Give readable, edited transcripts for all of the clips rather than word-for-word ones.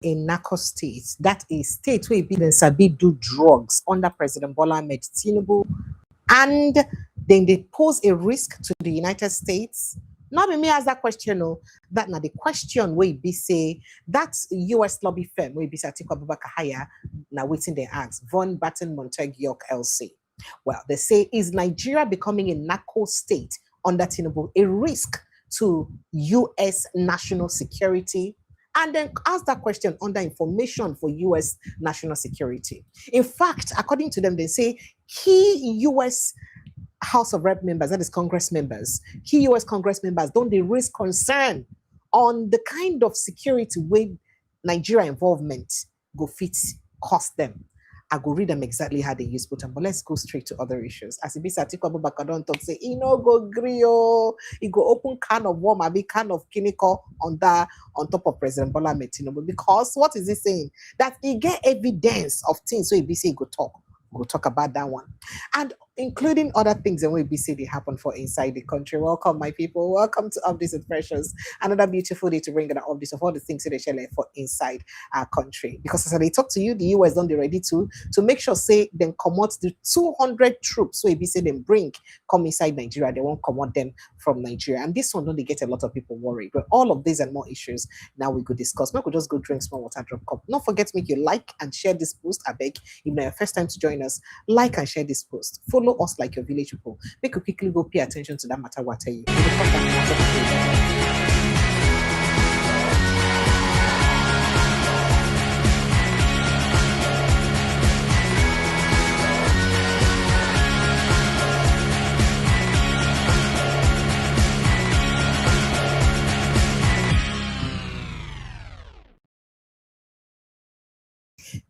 in narco states, that is state where been sabi do drugs under President Bola Ahmed Tinubu, and then they pose a risk to the United States. Not me ask that question, no. That now the question where be say that US lobby firm where be say Atiku Abubakar hire now waiting they ask Von Batten Montague York LC. Well, they say is Nigeria becoming a narco state under Tinubu a risk to US national security? And then ask that question under information for US national security. In fact, according to them, they say key US House of Rep members, that is Congress members, key US Congress members, don't they raise concern on the kind of security where Nigeria involvement go fit cost them? I go read them exactly how they use button, but let's go straight to other issues. As it be Atiku Abubakar don't talk, say, go grio, he go open can of warm, be can of chemical on top of President Bola Ahmed Tinubu. Because what is he saying? That he get evidence of things, so he be say he go talk about that one. And including other things and we see they happen for inside the country. Welcome, my people. Welcome to Updates with Precious. Another beautiful day to bring an update of all the things that they share for inside our country. Because as I talk to you, the US don't be ready to make sure say then come out the 200 troops. So if say them bring come inside Nigeria, they won't come out them from Nigeria. And this one don't they get a lot of people worried. But all of these and more issues now we could discuss. Maybe we just go drink small water, drop cup. Don't forget to make you like and share this post. I beg, if it's your first time to join us, like and share this post. Follow us like your village people. Make you quickly go pay attention to that matter what I tell you.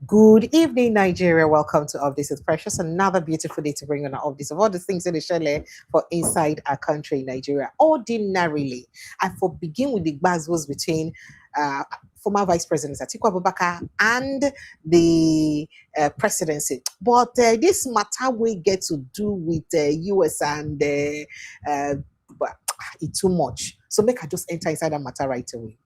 Good evening, Nigeria. Welcome to Updates with Precious. Another beautiful day to bring on our updates of all the things that they share for inside our country, Nigeria. Ordinarily, I for begin with the buzzwords between former Vice President Atiku Abubakar and the presidency. But this matter we get to do with US and it's too much. So make I just enter inside that matter right away.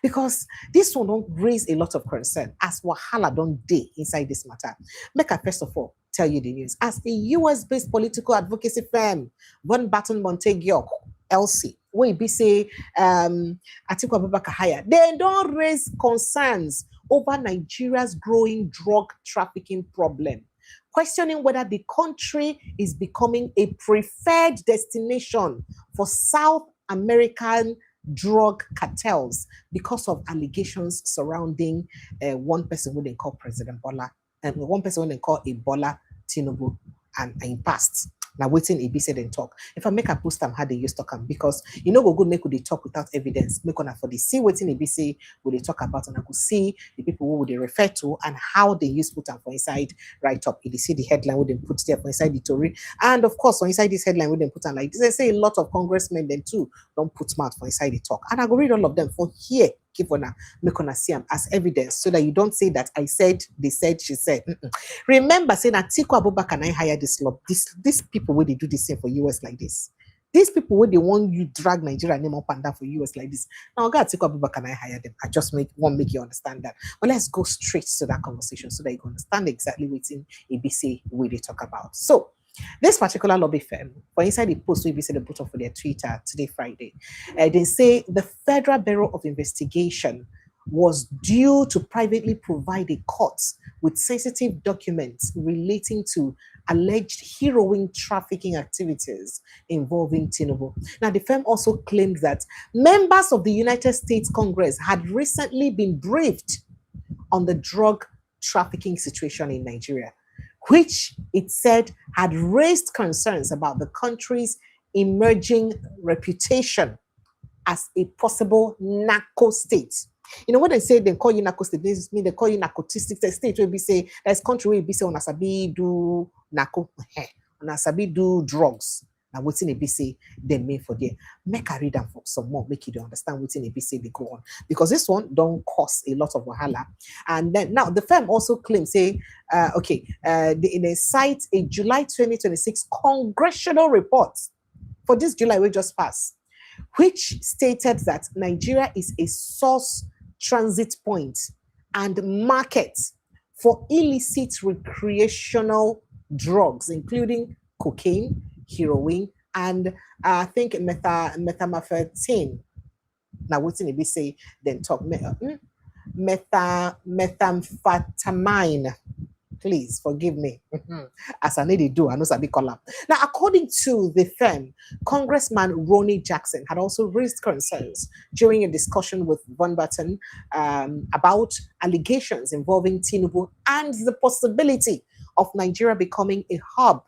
Because this one don't raise a lot of concern as wahala don't day inside this matter. Make I first of all tell you the news. As a US-based political advocacy firm, Von Batten Montague York LC, where be say Atiku Abubakar hire, they don't raise concerns over Nigeria's growing drug trafficking problem, questioning whether the country is becoming a preferred destination for South American drug cartels because of allegations surrounding one person who they call President Bola, and one person who they call Ebola Tinubu, and in past. Now waiting AB said and talk. If I make a post them how they use talk because go good make they talk without evidence. Make on for the see waiting AB say would they talk about and I could see the people who would they refer to and how they use put them for inside right up. If they see the headline would they put there for inside the story. And of course, on inside this headline would they put on like this. They say a lot of congressmen then too don't put mouth for inside the talk. And I go read all of them for here. Keep on make on see them as evidence so that you don't say that I said, they said, she said. Remember saying that Atiku Abubakar and I hire this law. These people where they do this thing for US like this. These people where they want you drag Nigeria name up and down for US like this. Now God Atiku Abubakar and I hire them. I just want make you understand that. But let's go straight to that conversation so that you can understand exactly what's in ABC where they talk about. So this particular lobby firm, for inside the post we said they put up for their Twitter today, Friday, they say the Federal Bureau of Investigation was due to privately provide a court with sensitive documents relating to alleged heroin trafficking activities involving Tinubu. Now, the firm also claimed that members of the United States Congress had recently been briefed on the drug trafficking situation in Nigeria, which it said had raised concerns about the country's emerging reputation as a possible narco state. You know, when they say they call you narco state, this means they call you narcotistic state where we say there's country where we say on asabi do narco, on asabi do drugs. Now what's in a BC they mean for there. Make a read them for some more, make you understand what's in a BC they go on. Because this one don't cost a lot of wahala. And then now the firm also claims say they cite a July 2026 congressional report for this July we just passed, which stated that Nigeria is a source transit point and markets for illicit recreational drugs, including cocaine, heroin, and I think methamphetamine. Now, what's in it? We say then talk methamphetamine. Please forgive me. As I need to do, I know Sabi call up. Now, according to the firm, Congressman Ronnie Jackson had also raised concerns during a discussion with Von Batten about allegations involving Tinubu and the possibility of Nigeria becoming a hub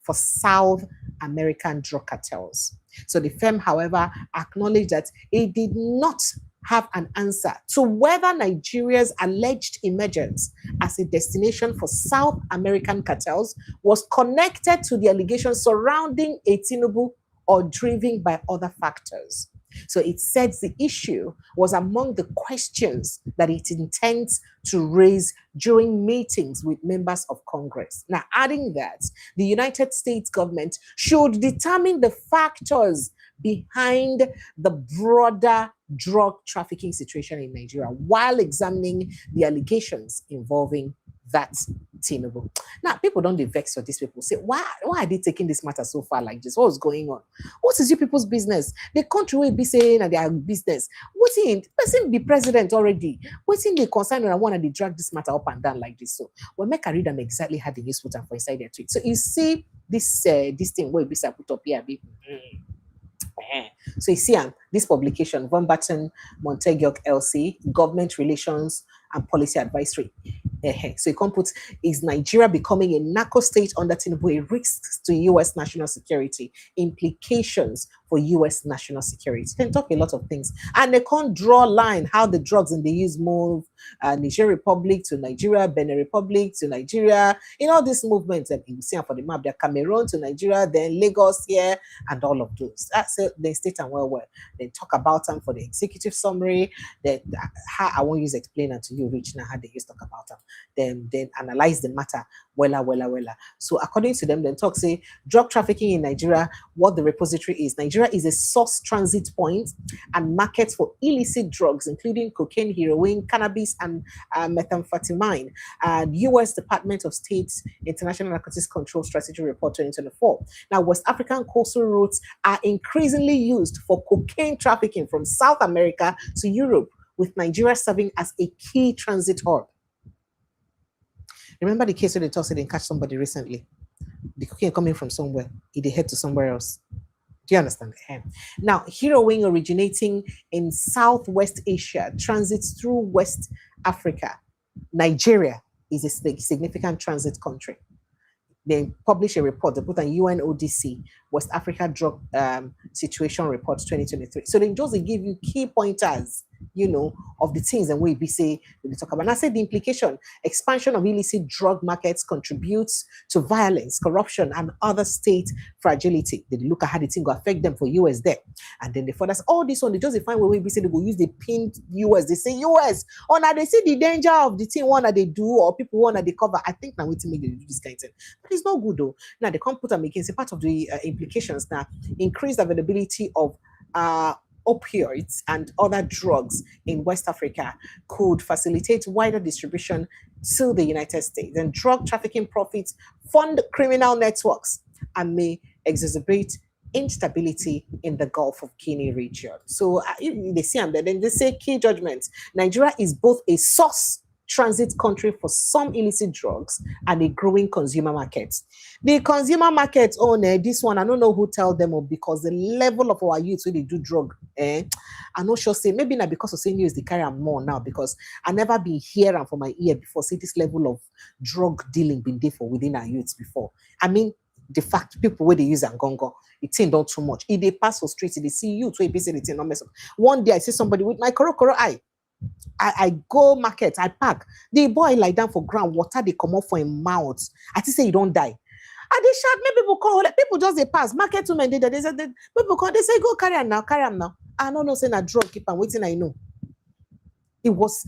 for South American drug cartels. So the firm, however, acknowledged that it did not have an answer to whether Nigeria's alleged emergence as a destination for South American cartels was connected to the allegations surrounding a Tinubu or driven by other factors. So it said the issue was among the questions that it intends to raise during meetings with members of Congress. Now, adding that, the United States government should determine the factors behind the broader drug trafficking situation in Nigeria while examining the allegations involving that Tinubu. Now, people don't vex for these people. Say, why are they taking this matter so far like this? What's going on? What is you people's business? The country will be saying that their business. What's in? Person be president already. What's in the concern when I want to drag this matter up and down like this? So, we'll make a read them exactly how they use put for inside their tweet. So, you see this thing where it be put up here. So you see this publication, Von Batten Montague LC, Government Relations and Policy Advisory. So you can put, is Nigeria becoming a narco state under Tinubu a risk to U.S. national security? Implications for U.S. national security. They can talk a lot of things. And they can't draw a line how the drugs in the use move, Niger Republic to Nigeria, Benin Republic to Nigeria, in all these movements that you see for the map, they're Cameroon to Nigeria, then Lagos here, and all of those. That's it. They state and well. They talk about them for the executive summary. That how I won't use explainer to you, Rich, now how they used to talk about them. Then analyze the matter. Wella. So according to them, then talk say drug trafficking in Nigeria, what the repository is. Nigeria is a source transit point and market for illicit drugs, including cocaine, heroin, cannabis, and methamphetamine. U.S. Department of State's International Narcotics Control Strategy Report 2024. Now, West African coastal routes are increasingly used for cocaine trafficking from South America to Europe, with Nigeria serving as a key transit hub. Remember the case where they thought they catch somebody recently? The cocaine coming from somewhere, it head to somewhere else. Do you understand? Now, heroin originating in Southwest Asia transits through West Africa. Nigeria is a significant transit country. They publish a report, they put on UNODC, West Africa Drug Situation Report 2023. So they just give you key pointers, of the things and we be say, we talk about. And I said the implication, expansion of illicit drug markets contributes to violence, corruption, and other state fragility. They look at how the thing will affect them for US there. And then they further all this one, they just find where we be say they will use the pinned US. They say US, or now they see the danger of the thing one that they do, or people want that they cover. I think now we to make them do this kind of thing. But it's not good though. Now they can't put them against part of the implications now, increased availability of opioids and other drugs in West Africa could facilitate wider distribution to the United States. And drug trafficking profits fund criminal networks and may exacerbate instability in the Gulf of Guinea region. So they see them there. Then they say key judgments. Nigeria is both a source transit country for some illicit drugs and a growing consumer market. The consumer market this one, I don't know who tell them because the level of our youth when they do drug, I'm not sure say maybe not because of saying news they carry on more now because I never been hearing from my ear before say this level of drug dealing been there for within our youths before. I mean the fact people where they use Angongo, it ain't done too much. If they pass on streets, they see you, so it basically it's not mess up. One day I see somebody with my koro eye. I go market, I pack. The boy lie down for ground, water they come off for him mouth. I just say you don't die. And they shout, maybe people call, people just they pass. Market women did that. They said people call, they say go carry him now. I don't know saying a drug keep and waiting, I know. It was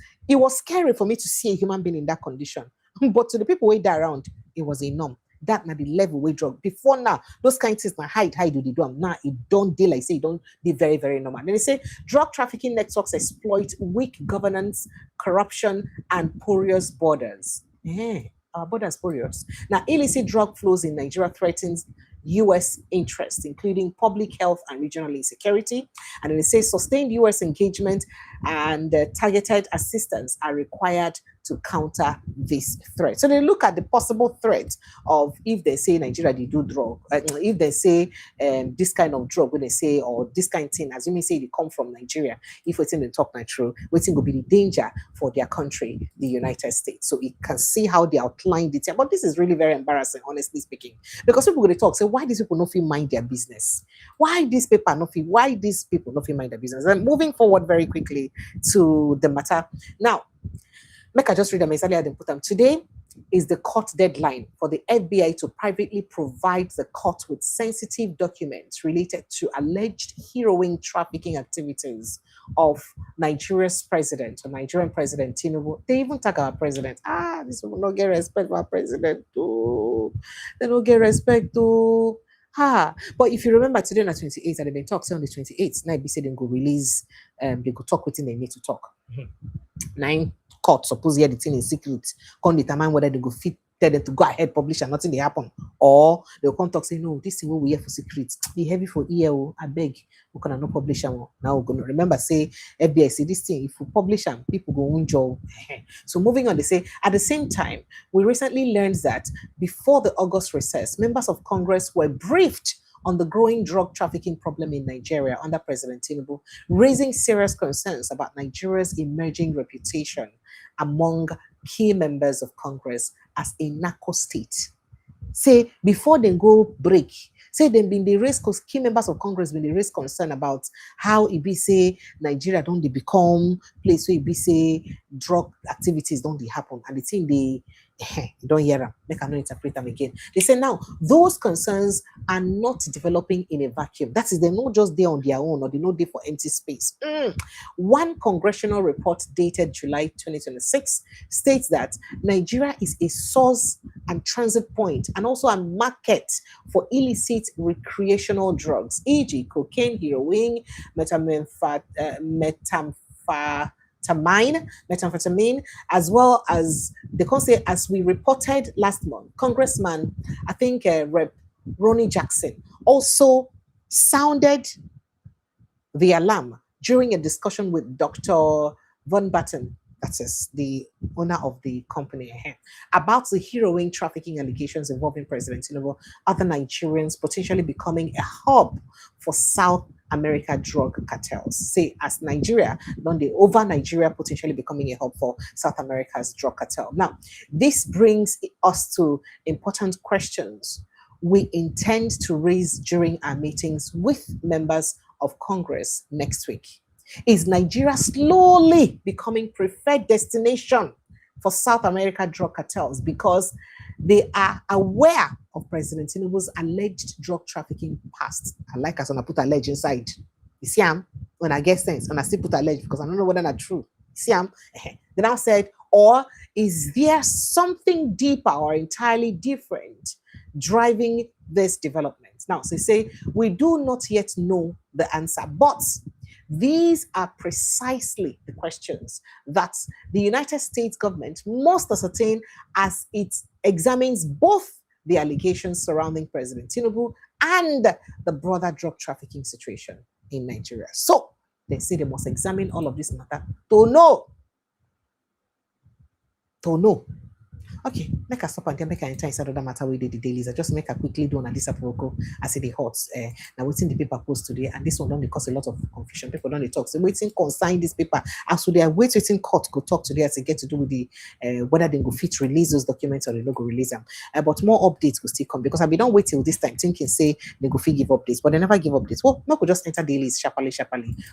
scary for me to see a human being in that condition. But to the people way there around, it was a norm. That na the level we drug. Before now, those kind of things na hide do they do them. Now it don't deal like say it don't be very, very normal. Then they say drug trafficking networks exploit weak governance, corruption, and porous borders. Yeah, our borders porous. Now, illicit drug flows in Nigeria threatens U.S. interests, including public health and regional insecurity. And then it says sustained U.S. engagement and targeted assistance are required to counter this threat. So they look at the possible threat of if they say Nigeria they do drug, if they say this kind of drug, when they say or this kind of thing, assuming say they come from Nigeria, if it's in the talk not true, waiting will be the danger for their country, the United States. So you can see how they outlined it. But this is really very embarrassing, honestly speaking, because people going to talk say why these people not feel mind their business, why these people not feel, why these people not feel mind their business. And moving forward very quickly to the matter now. Make I just read them exactly how they put them. Today is the court deadline for the FBI to privately provide the court with sensitive documents related to alleged heroin trafficking activities of Nigeria's president or Nigerian president Tinubu. They even tag our president. This will not get respect for our president too. They don't get respect too. But if you remember today on the 28th, they've been talking on the 28th. Now, said they go release, they go talk within they need to talk. 9 court suppose hear the thing in secret, can determine whether they go fit tell them to go ahead publish and nothing they happen, or they'll come talk say no, this thing we hear for secret, be heavy for EO. I beg, we can not publish them. Now we're gonna remember say FBI say this thing if we publish them, people go win job. So moving on, they say at the same time, we recently learned that before the August recess, members of Congress were briefed on the growing drug trafficking problem in Nigeria under President Tinubu, raising serious concerns about Nigeria's emerging reputation among key members of Congress as a narco state. Say, before they go break, say them been the raise key members of Congress been the raise concern about how it be say Nigeria don't they become place where it be say drug activities don't they happen, and the thing they don't hear them. They cannot interpret them again. They say now those concerns are not developing in a vacuum. That is, they're not just there on their own or they're not there for empty space. One congressional report dated July 2026 states that Nigeria is a source and transit point and also a market for illicit recreational drugs, e.g., cocaine, heroin, methamphetamine, as well as they can say, as we reported last month, Congressman, I think Rep. Ronnie Jackson also sounded the alarm during a discussion with Dr. Von Batten, that is the owner of the company, about the heroin trafficking allegations involving President Tinubu, other Nigerians potentially becoming a hub for South America drug cartels. Say, as Nigeria, don't they over Nigeria potentially becoming a hub for South America's drug cartel. Now, this brings us to important questions we intend to raise during our meetings with members of Congress next week. Is Nigeria slowly becoming preferred destination for South America drug cartels because they are aware of President Tinubu's alleged drug trafficking past? I like us when I put alleged inside. You see, when I get sense, when I still put alleged because I don't know whether that's true. You see, they now said, or is there something deeper or entirely different driving this development? Now, so they say, we do not yet know the answer, but these are precisely the questions that the United States government must ascertain as it examines both the allegations surrounding President Tinubu and the broader drug trafficking situation in Nigeria. So they say they must examine all of this matter to know. Okay, make a stop and then make an enter inside other matter we did the dailies. I just make a quickly do on this approach as it hot. Now waiting the paper post today, and this one don't cause a lot of confusion. People don't talk. So waiting consign this paper. As so they are waiting court go talk today as they get to do with the whether they go fit release those documents or they don't go release them. But more updates will still come because I've been don't wait till this time thinking say they go fit give updates, but they never give updates. Well, no, could just enter dailies sharply.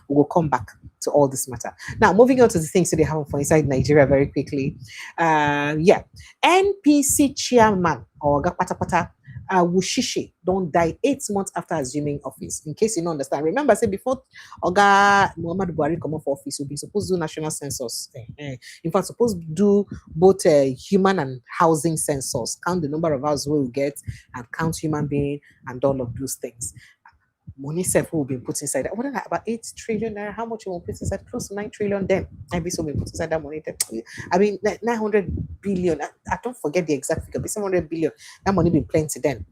We will come back to all this matter. Now moving on to the things that they have for inside Nigeria very quickly. NPC chairman or Gapatapata Wushishi don't die 8 months after assuming office. In case you don't understand, remember, say before Oga Muhammad Buhari come off office, we be supposed to do national census. In fact, supposed to do both human and housing census, count the number of houses we will get, and count human being and all of those things. Money self will be put inside that. What about 8 trillion naira? How much you will put inside? Close to 9 trillion then. Maybe so we put inside that money. I mean 900 billion. I don't forget the exact figure, but 700 billion. That money be plenty then.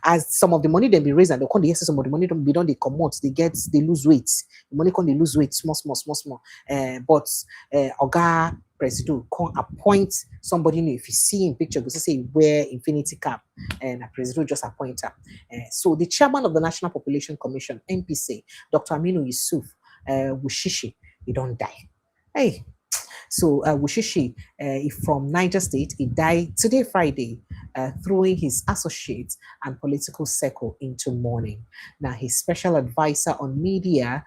As some of the money then be raised and they come, yes, some of the money don't be done, they come out, they lose weight. The money come, they lose weight, small. But Oga Presido can appoint somebody new. If you see in picture, because say wear infinity cap, and Presido just appoint her. So the chairman of the National Population Commission, NPC, Dr. Aminu Yusuf Wushishi, he don't die. Hey. So Wushishi, from Niger State, he died today, Friday, throwing his associates and political circle into mourning. Now, his special advisor on media,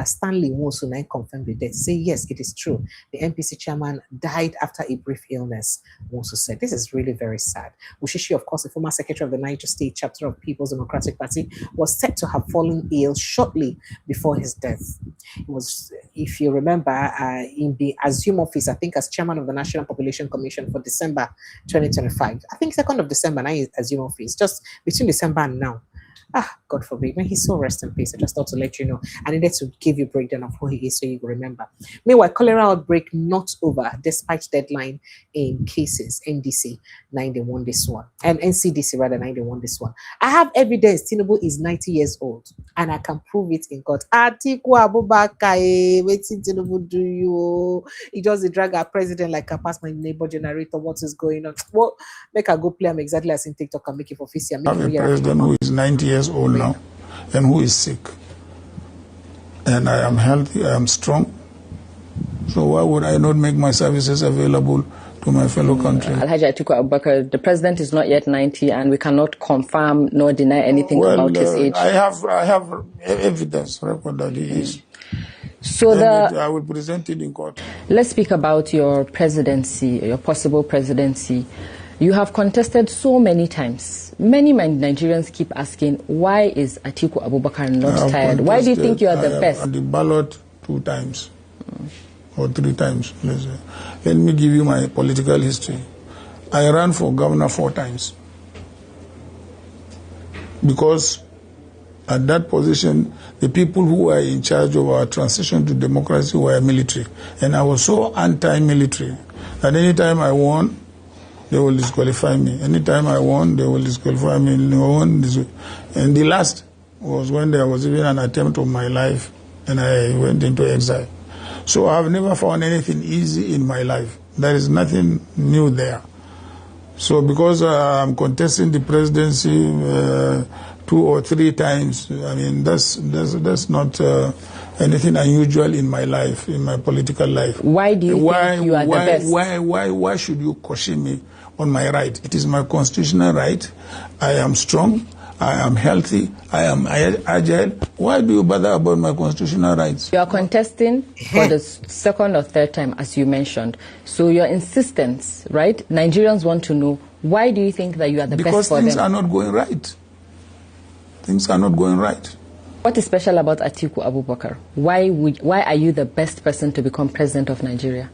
Stanley Wosunai, confirmed the death. Say, yes, it is true. The NPC chairman died after a brief illness. Wosu said, this is really very sad. Wushishi, of course, the former secretary of the Niger State chapter of People's Democratic Party, was said to have fallen ill shortly before his death. It was, if you remember, in the assumed office, I think, as chairman of the National Population Commission for December 2025. I think 2nd of December, now he assumed office, just between December and now. God forbid. When he's so rest in peace, I just thought to let you know. I needed to give you a breakdown of who he is so you remember. Meanwhile, cholera outbreak not over despite deadline in cases. NDC 91 this one. And NCDC rather 91 this one. I have evidence Tinubu is 90 years old and I can prove it in court. Atiku Abubakar, waiting Tinubu do you? He just drag our president like I pass my neighbor generator. What is going on? Well, make I go play him exactly as in TikTok and make it for face. I have a president who is 90 years old now and who is sick. And I am healthy, I am strong. So why would I not make my services available to my fellow countrymen? Alhaji Atiku Abubakar, the president is not yet 90 and we cannot confirm nor deny anything about his age. I have evidence record that he is. So I will present it in court. Let's speak about your presidency, your possible presidency. You have contested so many times. Many Nigerians keep asking, why is Atiku Abubakar not tired? Why do you think you are the best? On the ballot 2 times or 3 times. Let me give you my political history. I ran for governor 4 times because at that position, the people who were in charge of our transition to democracy were military. And I was so anti-military that anytime I won, they will disqualify me. Anytime I won, they will disqualify me. And the last was when there was even an attempt of my life and I went into exile. So I've never found anything easy in my life. There is nothing new there. So because I'm contesting the presidency 2 or 3 times, I mean, that's not anything unusual in my life, in my political life. Why do you think you are the best? Why should you caution me on my right? It is my constitutional right. I am strong. I am healthy. I am agile. Why do you bother about my constitutional rights? You are contesting for the 2nd or 3rd time, as you mentioned. So your insistence, right? Nigerians want to know, why do you think that you are the best for them? Because things are not going right. Things are not going right. What is special about Atiku Abubakar? Why are you the best person to become president of Nigeria?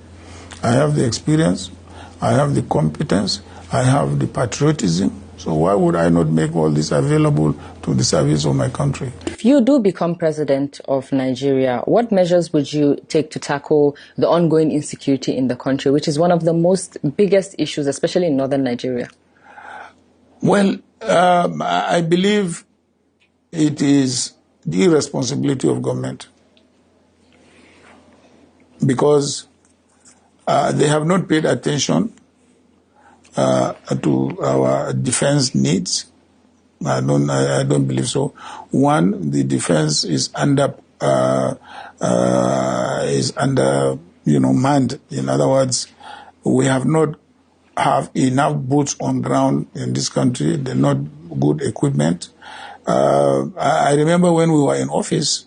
I have the experience. I have the competence. I have the patriotism. So why would I not make all this available to the service of my country? If you do become president of Nigeria, what measures would you take to tackle the ongoing insecurity in the country, which is one of the biggest issues, especially in northern Nigeria? Well, I believe it is the responsibility of government because they have not paid attention to our defense needs. I don't believe so. One, the defense is under manned. In other words, we have not have enough boots on ground in this country. They're not good equipment. I remember when we were in office,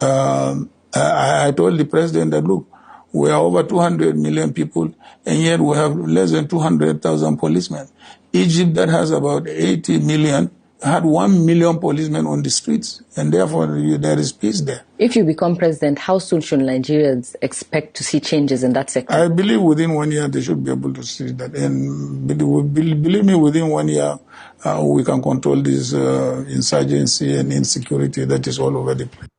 I told the president that, look, We are over 200 million people, and yet we have less than 200,000 policemen. Egypt, that has about 80 million, had 1 million policemen on the streets, and therefore there is peace there. If you become president, how soon should Nigerians expect to see changes in that sector? I believe within 1 year they should be able to see that. And believe me, within 1 year we can control this insurgency and insecurity that is all over the place.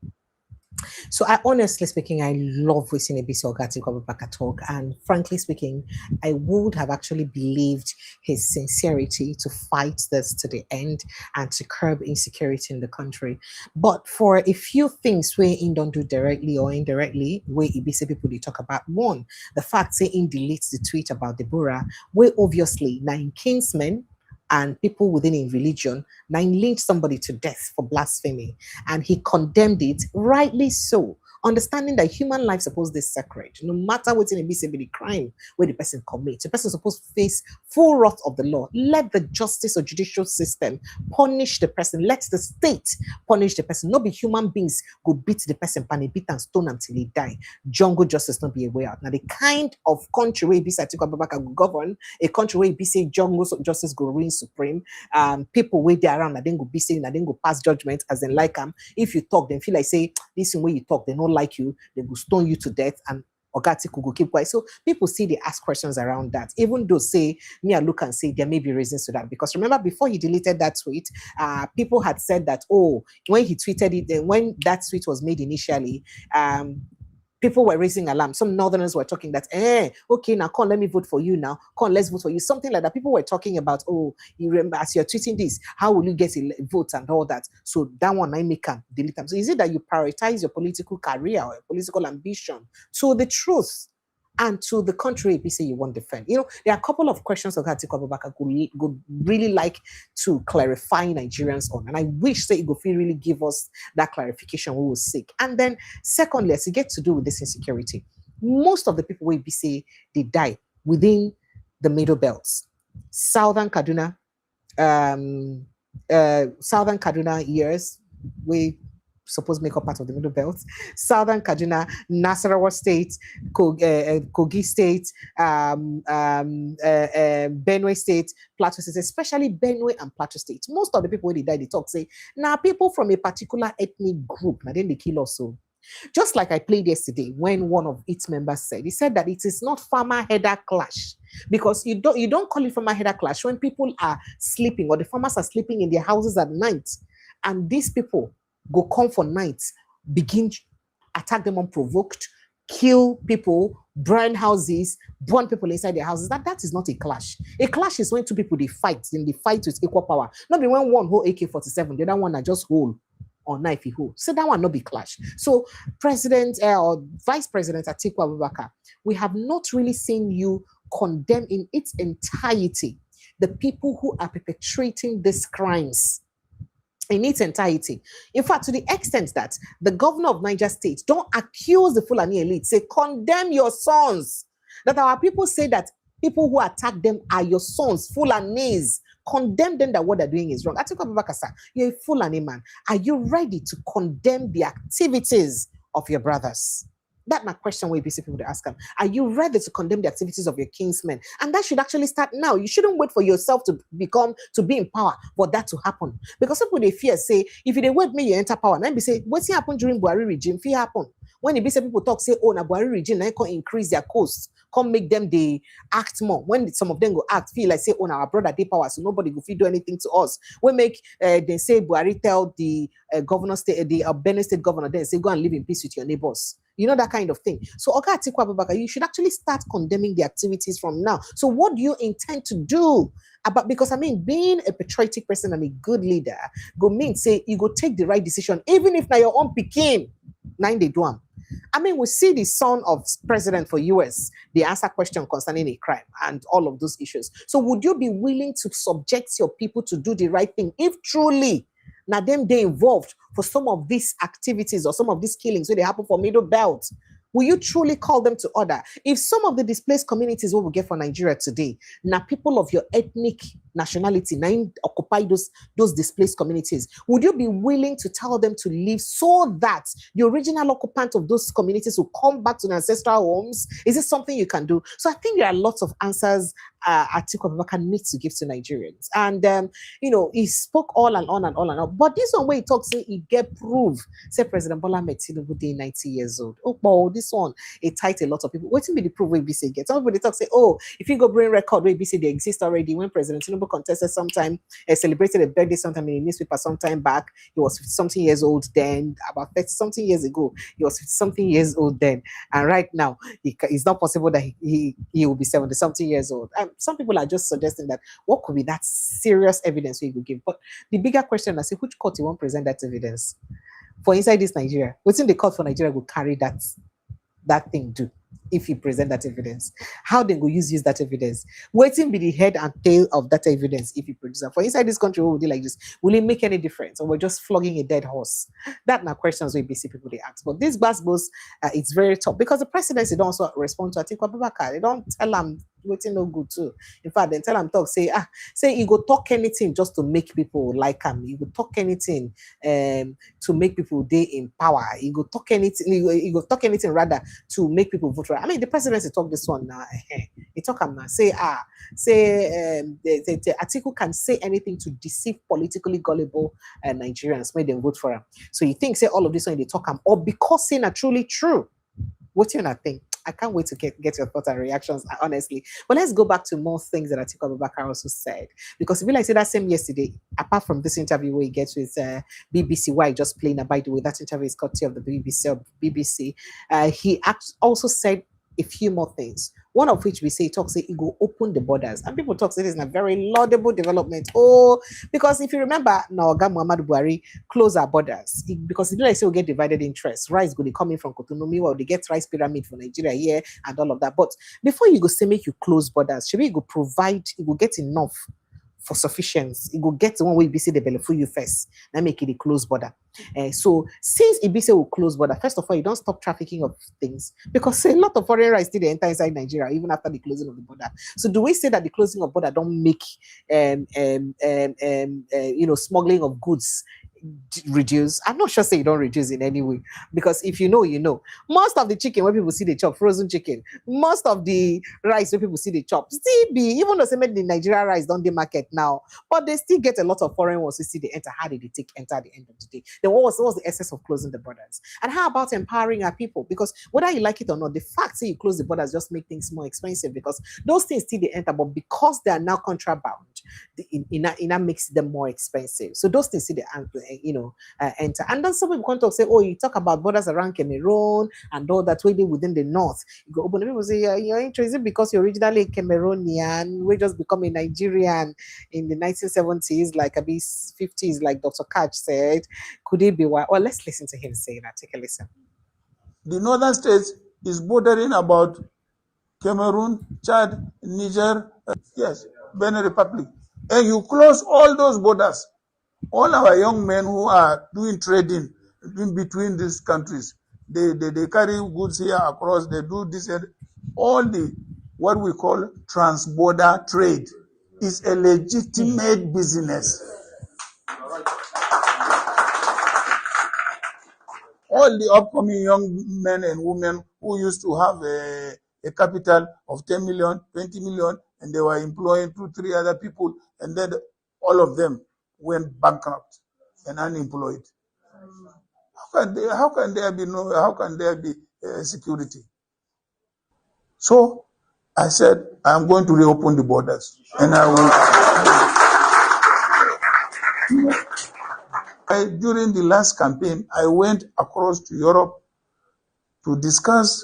So I honestly speaking, I love listening to Atiku Abubakar talk, and frankly speaking, I would have actually believed his sincerity to fight this to the end and to curb insecurity in the country. But for a few things where in don't do directly or indirectly, where Ibise people they talk about, one, the fact say in deletes the tweet about Deborah, where obviously 9 kinsmen and people within a religion now linked somebody to death for blasphemy, and he condemned it, rightly so, understanding that human life supposed to be sacred. No matter what's in a the crime where the person commits, the person supposed to face full wrath of the law. Let the justice or judicial system punish the person. Let the state punish the person. Not be human beings go beat the person, pan beat and stone until he die. Jungle justice not be a way out. Now the kind of country where Bisa Atiku Abubakar will govern, a country where Bisa jungle justice go reign supreme. People wait there around, and then go be saying, and then go pass judgment as in like if you talk, then feel like say this way you talk, they don't like you, they will stone you to death, and Atiku will keep quiet. So people see they ask questions around that, even though say me I look and say there may be reasons to that, because remember before he deleted that tweet, people had said that when he tweeted it, when that tweet was made initially, people were raising alarm. Some northerners were talking that, okay, now come, let me vote for you now. Come, let's vote for you. Something like that. People were talking about, you remember, as you're tweeting this, how will you get a vote and all that? So that one, I make them delete them. So is it that you prioritize your political career or your political ambition to the truth and to the country you say you want to defend? There are a couple of questions that Atiku Abubakar would really like to clarify Nigerians on. And I wish that you could really give us that clarification we will seek. And then secondly, as it gets to do with this insecurity, most of the people will be say they die within the middle belts. Southern Kaduna years, we supposed to make up part of the middle belt. Southern Kaduna, Nasarawa State, Kogi State, Benue State, Plateau State, especially Benue and Plateau State. Most of the people when they die, they talk say, now people from a particular ethnic group, now then they kill also. Just like I played yesterday when one of its members said, he said that it is not farmer-header clash, because you don't call it farmer-header clash when people are sleeping or the farmers are sleeping in their houses at night, and these people go come for nights, begin attack them unprovoked, kill people, burn houses, burn people inside their houses. That is not a clash. A clash is when two people they fight, then they fight with equal power. Not be when one hold AK-47, the other one are just hold or knife he hold. So that one not be clash. So President or Vice President Atiku Abubakar, we have not really seen you condemn in its entirety the people who are perpetrating these crimes in its entirety. In fact, to the extent that the governor of Niger State don't accuse the Fulani elite, say condemn your sons. That our people say that people who attack them are your sons, Fulanis. Condemn them that what they're doing is wrong. Atiku Abubakar, sir, you're a Fulani man. Are you ready to condemn the activities of your brothers? That's my question where BC people to ask them. Are you ready to condemn the activities of your kinsmen? And that should actually start now. You shouldn't wait for yourself to be in power for that to happen. Because people they fear say, if they wait me, you enter power. Then be say, what's happened during Buhari regime? Fear happen. When the BC people talk, say, na Buhari regime, they can increase their costs, come make them they act more. When some of them go act, feel like say, our brother they power, so nobody go do anything to us. We make they say Buhari tell the governor state, the Benue State governor, then say, go and live in peace with your neighbors. That kind of thing. So, Atiku Abubakar, you should actually start condemning the activities from now. So, what do you intend to do because being a patriotic person and a good leader, go mean say you go take the right decision, even if now your own Pekin, 9 they do them. We see the son of president for US, they answer question concerning a crime and all of those issues. So, would you be willing to subject your people to do the right thing if truly now them they involved for some of these activities or some of these killings where they happen for middle belt? Will you truly call them to order? If some of the displaced communities what we get for Nigeria today, now people of your ethnic nationality now occupy those displaced communities, would you be willing to tell them to leave so that the original occupant of those communities will come back to their ancestral homes? Is this something you can do? So I think there are lots of answers Atiku Abubakar needs to give to Nigerians. And, he spoke all and on and on and on. But this one where he talks, he get proof. Say President Bola Ahmed Tinubu dey 90 years old. Oh, this one, it tight a lot of people. Waiting be the proof where BC get. Some people they talk say, oh, if you go bring record where BC they exist already. When President Tinubu contested sometime, celebrated a birthday sometime in the newspaper sometime back, he was 50 something years old then. About 30 something years ago, he was 50 something years old then. And right now, it's not possible that he will be 70 something years old. Some people are just suggesting that what could be that serious evidence we could give. But the bigger question is, which court you want to present that evidence? For inside this Nigeria, what's in the court for Nigeria will carry that thing do if he present that evidence? How they go use that evidence? Waiting be the head and tail of that evidence if he produces it. For inside this country, what would do like this? Will it make any difference? Or we're just flogging a dead horse? That now questions where BC people they ask. But this goes, it's very tough because the presidency don't also respond to Atiku Abubakar. They don't tell them waiting no good too. In fact, then tell him talk, say he go talk anything just to make people like him. He go talk anything to make people they in power. He go talk anything, he go talk anything rather to make people vote for. I mean, the presidency talk this one now. He talk him now. Say Atiku can say anything to deceive politically gullible Nigerians, make them vote for him. So you think say all of this when they talk him, or because saying are truly true. What do you not think? I can't wait to get your thoughts and reactions, honestly. But let's go back to more things that Atiku Abubakar also said. Because if you like say that same yesterday, apart from this interview where he gets with BBC, why just playing, by the way, that interview is courtesy of the BBC. He also said a few more things. One of which we say talks say it will open the borders, and people talk say this is a very laudable development. Oh, because if you remember, now Muhammadu Buhari close our borders because it like say we get divided interest. Rice go they coming from Cotonou, or they get rice pyramid for Nigeria here and all of that. But before you go say make you close borders, should we go provide? It will get enough for sufficiency. It will get the one way BC the belly for you first. Now make it a close border. So since Ibise will close border, first of all, you don't stop trafficking of things because a lot of foreign rice still enter inside Nigeria even after the closing of the border. So do we say that the closing of border don't make smuggling of goods reduce? I'm not sure say you don't reduce in any way, because if you know, you know. Most of the chicken where people see the chop, frozen chicken, most of the rice where people see the chop, still be, even though they made the Nigeria rice don't they market now, but they still get a lot of foreign ones who see they enter. How did they enter at the end of the day? Then what was the essence of closing the borders? And how about empowering our people? Because whether you like it or not, the fact that you close the borders just make things more expensive, because those things still they enter, but because they are now contraband, it makes them more expensive. So those things still they enter. And then some people come to say, oh, you talk about borders around Cameroon and all that way within the north. You go open, people say, you're interested because you're originally Cameroonian, we just become a Nigerian in the 1970s, like a 50s, like Dr. Kaj said. Could it be why? Well, let's listen to him say that. Take a listen. The northern states is bordering about Cameroon, Chad, Niger, Benin Republic. And you close all those borders. All our young men who are doing trading in between these countries, they carry goods here across, they do this, and all the what we call trans-border trade is a legitimate business. All the upcoming young men and women who used to have a capital of 10 million, 20 million, and they were employing 2-3 other people, and then all of them went bankrupt and unemployed. How can there be security? So I said, I'm going to reopen the borders, and I will. During the last campaign, I went across to Europe to discuss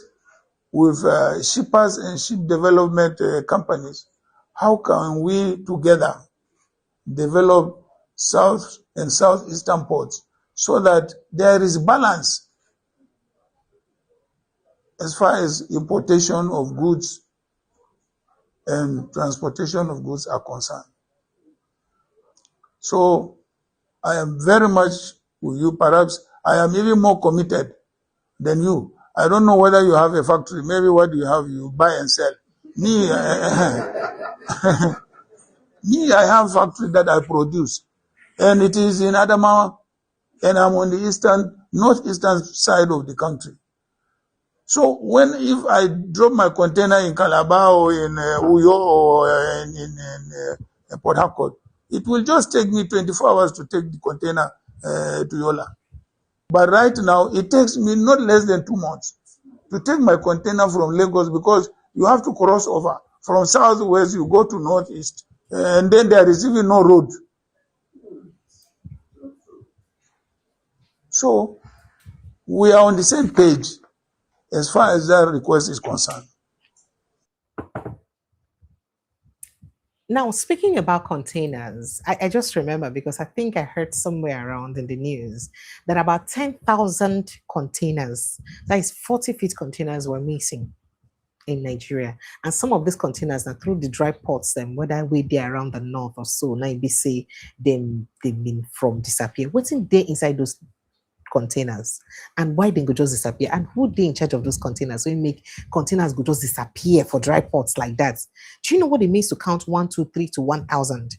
with shippers and ship development companies, how can we together develop south and southeastern ports so that there is balance as far as importation of goods and transportation of goods are concerned. So I am very much with you. Perhaps I am even more committed than you. I don't know whether you have a factory. Maybe what you have, you buy and sell. Me, me, I have factory that I produce, and it is in Adamawa, and I'm on the northeastern side of the country. So if I drop my container in Calabar or in Uyo or in Port Harcourt, it will just take me 24 hours to take the container to Yola. But right now, it takes me not less than 2 months to take my container from Lagos, because you have to cross over. From southwest, you go to northeast, and then there is even no road. So we are on the same page as far as that request is concerned. Now, speaking about containers, I just remember, because I think I heard somewhere around in the news that about 10,000 containers, that is 40 feet containers, were missing in Nigeria. And some of these containers are through the dry ports, whether we there around the north or so, now be say they've been from disappear. What's in there inside those containers, and why they go just disappear, and who they in charge of those containers? So you make containers go just disappear for dry ports like that. Do you know what it means to count 1, 2, 3 to 1,000?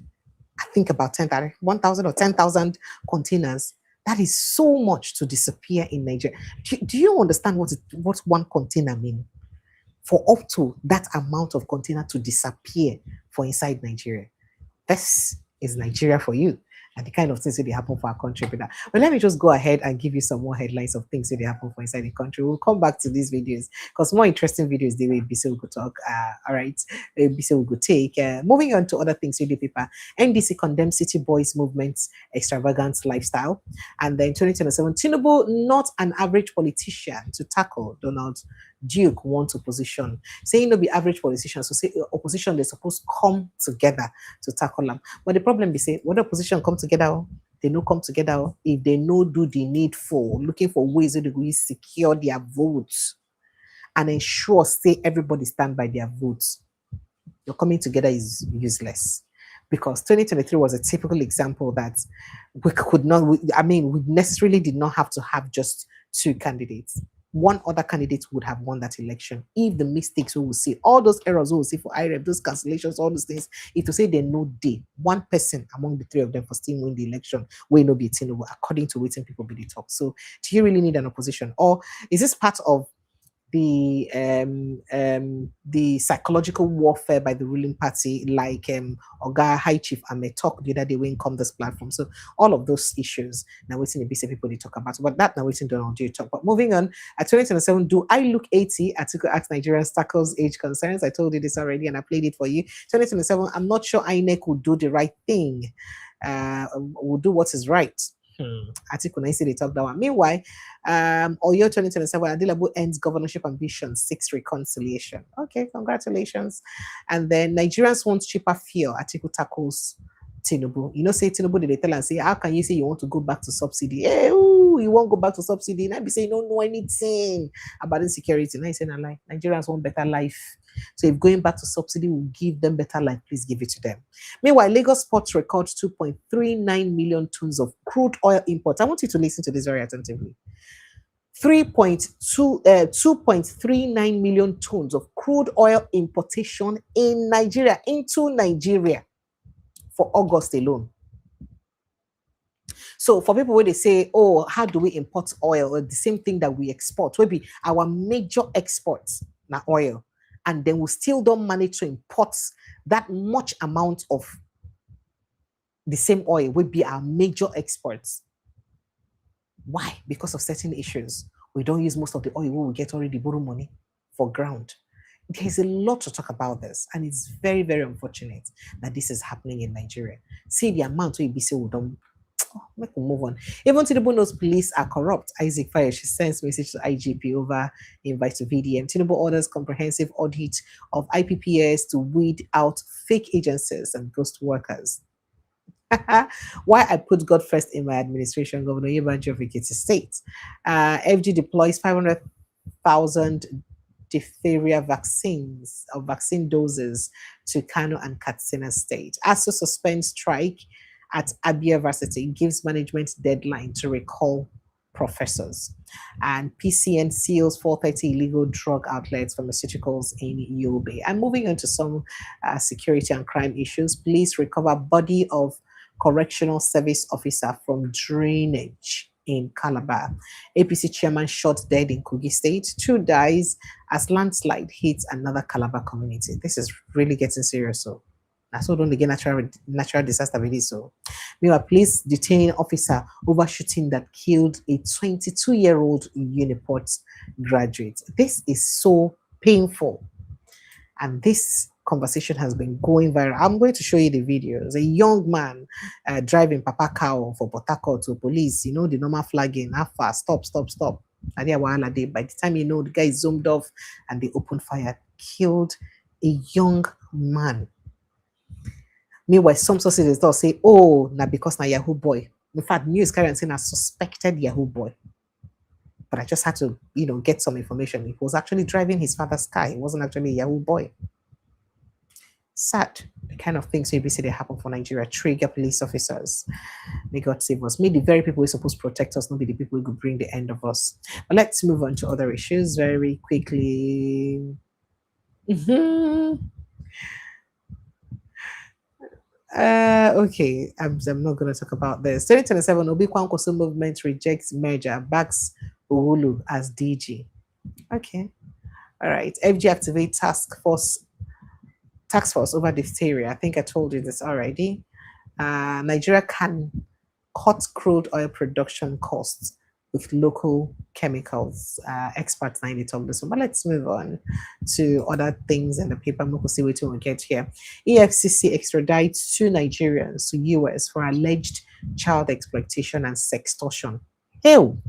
I think about 1,000 or 10,000 containers. That is so much to disappear in Nigeria. Do you understand what one container means? For up to that amount of container to disappear for inside Nigeria. This is Nigeria for you, and the kind of things that they happen for our country. But let me just go ahead and give you some more headlines of things that they happen for inside the country. We'll come back to these videos, because more interesting videos they will be, so we could talk. All right, be so we could take. Moving on to other things, with the paper. NDC condemns City Boys movement's extravagant lifestyle. And then 2027, Tinubu, not an average politician to tackle Donald Duke wants opposition. Saying no be average politicians, so say opposition, they're supposed to come together to tackle them. But the problem be say, when the opposition come together, they no come together if they no do the needful, looking for ways that they will secure their votes and ensure say everybody stand by their votes. Your coming together is useless. Because 2023 was a typical example that we could not, we necessarily did not have to have just 2 candidates. One other candidate would have won that election if the mistakes we will see, all those errors we will see for IREF, those cancellations, all those things, if to say they no day, one person among the 3 of them for still win the election will not be Tinubu, according to waiting people be the talk. So do you really need an opposition? Or is this part of the psychological warfare by the ruling party, like Oga High Chief Ame talk the other day when come this platform? So all of those issues now waiting the BC people they talk about, but that now waiting Donald J talk. But moving on, at 2027, do I look 80? Atiku asked Nigerians tackles age concerns. I told you this already and I played it for you. 2027, I'm not sure INEC will do the right thing. Will do what is right. Atiku na say they talk that one. Meanwhile, Oyo 2027, Adilabu ends governorship ambition, 6 reconciliation. Okay, congratulations. And then Nigerians want cheaper fuel. Atiku tackles Tinubu. You know, say Tinubu, they tell and say, how can you say you want to go back to subsidy? Hey, ooh, you won't go back to subsidy. And I be saying, you don't know anything about insecurity. And I say, no, like, Nigerians want better life. So if going back to subsidy will give them better life, please give it to them. Meanwhile, Lagos ports record 2.39 million tons of crude oil imports. I want you to listen to this very attentively. 2.39 million tons of crude oil importation in Nigeria, into Nigeria, for August alone. So for people where they say, oh, how do we import oil? The same thing that we export, will be our major exports, now oil. And then we still don't manage to import that much amount of the same oil, will be our major exports. Why? Because of certain issues. We don't use most of the oil we get already borrow money for ground. There's a lot to talk about this, and it's very, very unfortunate that this is happening in Nigeria. See the amount we be say we don't. Make we move on. Even Tinubu knows police are corrupt. Isaac Fire, she sends message to IGP over invite to VDM. Tinubu orders comprehensive audit of IPPS to weed out fake agencies and ghost workers. Why I put God first in my administration, Governor Yebanji of Ekiti State. FG deploys 500,000 diphtheria vaccines or vaccine doses to Kano and Katsina State. ASU suspends strike at Abia Varsity, gives management deadline to recall professors. And PCN seals 430 illegal drug outlets, pharmaceuticals in Yobe. And moving on to some security and crime issues, police recover body of correctional service officer from drainage in Calabar. APC chairman shot dead in Kogi State. 2 dies as landslide hits another Calabar community. This is really getting serious. So, don't again natural disaster with this. So, meanwhile, police detain officer over shooting that killed a 22-year-old Uniport graduate. This is so painful, and this conversation has been going viral. I'm going to show you the videos. A young man driving Papa cow for Port Harcourt to police, the normal flagging, how fast, stop. By the time the guy zoomed off and they opened fire, killed a young man. Meanwhile, some sources they'll say, oh, now because now Yahoo boy. In fact, news carrying saying a suspected Yahoo boy. But I just had to, get some information. He was actually driving his father's car. He wasn't actually a Yahoo boy. Sad. The kind of things maybe say they happen for Nigeria. Trigger police officers. May God save us. May the very people who are supposed to protect us not be the people who could bring the end of us. But let's move on to other issues very quickly. Okay, I'm not going to talk about this. 2027, Obi Kwankwaso movement rejects merger, backs Uhulu as DG. Okay, all right. FG activate task force over diphtheria. I think I told you this already. Nigeria can cut crude oil production costs with local chemicals. Experts now they talk this one. But let's move on to other things in the paper. We'll see what we'll get here. EFCC extradites 2 Nigerians to US for alleged child exploitation and sextortion. Ew.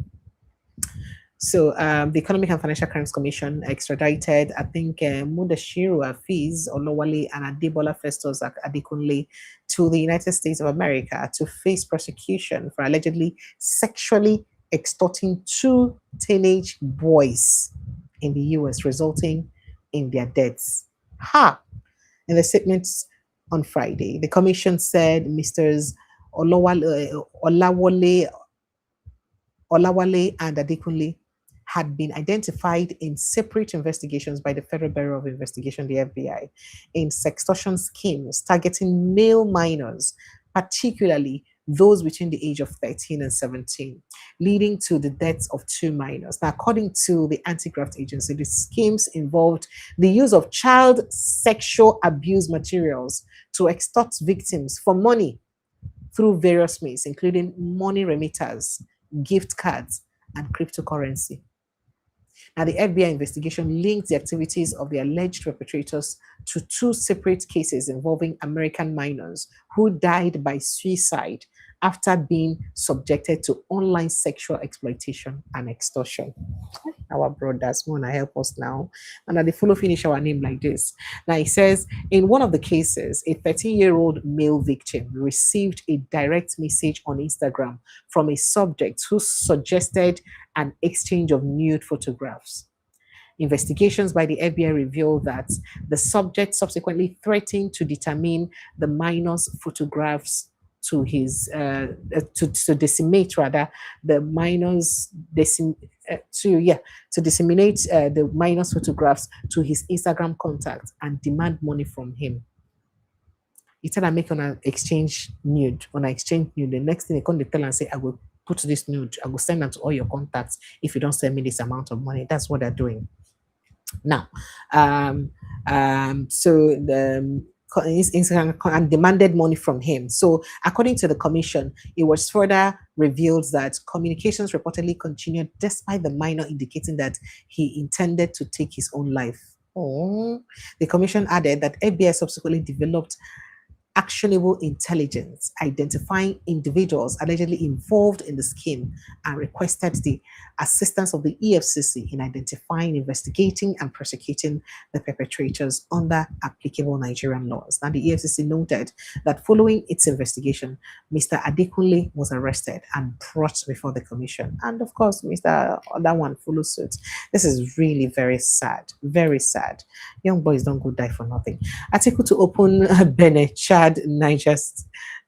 So the Economic and Financial Crimes Commission extradited, I think, Mudashiru Afiz Olowale and Adebola Festus Adekunle to the United States of America to face prosecution for allegedly sexually extorting 2 teenage boys in the US, resulting in their deaths. In the statements on Friday, the commission said Mr. Olawale and Adekunle had been identified in separate investigations by the Federal Bureau of Investigation, the FBI, in sextortion schemes targeting male minors, particularly those between the age of 13 and 17, leading to the deaths of 2 minors. Now, according to the Anti-Graft Agency, the schemes involved the use of child sexual abuse materials to extort victims for money through various means, including money remitters, gift cards, and cryptocurrency. Now, the FBI investigation linked the activities of the alleged perpetrators to 2 separate cases involving American minors who died by suicide after being subjected to online sexual exploitation and extortion. Our brothers want to help us now. And they follow finish our name like this. Now, it says, in one of the cases, a 13-year-old male victim received a direct message on Instagram from a subject who suggested an exchange of nude photographs. Investigations by the FBI revealed that the subject subsequently threatened to determine the minor's photographs to his to disseminate rather the minor's to disseminate the minor's photographs to his Instagram contacts and demand money from him. He said, "I make on an exchange nude. When I exchange nude, the next thing they come to tell and say, I will put this nude. I will send them to all your contacts if you don't send me this amount of money." That's what they're doing. Now, so the Instagram and demanded money from him. So, according to the commission, it was further revealed that communications reportedly continued despite the minor indicating that he intended to take his own life. The commission added that FBI subsequently developed actionable intelligence identifying individuals allegedly involved in the scheme and requested the assistance of the EFCC in identifying, investigating, and prosecuting the perpetrators under applicable Nigerian laws. Now, the EFCC noted that following its investigation, Mr. Adekunle was arrested and brought before the commission. And of course, Mr. Other one follows suit. This is really very sad, very sad. Young boys don't go die for nothing. Atiku to open Benin, Chad, Niger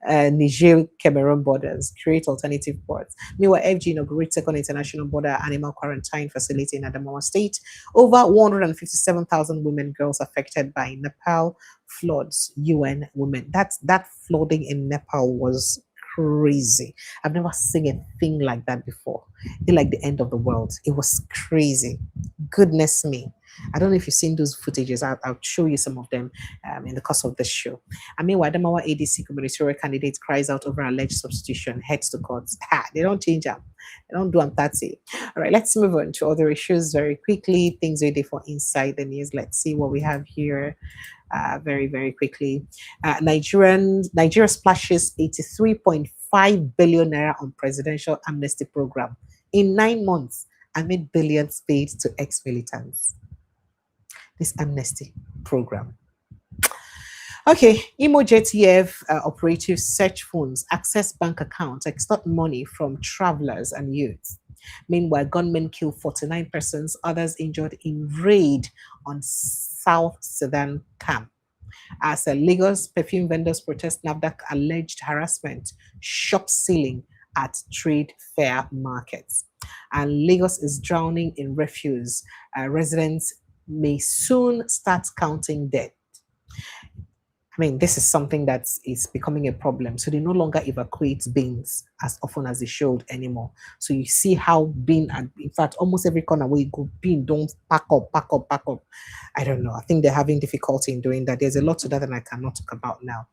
Niger-Cameroon borders, create alternative ports. Meanwhile, FG inaugurates second international border animal quarantine facility in Adamawa State. Over 157,000 women, girls affected by Nepal floods. UN women. That flooding in Nepal was crazy. I've never seen a thing like that before. It's like the end of the world. It was crazy. Goodness me. I don't know if you've seen those footages. I'll show you some of them in the course of this show. I mean, Wadamawa ADC gubernatorial candidate cries out over alleged substitution, heads to court. They don't change them. They don't do them 30. All right, let's move on to other issues very quickly. Things ready for inside the news. Let's see what we have here. Very, very quickly. Nigeria splashes 83.5 billion naira on presidential amnesty program in 9 months amid billions paid to ex-militants. This amnesty program. Okay, JTF operatives search phones, access bank accounts, extort money from travelers and youths. Meanwhile, gunmen kill 49 persons, others injured in raid on South Sudan camp. As Lagos perfume vendors protest NAFDAC alleged harassment, shop sealing at trade fair markets. And Lagos is drowning in refuse. Residents may soon start counting dead. I mean, this is something that is becoming a problem. So they no longer evacuate bins as often as they should anymore. So you see how bin, and in fact, almost every corner where you go, bin don't pack up, pack up, pack up. I don't know. I think they're having difficulty in doing that. There's a lot to that I cannot talk about now.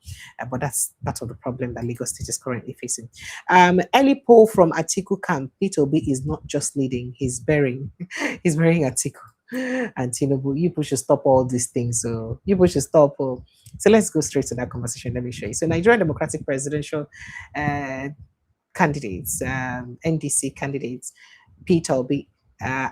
But that's part of the problem that Lagos State is currently facing. Early poll from Atiku camp. Peter Obi is not just leading, he's burying Atiku. And Tinubu, you should stop all these things. So you should stop. So let's go straight to that conversation. Let me show you. So Nigerian Democratic Presidential candidates, NDC candidates, Peter Obi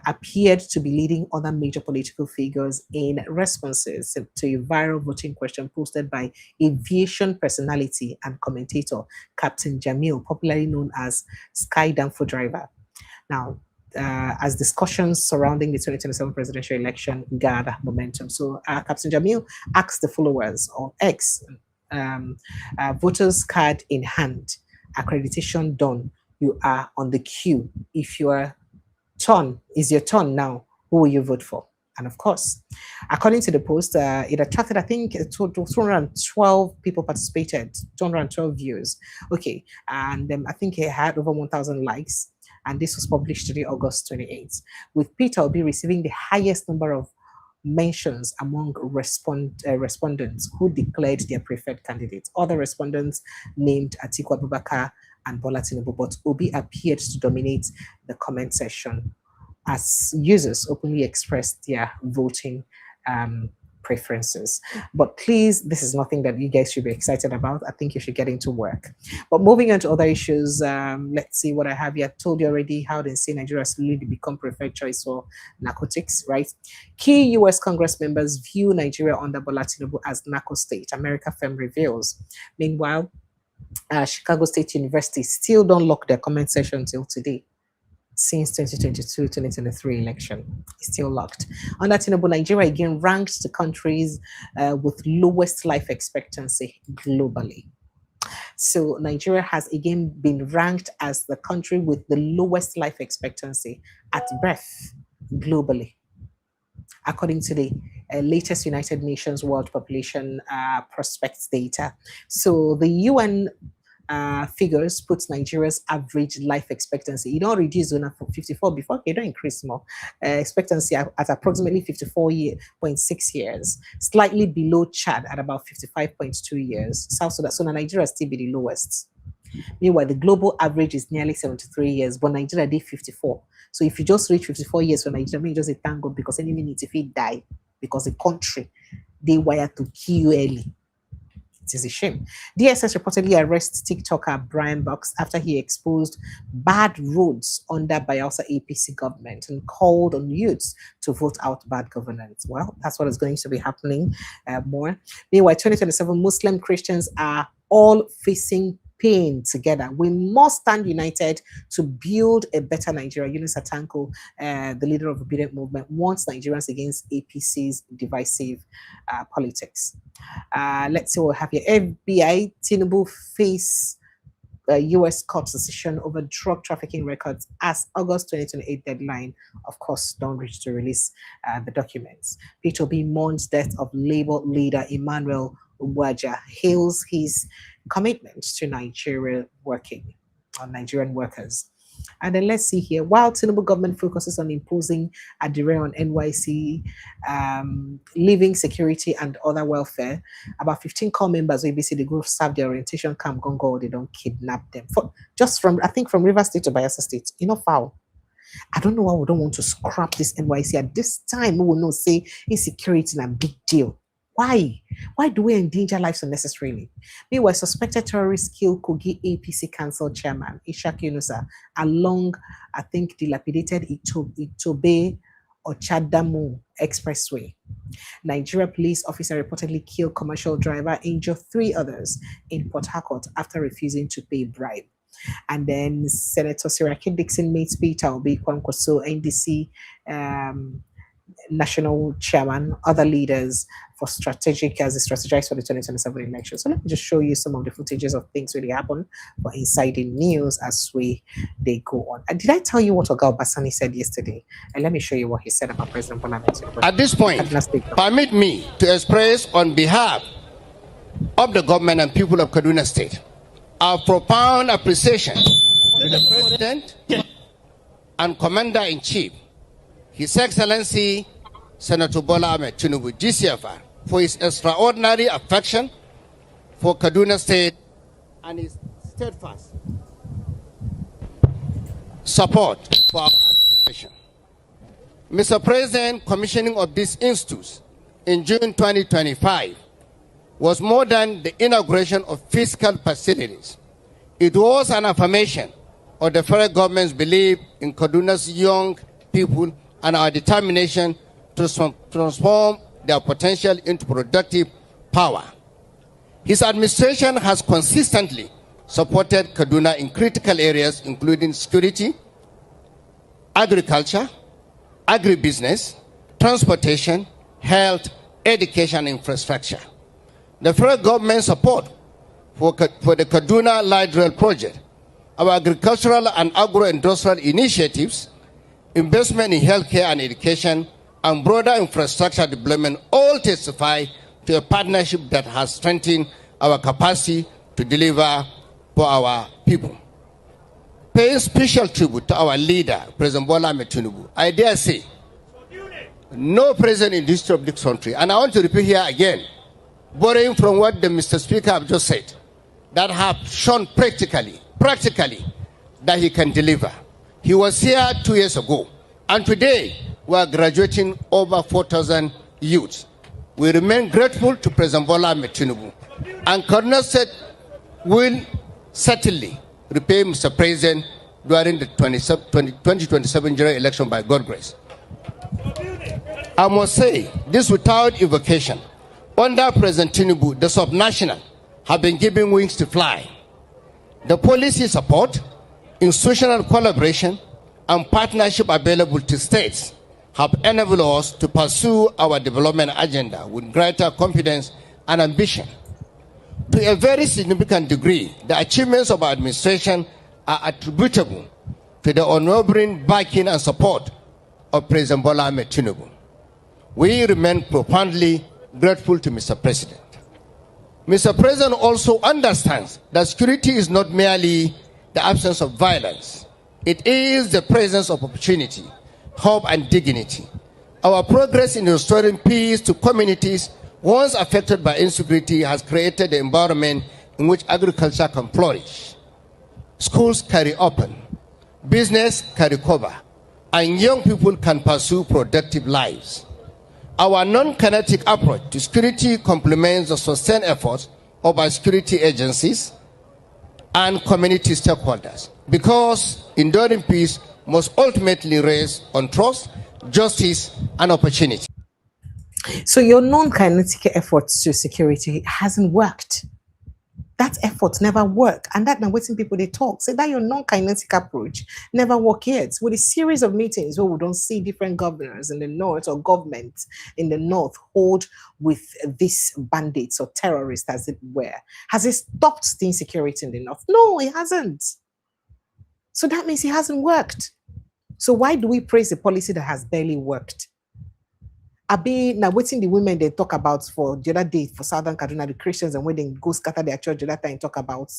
appeared to be leading other major political figures in responses to a viral voting question posted by aviation personality and commentator Captain Jamil, popularly known as Sky Danfo Driver. Now, as discussions surrounding the 2027 presidential election gather momentum. So Captain Jamil asked the followers on X, voters card in hand, accreditation done, you are on the queue. If your turn is your turn now, who will you vote for? And of course, according to the post, it attracted, I think, 212 people participated, 212 views. Okay, and I think it had over 1,000 likes. And this was published today, August 28th, with Peter Obi receiving the highest number of mentions among respondents who declared their preferred candidates. Other respondents named Atiku Abubakar and Bola Tinubu, but Obi appeared to dominate the comment section as users openly expressed their voting preferences. But please, this is nothing that you guys should be excited about. I think you should get into work. But moving on to other issues, let's see what I have here. I told you already how they say Nigeria slowly become preferred choice for narcotics, right? Key US Congress members view Nigeria under Bola Tinubu as narco state, America firm reveals. Meanwhile, Chicago State University still don't lock their comment section till today. Since 2022-2023 election, is still locked. Under Tinubu, Nigeria again ranks the countries with lowest life expectancy globally. So Nigeria has again been ranked as the country with the lowest life expectancy at birth globally, according to the latest United Nations World Population Prospects data. So the UN figures puts Nigeria's average life expectancy. You don't reduce zone from 54 before, you don't increase more. Expectancy at approximately 54.6 years, slightly below Chad at about 55.2 years. South Sudan, so Nigeria still be the lowest. Meanwhile, the global average is nearly 73 years, but Nigeria did 54. So if you just reach 54 years for Nigeria, you just say thank God, because any minute if he die, because the country, they wire to kill you early. It is a shame. DSS reportedly arrests TikToker Brian Box after he exposed bad roads under Bayelsa APC government and called on youths to vote out bad governance. Well, that's what is going to be happening more. Meanwhile, 2027 Muslim Christians are all facing campaign together. We must stand united to build a better Nigeria. Yunus Atanko, the leader of the Obedient Movement, wants Nigerians against APC's divisive politics. Let's see what we have here. FBI, Tinubu face US court decision over drug trafficking records as August 2028 deadline, of course, don't reach to release the documents. P2B mourns death of Labour leader Emmanuel Uwaja, hails his commitment to Nigerian workers. And then let's see here. While Tinubu government focuses on imposing a delay on NYC, living security and other welfare, about 15 core members of ABC, the group served their orientation camp, Gongo, they don't kidnap them. From River State to Bayelsa State, foul. I don't know why we don't want to scrap this NYC. At this time, we will not say insecurity is a big deal. Why? Why do we endanger lives unnecessarily? Meanwhile, suspected terrorist killed Kogi APC Council chairman Ishak Yunusa along, I think, dilapidated Itobe Ochadamu Expressway. Nigeria police officer reportedly killed commercial driver, injured 3 others in Port Harcourt after refusing to pay bribe. And then Senator Siraki Dixon meets Peter Obi Kwankwaso, NDC national chairman, other leaders for strategize for the 2027 election. So let me just show you some of the footages of things really happen for Insider News as they go on. And did I tell you what Oga Obasani said yesterday? And let me show you what he said about President Bola Ahmed Tinubu. At this point, permit me to express on behalf of the government and people of Kaduna State our profound appreciation to the President and Commander-in-Chief, His Excellency Senator Bola Ahmed Tinubu, GCFR, for his extraordinary affection for Kaduna State and his steadfast support for our administration. Mr. President, commissioning of this institute in June 2025 was more than the inauguration of fiscal facilities. It was an affirmation of the federal government's belief in Kaduna's young people and our determination to transform their potential into productive power. His administration has consistently supported Kaduna in critical areas including security, agriculture, agribusiness, transportation, health, education, and infrastructure. The federal government support for the Kaduna Light Rail project, our agricultural and agro-industrial initiatives, investment in healthcare and education, and broader infrastructure development all testify to a partnership that has strengthened our capacity to deliver for our people. Paying special tribute to our leader, President Bola Ahmed Tinubu, I dare say, no president in the history of this country, and I want to repeat here again, borrowing from what the Mr. Speaker have just said, that have shown practically that he can deliver. He was here 2 years ago, and today we are graduating over 4,000 youths. We remain grateful to President Bola Ahmed Tinubu, and Kaduna State will certainly repay Mr. President during the 2027 general election by God's grace. I must say this without evocation. Under President Tinubu, the subnational have been given wings to fly. The policy support, institutional collaboration, and partnership available to states have enabled us to pursue our development agenda with greater confidence and ambition. To a very significant degree, the achievements of our administration are attributable to the unwavering backing and support of President Bola Ahmed Tinubu. We remain profoundly grateful to Mr. President. Mr. President also understands that security is not merely the absence of violence. It is the presence of opportunity, hope, and dignity. Our progress in restoring peace to communities once affected by insecurity has created the environment in which agriculture can flourish. Schools can reopen, business can recover, and young people can pursue productive lives. Our non-kinetic approach to security complements the sustained efforts of our security agencies and community stakeholders, because enduring peace must ultimately rest on trust, justice, and opportunity. So your non-kinetic efforts to security hasn't worked. that effort never work. And that now waiting people they talk. Say that your non-kinetic approach never work yet. With a series of meetings where we don't see different governors in the north or governments in the north hold with these bandits or terrorists as it were. Has it stopped the insecurity in the north? No, it hasn't. So that means it hasn't worked. So why do we praise a policy that has barely worked? Abi now waiting the women they talk about for the other day for Southern Kaduna, the Christians, and when they go scatter their church the other time talk about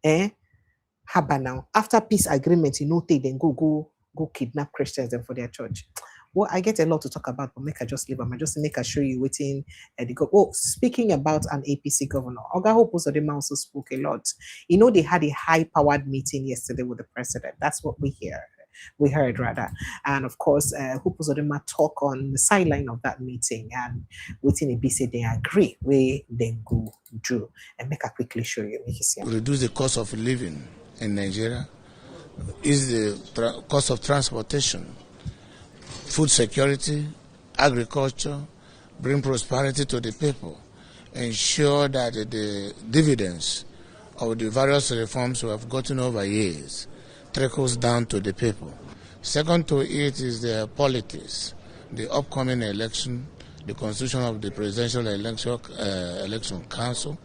haba now. After peace agreement, they then go kidnap Christians and for their church. Well, I get a lot to talk about, but make I just leave them. I just make I show you waiting the go. Oh, speaking about an APC governor, Oga Hope Uzodinma also spoke a lot. They had a high-powered meeting yesterday with the president. That's what we hear. We heard rather, and of course, Hope Uzodinma talk on the sideline of that meeting, and within a BC they agree where they go do, and make I quickly show you. Reduce the cost of living in Nigeria, is the cost of transportation, food security, agriculture, bring prosperity to the people, ensure that the dividends of the various reforms we have gotten over years trickles down to the people. Second to it is the politics, the upcoming election, the constitution of the presidential election council,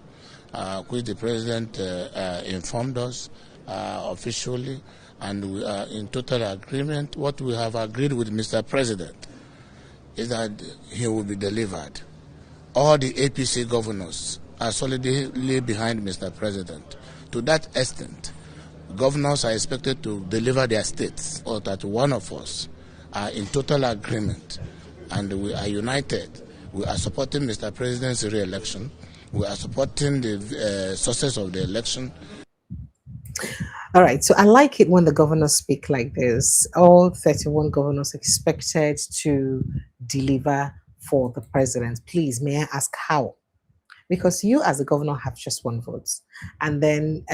which the president informed us officially, and we are in total agreement. What we have agreed with Mr. President is that he will be delivered. All the APC governors are solidly behind Mr. President. To that extent, governors are expected to deliver their states, or that one of us are in total agreement, and we are united. We are supporting Mr. President's re-election. We are supporting the success of the election. All right, so I like it when the governors speak like this. All 31 governors expected to deliver for the president. Please, may I ask how? Because you as a governor have just one vote, and then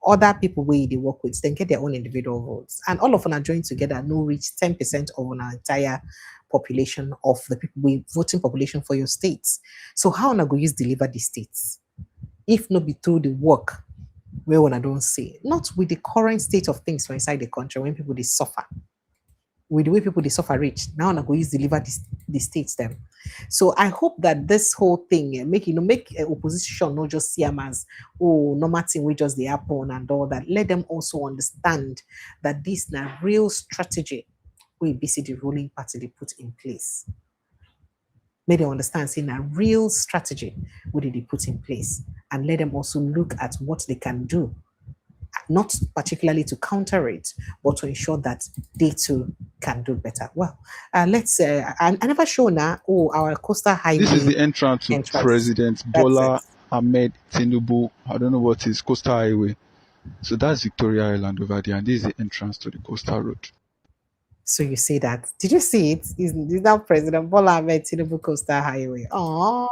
other people where they work with then get their own individual votes, and all of them are joined together no reach 10% of our entire population of the people voting population for your states. So how am I going to deliver the states if not be through the work where when I don't see, not with the current state of things for inside the country when people they suffer. With the way people they suffer rich, now I'm going to deliver the states them. So I hope that this whole thing make opposition not just see them as normal thing we just the happen and all that. Let them also understand that this is a real strategy we BC the ruling party they put in place. Make them understand seeing a real strategy what did they put in place, and let them also look at what they can do. Not particularly to counter it, but to ensure that they too can do better. Well, let's. I never show now. Our coastal highway. This is the entrance to President Bola Ahmed Tinubu. I don't know what is coastal highway. So that's Victoria Island over there, and this is the entrance to the coastal road. So you see that? Did you see it? Is now President Bola Ahmed Tinubu coastal highway? Oh.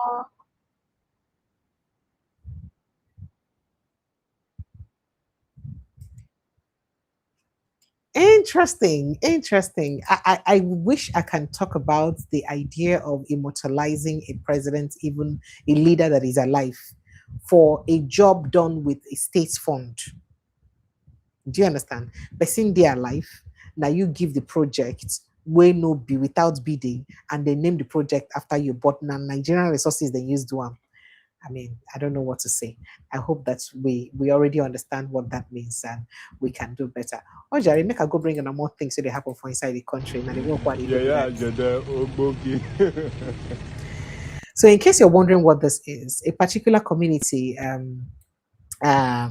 Interesting. I wish I can talk about the idea of immortalizing a president, even a leader that is alive, for a job done with a state fund. Do you understand? By seeing they are alive, now you give the project where no be without bidding, and they name the project after you, but now Nigerian resources they use to them. I mean, I don't know what to say. I hope that we already understand what that means and we can do better. Oh, Jerry, make I go bring in more things so they happen for inside the country. And they work what So in case you're wondering what this is, a particular community, I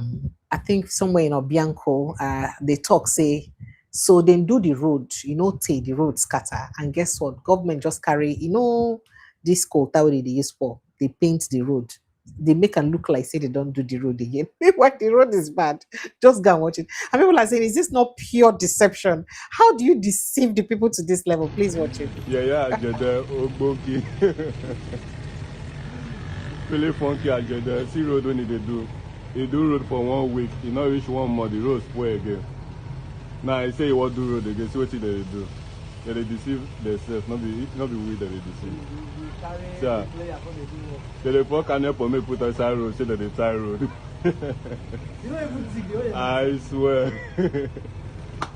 think somewhere in Obianco, they talk, say, so they do the road, take the road scatter. And guess what? Government just carry, this quota they use for. They paint the road. They make it look like say they don't do the road again. What the road is bad. Just go and watch it. And people are saying, is this not pure deception? How do you deceive the people to this level? Please watch it. Really funky agenda. See road when they do. They do road for 1 week. You know which one more the road spoil again. Now I say what do road again. See what they do. Yeah, they deceive themselves, not be we that they deceive. So, they pour canal for me put aside road, say that they tie road. You don't even see I swear.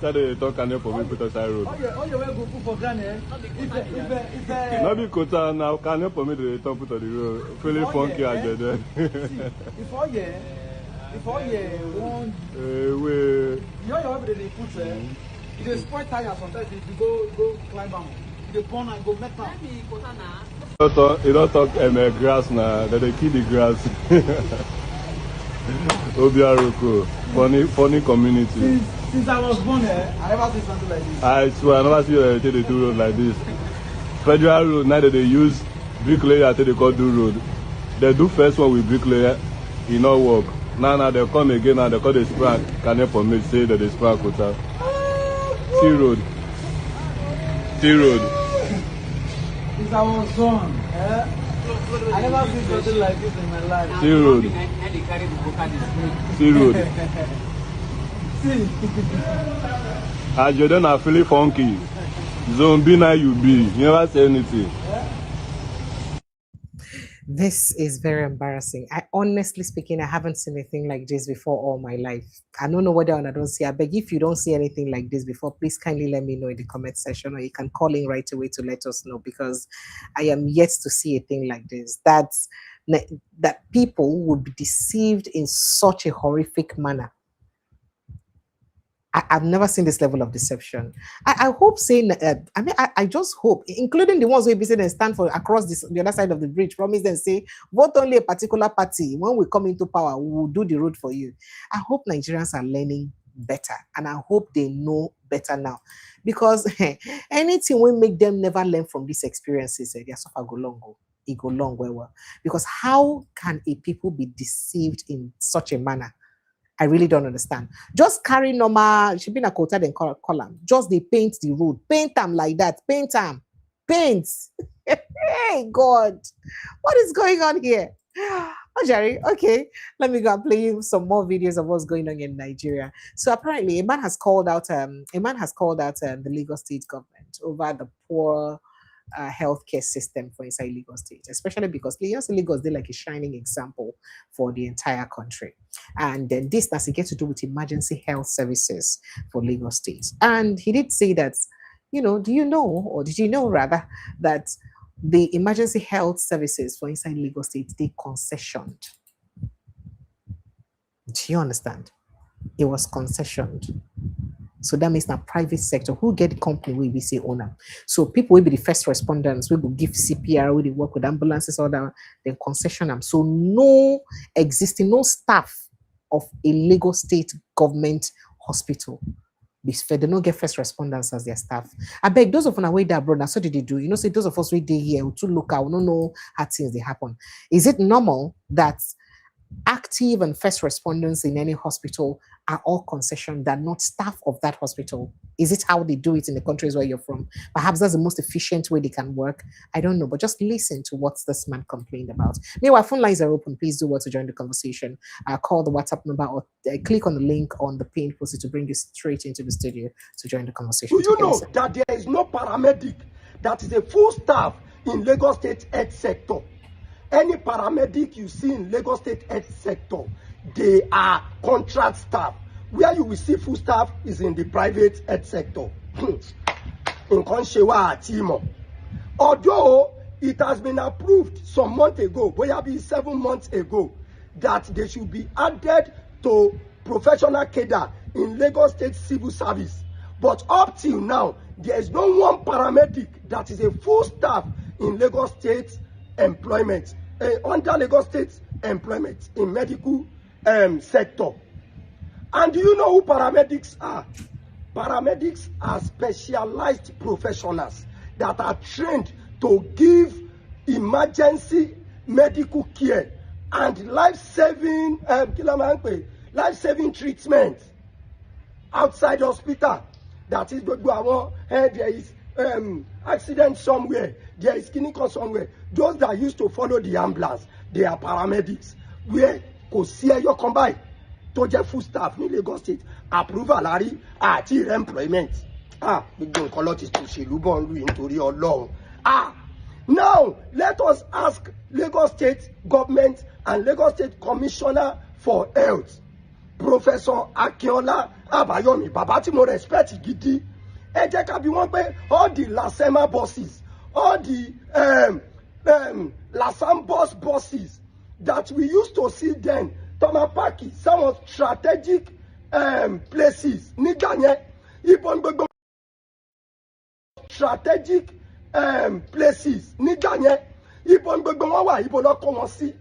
So they talk canal for me put aside road. all your way go put for granted. If Not be quota now, canal for me they talk put on the road. Feeling funky again. Before you one We. your way they put it is spoil tire sometimes if you go climb down. The burn and go metal. You don't talk grass now, that they kill the grass. Obiaroko, funny community. Since I was born I never see something like this. I swear, I never see they do road like this. Federal road, now that they use bricklayer, I think they call do road. They do first one with bricklayer, it not work. Now they come again, now they call the spark. Can you permit say that the spark was out? T road. Since I was born, I never seen something like this in my life. T road. See. As you don't are feeling funky. Zombie now you be. You never say anything. This is very embarrassing. I honestly speaking, I haven't seen anything like this before all my life. I don't know whether or not I don't see. I beg if you don't see anything like this before, please kindly let me know in the comment section, or you can call in right away to let us know, because I am yet to see a thing like this. That people would be deceived in such a horrific manner. I've never seen this level of deception. I hope saying, I just hope, including the ones who be saying and stand for across the other side of the bridge, promise and say, vote only a particular party. When we come into power, we will do the road for you. I hope Nigerians are learning better, and I hope they know better now, because anything will make them never learn from these experiences. Their suffer go long, it go long well. Because how can a people be deceived in such a manner? I really don't understand. Just carry normal, should be in a quota then column. Just they paint the road. Paint them like that. Paint them. Paint. Hey, God. What is going on here? Oh, Jerry. Okay. Let me go and play you some more videos of what's going on in Nigeria. So apparently a man has called out the Lagos state government over the poor healthcare system for inside Lagos state, especially because Lagos they like a shining example for the entire country. And then this has to get to do with emergency health services for Lagos state. And he did say that, did you know rather that the emergency health services for inside Lagos state, they concessioned. Do you understand? It was concessioned. So that means now private sector who get the company will be say owner. So people will be the first responders, we will give CPR, we will work with ambulances, all that, then concession them. So no staff of a Lagos state government hospital. They don't get first responders as their staff. I beg those of us away there, brother. So did they do? Say those of us we day here to look out, we don't know how things they happen. Is it normal that active and first responders in any hospital are all concession, they're not staff of that hospital? Is it how they do it in the countries where you're from? Perhaps that's the most efficient way they can work. I don't know, but just listen to what this man complained about. Meanwhile, phone lines are open. Please do want to join the conversation. Call the WhatsApp number or click on the link on the pinned post to bring you straight into the studio to join the conversation. Do you know that there is no paramedic that is a full staff in Lagos State health sector? Any paramedic you see in Lagos State health sector, they are contract staff. Where you will see full staff is in the private health sector. In Konshewa Atimo. Although it has been approved some months ago, 7 months ago, that they should be added to professional cadre in Lagos State civil service. But up till now, there is no one paramedic that is a full staff in Lagos State employment, under Lagos State employment in medical sector. And do you know who paramedics are? Paramedics are specialized professionals that are trained to give emergency medical care and life-saving treatment outside hospital. That is there is accident somewhere, there is clinical somewhere. Those that used to follow the ambulance, they are paramedics. Where Kosia your combine to get full staff in Lagos State, approval at employment. gbogbo nǹkan ló ti tòṣèlú bọ̀ ń lù yìí nítorí Ọlọ́run. Now let us ask Lagos State government and Lagos State Commissioner for Health, Professor Akinola Abayomi, bàbá tí mo respect gidi. Ẹ jẹ́ ká bi wọ́n pé all the Lasema buses, all the Lasam buses that we used to see then, Tomapaki, some of strategic places, nígbà yẹn, ìbọn gbogbo strategic places, nígbà yẹn, ìbọn gbogbo wọn wà, ìbọn lọ kó wọn sí.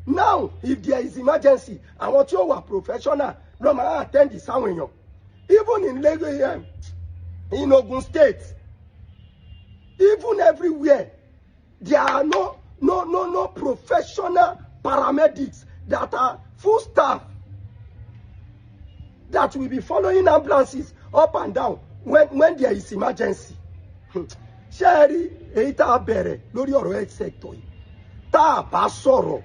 Now, if there is emergency, àwọn tí ó wà professional ló máa attend sáwọn èèyàn. Even in Lagos, in Ogun State, even everywhere, there are no professional paramedics that are full staff that will be following ambulances up and down when there is emergency. Ṣé rí èyí tá a bẹ̀rẹ̀ lórí ọ̀rọ̀ health sector yìí, tá a bá sọ̀rọ̀,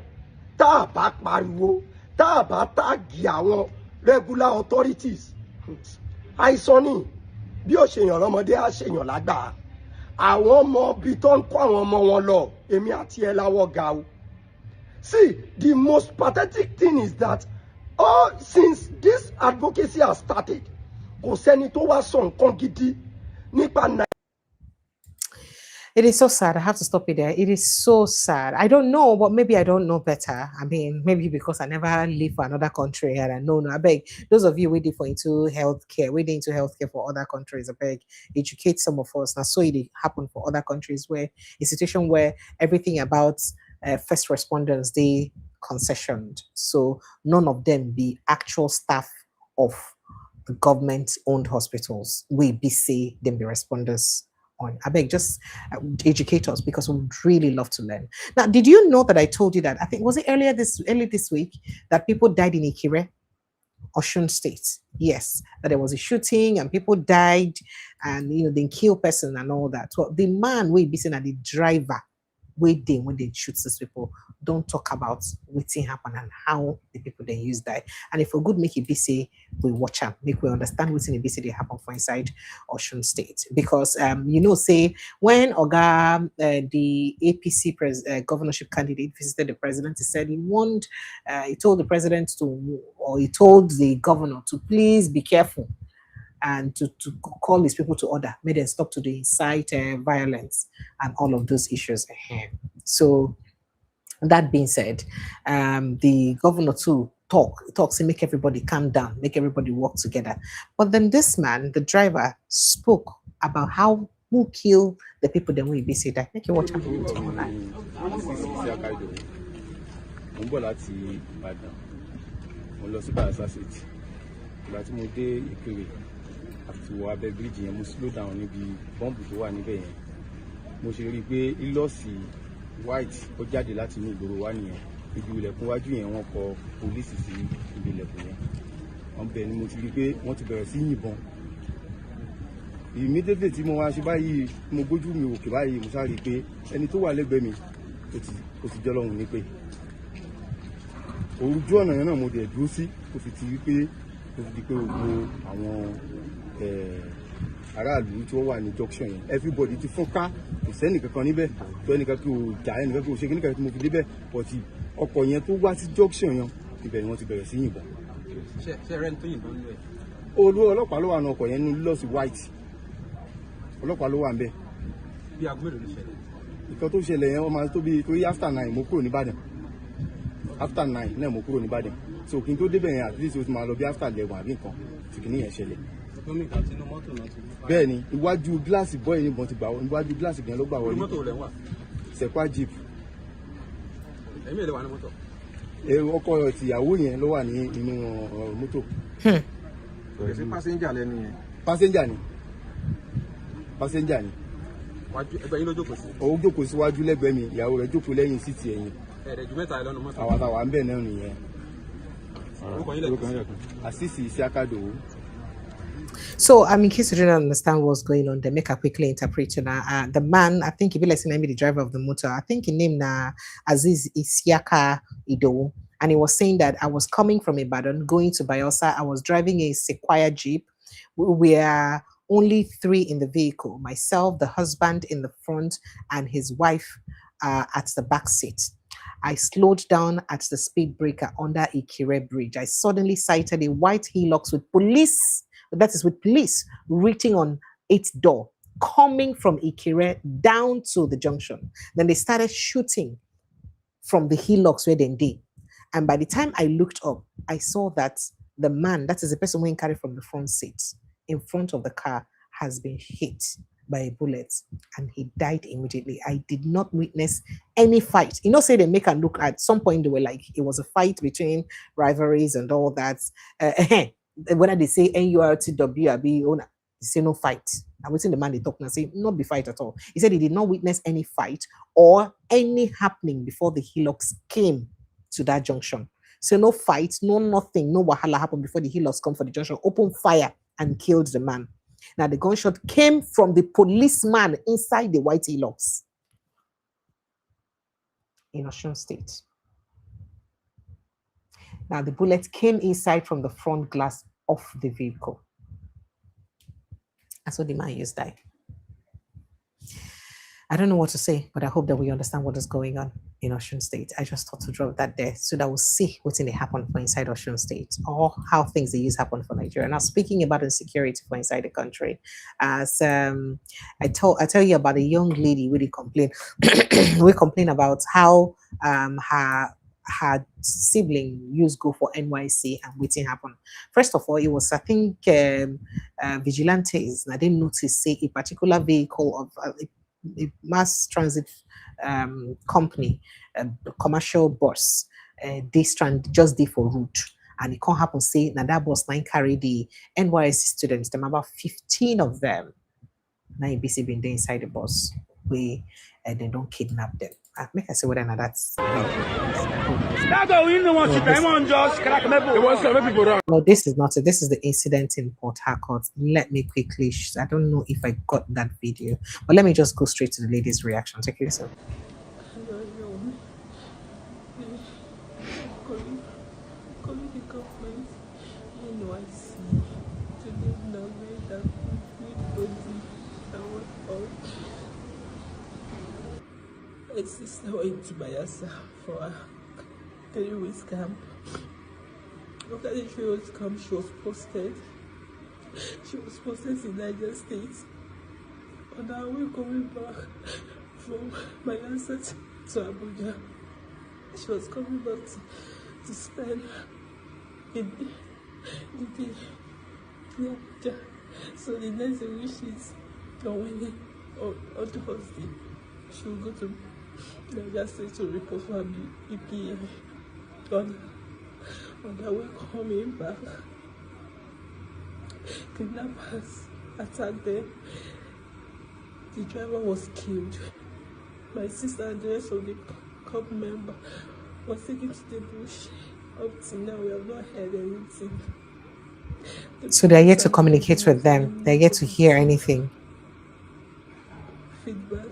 tá a bá pariwo, tá a bá táàgì àwọn regular authorities, àìsàn ni bí ó ṣèyàn lọ́mọdé á ṣèyàn lágbà. Àwọn ọmọ bíi tó ń kó àwọn ọmọ wọn lọ, èmi àti ẹ láwọ́ ga o. See, the most pathetic thing is that since this advocacy has started, kò sẹ́ni tó wá sọ nǹkan gidi nípa. It is so sad. I have to stop it there. It is so sad. I don't know, but maybe I don't know better. I mean, maybe because I never live for another country and I know. No, I beg those of you waiting for into healthcare, waiting into healthcare for other countries. I beg educate some of us. Now, so it happened for other countries where a situation where everything about first responders they concessioned, so none of them be actual staff of the government-owned hospitals. We be say them be responders. I beg, just educate us because we would really love to learn. Now, did you know that I told you that I think was it early this week that people died in Ikire, Osun State? Yes, that there was a shooting and people died, and they kill person and all that. Well, the man we be saying that the driver waiting when they shoot these people don't talk about what's happen and how the people then use that. And if we good make it be say we watch them, make we understand what's in it be say they happen for inside Osun State. Because say when Oga the APC governorship candidate visited the president, he said he told the president he told the governor to please be careful and to call these people to order, made them stop to the incite violence and all of those issues. So that being said, the governor too talks and make everybody calm down, make everybody work together. But then this man, the driver, spoke about who killed the people that we be said that. Make you watch out online. àti wọ abẹ́ bíríjì yẹn mo slow down níbi bọ́ǹbù tó wà níbẹ̀ yẹn mo ṣe rí i pé ìlọ́ọ̀sì white ó jáde láti inú ìgboro wá nìyẹn ibi ilẹ̀kùn wájú yẹn wọ́n kọ pólísì sí ibi ilẹ̀kùn yẹn wọ́n bẹ̀ ni mo ti rí i pé wọ́n ti bẹ̀rẹ̀ sí yìnbọn immediately tí mo wá ṣe báyìí mo gbójú mi òkè báyìí mo sáré pé ẹni tó wà lẹ́gbẹ̀ẹ́ mi ó ti jẹ́ lọ́hùn ní pé ojú ọ̀nà yẹn náà mo dẹ̀ dúró sí ó fi ti rí pé ó fi di pé gbogbo àwọn aráàlú tí wọ́n wà ní junction yẹn everybody ti fọ́n ká kò sẹ́ni kankan níbẹ̀ tó ẹnìkan kí o jà ẹnìkan kí o ṣe kí nìkan tí mo fi débẹ̀ but ọkọ̀ yẹn tó wá sí junction yẹn ibẹ̀ ni wọ́n ti bẹ̀rẹ̀ sí yìnbọn. ṣe rẹ́ni tó yìnbọn lù ẹ̀. ọlọ́pàá ló wà ní ọkọ̀ yẹn ní lọ́ọ̀sì white ọlọ́pàá ló wà ń bẹ̀. bí aago mélòó ló ṣẹlẹ̀. nǹkan tó ṣẹlẹ̀ yẹn wọ́n máa tó bí torí after 9 mo kúrò nìbàdàn after 9 náà mo kúrò nìbàdàn so kí n tó débẹ̀ yẹn at least o ti máa lọ bí after 11 àbí nǹkan tí kìíní yẹn ṣẹlẹ̀. bẹ́ẹ̀ ni iwájú gíláàsì bọ́ yìí nìbọn ti gbà wọlé iwájú gíláàsì gan ló gbà wọlé. mọ́tò rẹ̀ wà. Sekwa jeep. ẹ̀mí èlé wà ní mọ́tò. ọkọ tìyàwó yẹn ló wà ní inú mọ́tò. kò sí pásẹ́njà lẹ́nu yẹn. pásẹ́njà ni. ẹgbẹ́ yín ló jókòó sí. ó jókòó síwájú lẹ́gbẹ̀ẹ́ mi ìyàwó rẹ̀ jókòó lẹ́yìn síìtì ẹ̀yìn. ẹ̀ẹ́dẹ̀jú mẹ́ta lọ́nu mọ́tò. àwọn àtàwọn àmbẹ̀ náà nìyẹn. Asisi Isiakado. So, in case you didn't understand what's going on, they make a quickly interpret. The man, I think, if you listen, the driver of the motor, I think he named Aziz Isiaka Ido, and he was saying that I was coming from Ibadan, going to Bayelsa. I was driving a Sequoia Jeep, We are only 3 in the vehicle, myself, the husband in the front, and his wife at the back seat. I slowed down at the speed breaker under Ikire Bridge. I suddenly sighted a white Hilux with police, written on its door, coming from Ikire down to the junction. Then they started shooting from the Hilux where they did. And by the time I looked up, I saw that the man, that is the person who carried from the front seat, in front of the car, has been hit by a bullet and he died immediately. I did not witness any fight. Say they make a look at some point, they were like, it was a fight between rivalries and all that. Whether they say NURTW, they say no fight. I was in the man they talk and say not be fight at all. He said he did not witness any fight or any happening before the Hilux came to that junction. So no fight, no nothing, no wahala happened before the Hilux come for the junction, opened fire and killed the man. Now the gunshot came from the policeman inside the white Hilux in Osun State. Now the bullet came inside from the front glass of the vehicle. That's what the man used to die. I don't know what to say, but I hope that we understand what is going on in Osun State. I just thought to drop that there so that we'll see what's in the happen for inside Osun State or how things they use happen for Nigeria. Now, speaking about insecurity for inside the country, as I tell you about a young lady we complain about how her sibling used go for NYC and waiting happen. First of all, it was, I think, vigilantes. I didn't notice, say, a particular vehicle of a mass transit company, commercial bus, just did for route. And it can't happen, say, now that bus nine carry the NYC students, them about 15 of them. Now BC been there inside the bus. They don't kidnap them. Make I say whether or not that's no, this is not it. This is the incident in Port Harcourt. Let me quickly, I don't know if I got that video, but let me just go straight to the lady's reaction. Take it yourself. My sister went to Bayelsa for a 3-week camp. After the 3-week camp, she was posted. She was posted in Niger State. On our way coming back from Bayelsa to Abuja, she was coming back to spend the day in Abuja. So the next week she's going on Thursday. She will go to Niger State to report for her EPA. On their way coming back, kidnappers attacked them. The driver was killed. My sister and the rest of the club member was taken to the bush. Up to now, we have not heard anything. So they're yet to communicate with them. They're yet to hear anything. Feedback.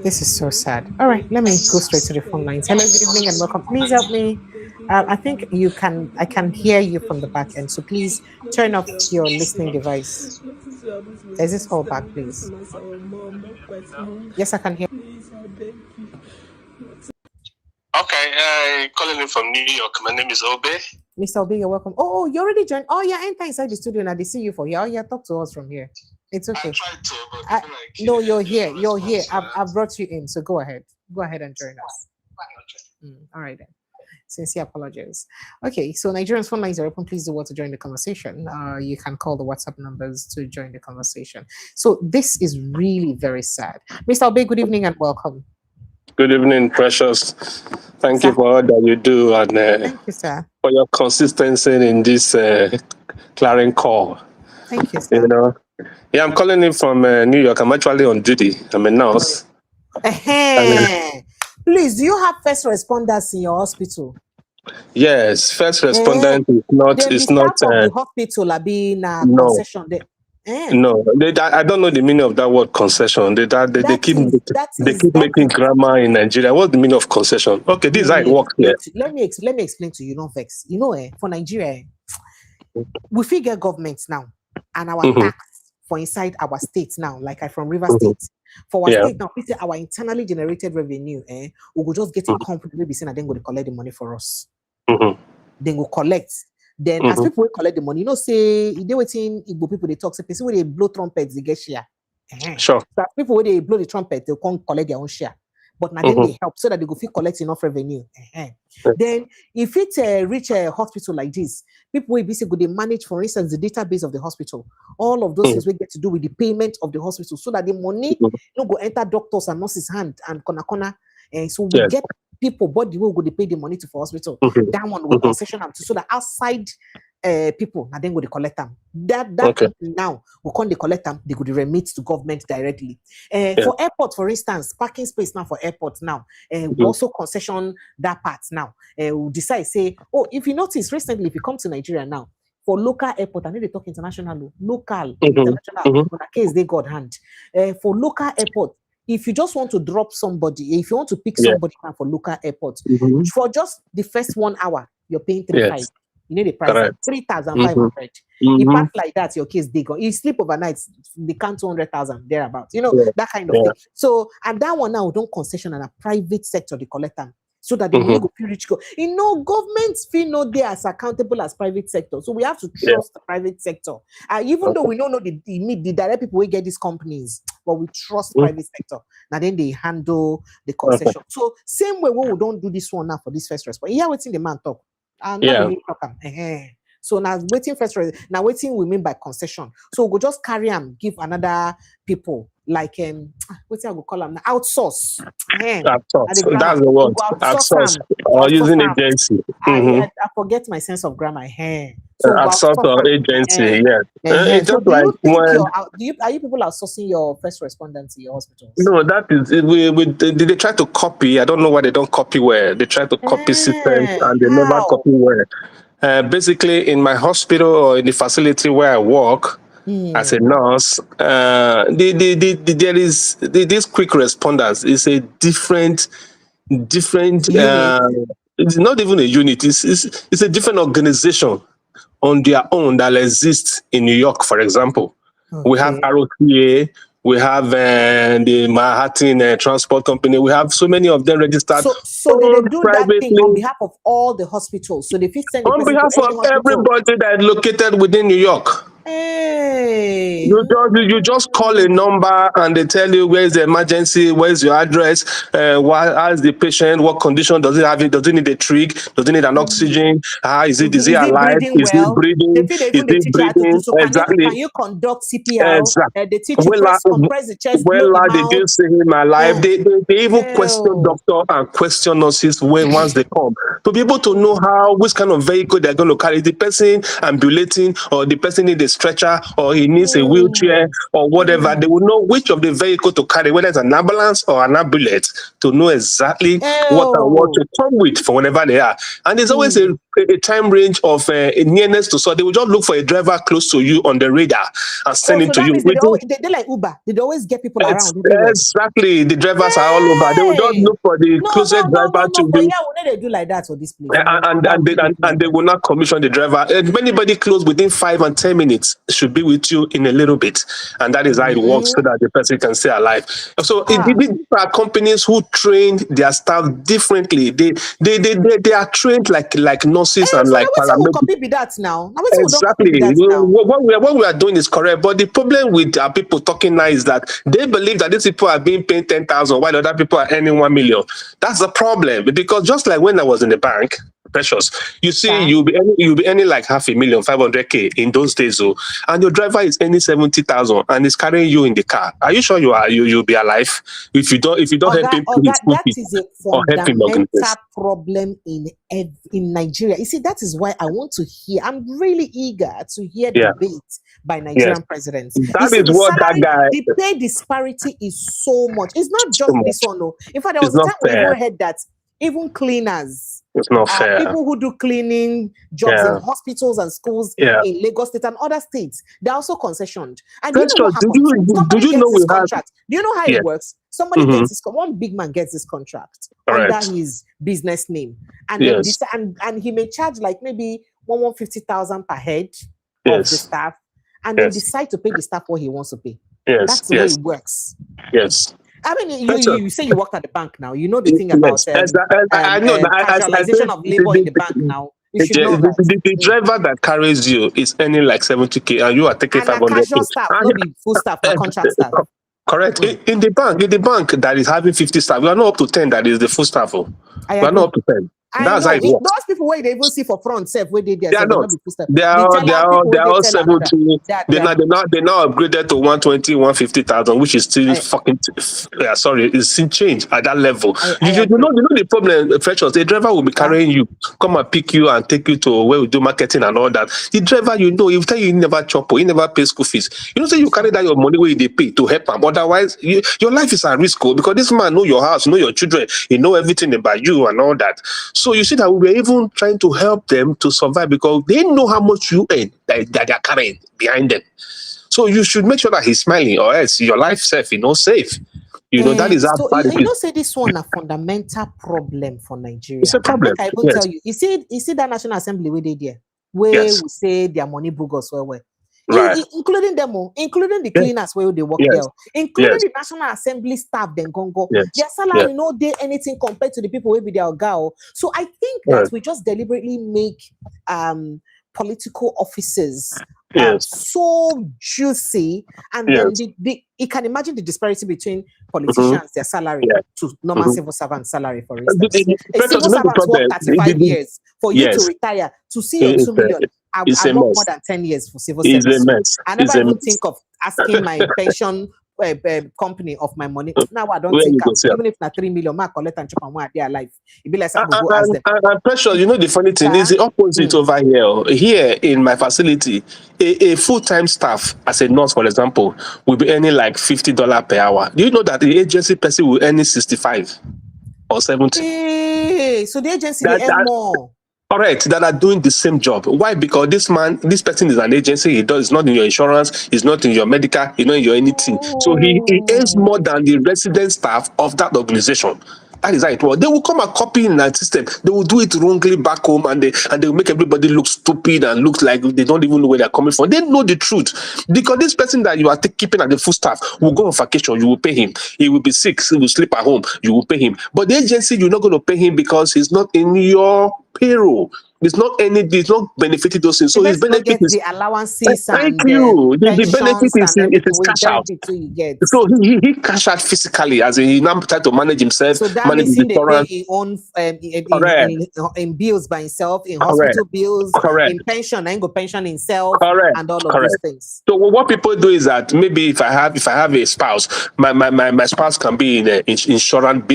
This is so sad. All right, let me go straight to the phone lines. Hello, good evening and welcome. Please help me. I think I can hear you from the back end. So please turn off your listening device. Is this hold back, please? Yes, I can hear. Okay, calling in from New York. My name is Obe. Mr. Obe, you're welcome. Oh, you already joined. Oh, yeah, enter inside the studio now. They see you for here. Oh, yeah, talk to us from here. It's okay. I tried to, but no, you're here. You're here. I've brought you in. So go ahead. Go ahead and join us. All right then. Sincere apologies. Okay, so Nigerians phone lines are open. Please do want to join the conversation. You can call the WhatsApp numbers to join the conversation. So this is really very sad. Mr. Obe, good evening and welcome. Good evening, Precious. Thank you for all that you do and thank you, sir, for your consistency in this clarion call. Thank you, sir. Yeah, I'm calling in from New York. I'm actually on duty. I'm a nurse. Please, do you have first responders in your hospital? Yes, first respondent is not. It's not. The hospital being a no. concession. No, I don't know the meaning of that word concession. They keep making grammar in Nigeria. What's the meaning of concession? Okay, this is how it works here. Let me explain to you. Don't vex. For Nigeria, we figure governments now, and our tax for inside our state now, like I from River State. For our state now, we say our internally generated revenue, we will just get a company, maybe saying, and then go to collect the money for us. Then go collect. Then as people will collect the money, say they waiting Igbo people they talk, say person when they blow trumpets, they get share. Sure. So as people when they blow the trumpet, they can't collect their own share. But now then they help so that they go feel collect enough revenue. Then if it reach a hospital like this, people will be say they manage, for instance, the database of the hospital. All of those things we get to do with the payment of the hospital, so that the money go enter doctors and nurses' hand and corner. And so we get people, but they will go to pay the money to for hospital. That one will concession them to, so that outside people now then go to collect them. That now we can't they collect them, they go to remit to government directly. For airport, for instance, parking space now for airport now, we also concession that part now. We decide say, if you notice recently, if you come to Nigeria now, for local airport, I need to talk international, local, international, on a case they got hand. For local airport, if you just want to drop somebody, if you want to pick somebody for local airport, for just the first 1 hour, you're paying 3,500. You need the price 3,500. You pass like that, your case they go. You sleep overnight, they count 200,000 thereabouts. That kind of thing. So, and that one now don't concession and a private sector they collect them. So that the money go reach go. Governments feel no they as accountable as private sector. So we have to trust the private sector. Even though we don't know the direct people will get these companies, but we trust private sector. Now then they handle the concession. So same way we don't do this one now for this first response. Yeah, waiting the man talk. So now waiting first. Now waiting we mean by concession. So we'll just carry them, give another people like what's I will call them now? Outsource. Outsource. That's the word. Outsource. Or using agency. I forget my sense of grammar. So outsource or agency. So do you think are you people outsourcing your first respondents in your hospitals? No, that is they try to copy. I don't know why they don't copy where. They try to copy systems and they never copy where. Basically, in my hospital or in the facility where I work as a nurse, there is this quick responders is a different. It's not even a unit. It's a different organization on their own that exists in New York, for example. We have ROTA. We have the Manhattan Transport Company. We have so many of them registered. So they do that thing on behalf of all the hospitals. So they send on behalf of everybody that is located within New York. You just call a number and they tell you where's the emergency, where's your address, how's the patient, what condition does it have? Does it need a trig? Does it need an oxygen? Is he alive? Is he breathing? Is he breathing? Exactly. Can you conduct CPR? Exactly. They teach you compress the chest. Did you see him alive? They even question doctor and question nurses once they come to be able to know which kind of vehicle they're going to carry. The person ambulating or the person needs a stretcher or he needs a wheelchair or whatever. They will know which of the vehicle to carry, whether it's an ambulance or an ambulance, to know exactly what to come with for whenever they are. And there's always a time range of nearness to, so they will just look for a driver close to you on the radar and send it to you. They like Uber. They always get people around. Exactly. The drivers are all over. They will just look for the closest driver to you. Yeah, they do like that for this place. And they will not commission the driver. Anybody close within 5 and 10 minutes should be with you in a little bit. And that is how it works, so that the person can stay alive. So these are companies who train their staff differently. They are trained like nurses and like paramedics. Copy that now. Exactly. What we are doing is correct. But the problem with our people talking now is that they believe that these people are being paid 10,000 while other people are earning 1 million. That's the problem. Because just like when I was in the bank, Precious, you see, you'll be earning like 500,000, 500K in those days, and your driver is earning 70,000 and is carrying you in the car. Are you sure you'll be alive if you don't help him? That is a fundamental problem in Nigeria. You see, that is why I want to hear. I'm really eager to hear debate by Nigerian presidents. That is what that guy. The pay disparity is so much. It's not just this one. No. In fact, there was a time when we heard that even cleaners. It's not fair. People who do cleaning jobs in hospitals and schools in Lagos State and other states, they're also concessioned. And you know what happens? Do you know how it works? Somebody gets this, one big man gets this contract under his business name, and and he may charge like maybe 150,000 per head of the staff, and then decide to pay the staff what he wants to pay. That's the way it works. Yes. I mean, you say you worked at the bank now. You know the thing about I know casualization of labor in the bank now. You should know that. The driver that carries you is earning like 70K, and you are taking 500K. Casual staff, not be full staff, but contract staff. Correct. In the bank that is having 50 staff, we are not up to 10. That is the full staff. We are not up to 10. That's how it works. Those people where they even see for front self where they are not. They are all 70. They're now upgraded to 120, 150,000, which is still it's still change at that level. You know the problem, Precious. The driver will be carrying you, come and pick you and take you to where we do marketing and all that. The driver, he will tell you he never chop, he never pay school fees. You know, say you carry that your money where they pay to help him. Otherwise, your life is at risk because this man know your house, know your children, he know everything about you and all that. So you see that we were even trying to help them to survive because they know how much you earn that they are carrying behind them. So you should make sure that he's smiling, or else your life safe, safe. That is how bad it is. Say this one a fundamental problem for Nigeria. It's a problem. I will tell you. You see that National Assembly where they there, where we say their money bogus well. Right. Including them, including the cleaners where they work there, including the National Assembly staff, then gongo. Their salary no day anything compared to the people who be their girl. So I think that we just deliberately make political offices so juicy, and then you can imagine the disparity between politicians, their salary to normal civil servant salary, for instance. A civil servant work 35 years for you to retire to see your 2 million. I worked more than 10 years for civil service. I never even think of asking my pension company of my money. Now I don't think even if not 3 million, I collect and chop on one their life. It be like go ask them. Precious, the funny thing is the opposite over here. Here in my facility, a full-time staff as a nurse, for example, will be earning like $50 per hour. Do you know that the agency person will earn 65 or 70? Hey, so the agency they earn more. Correct, that are doing the same job. Why? Because this person is an agency. It's not in your insurance. It's not in your medical. It's not in your anything. So he earns more than the resident staff of that organization. That is how it works. They will come and copy in that system. They will do it wrongly back home, and they will make everybody look stupid and look like they don't even know where they're coming from. They know the truth. Because this person that you are keeping at the full staff will go on vacation, you will pay him. He will be sick, he will sleep at home, you will pay him. But the agency, you're not going to pay him because he's not in your payroll. It's not benefiting those things. So his benefit is the allowances. Thank you. The benefit is cash out. So he cash out physically, as he now try to manage himself. So that manage means his they pay his own in bills by himself, in hospital bills, in pension, and go pension himself, and all of these things. So what people do is that maybe if I have a spouse, my spouse can be in insurance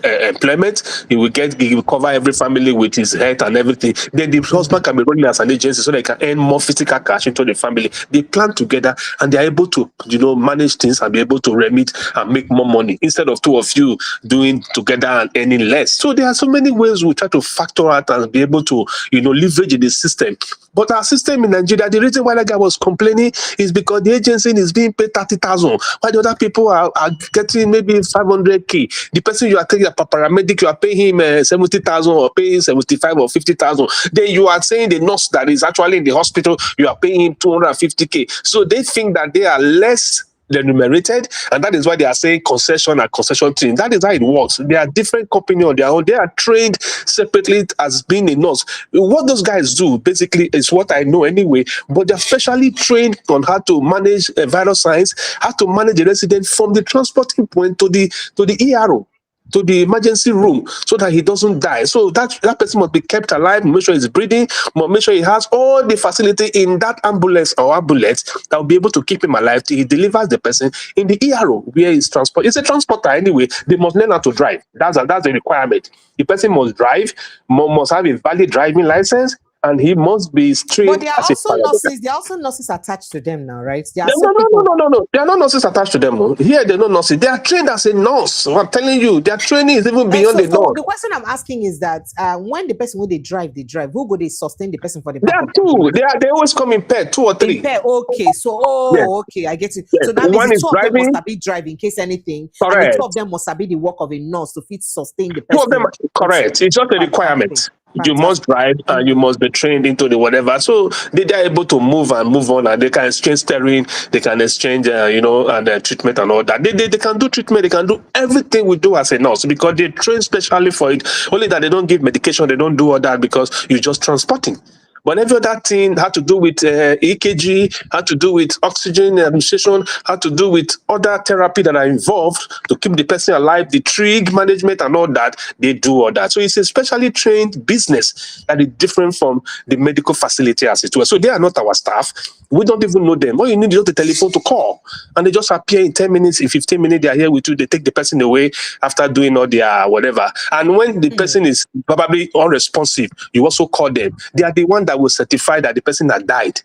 employment. He will cover every family with his health and everything. Then the husband can be running as an agency so they can earn more physical cash into the family. They plan together and they are able to, manage things and be able to remit and make more money instead of two of you doing together and earning less. So there are so many ways we try to factor out and be able to, leverage in the system. But our system in Nigeria, the reason why that guy was complaining is because the agency is being paid 30,000, while the other people are getting maybe 500K. The person you are taking a paramedic, you are paying him 70,000 or paying 75 or 50,000. Then you are saying the nurse that is actually in the hospital, you are paying him 250K. So they think that they are less remunerated, and that is why they are saying concession and concession thing. That is how it works. They are different company on their own. They are trained separately as being a nurse. What those guys do basically is what I know anyway, but they're specially trained on how to manage vital signs, how to manage a resident from the transporting point to the ERO, to the emergency room, so that he doesn't die. So that person must be kept alive, make sure he's breathing, make sure he has all the facility in that ambulance that will be able to keep him alive till he delivers the person in the ERO where he's transported. It's a transporter anyway. They must learn how to drive. That's a requirement. The person must drive, must have a valid driving license, and he must be trained. But there are also nurses attached to them now, right? No. There are no nurses attached to them. Here, they're not nurses. They are trained as a nurse. I'm telling you, their training is even beyond the nurse. The question I'm asking is that when the person they drive, who go they sustain the person for the? There are two. They always come in pair, 2 or 3. In pair, okay. So okay, I get it. Yes. So that means the 2 of them must be driving in case anything. Correct. And the 2 of them must be the work of a nurse to fit sustain the person. 2 of them, correct. It's just a requirement. You must drive and you must be trained into the whatever. So they are able to move and move on, and they can exchange steering, they can exchange, and treatment and all that. They can do treatment, they can do everything we do as a nurse because they train specially for it. Only that they don't give medication, they don't do all that because you're just transporting. But every other thing had to do with EKG, had to do with oxygen administration, had to do with other therapy that are involved to keep the person alive, the trig management and all that, they do all that. So it's a specially trained business that is different from the medical facility as it were. So they are not our staff. We don't even know them. All you need is just a telephone to call. And they just appear in 10 minutes, in 15 minutes, they are here with you. They take the person away after doing all their whatever. And when the person is probably unresponsive, you also call them. They are the one that will certify that the person had died.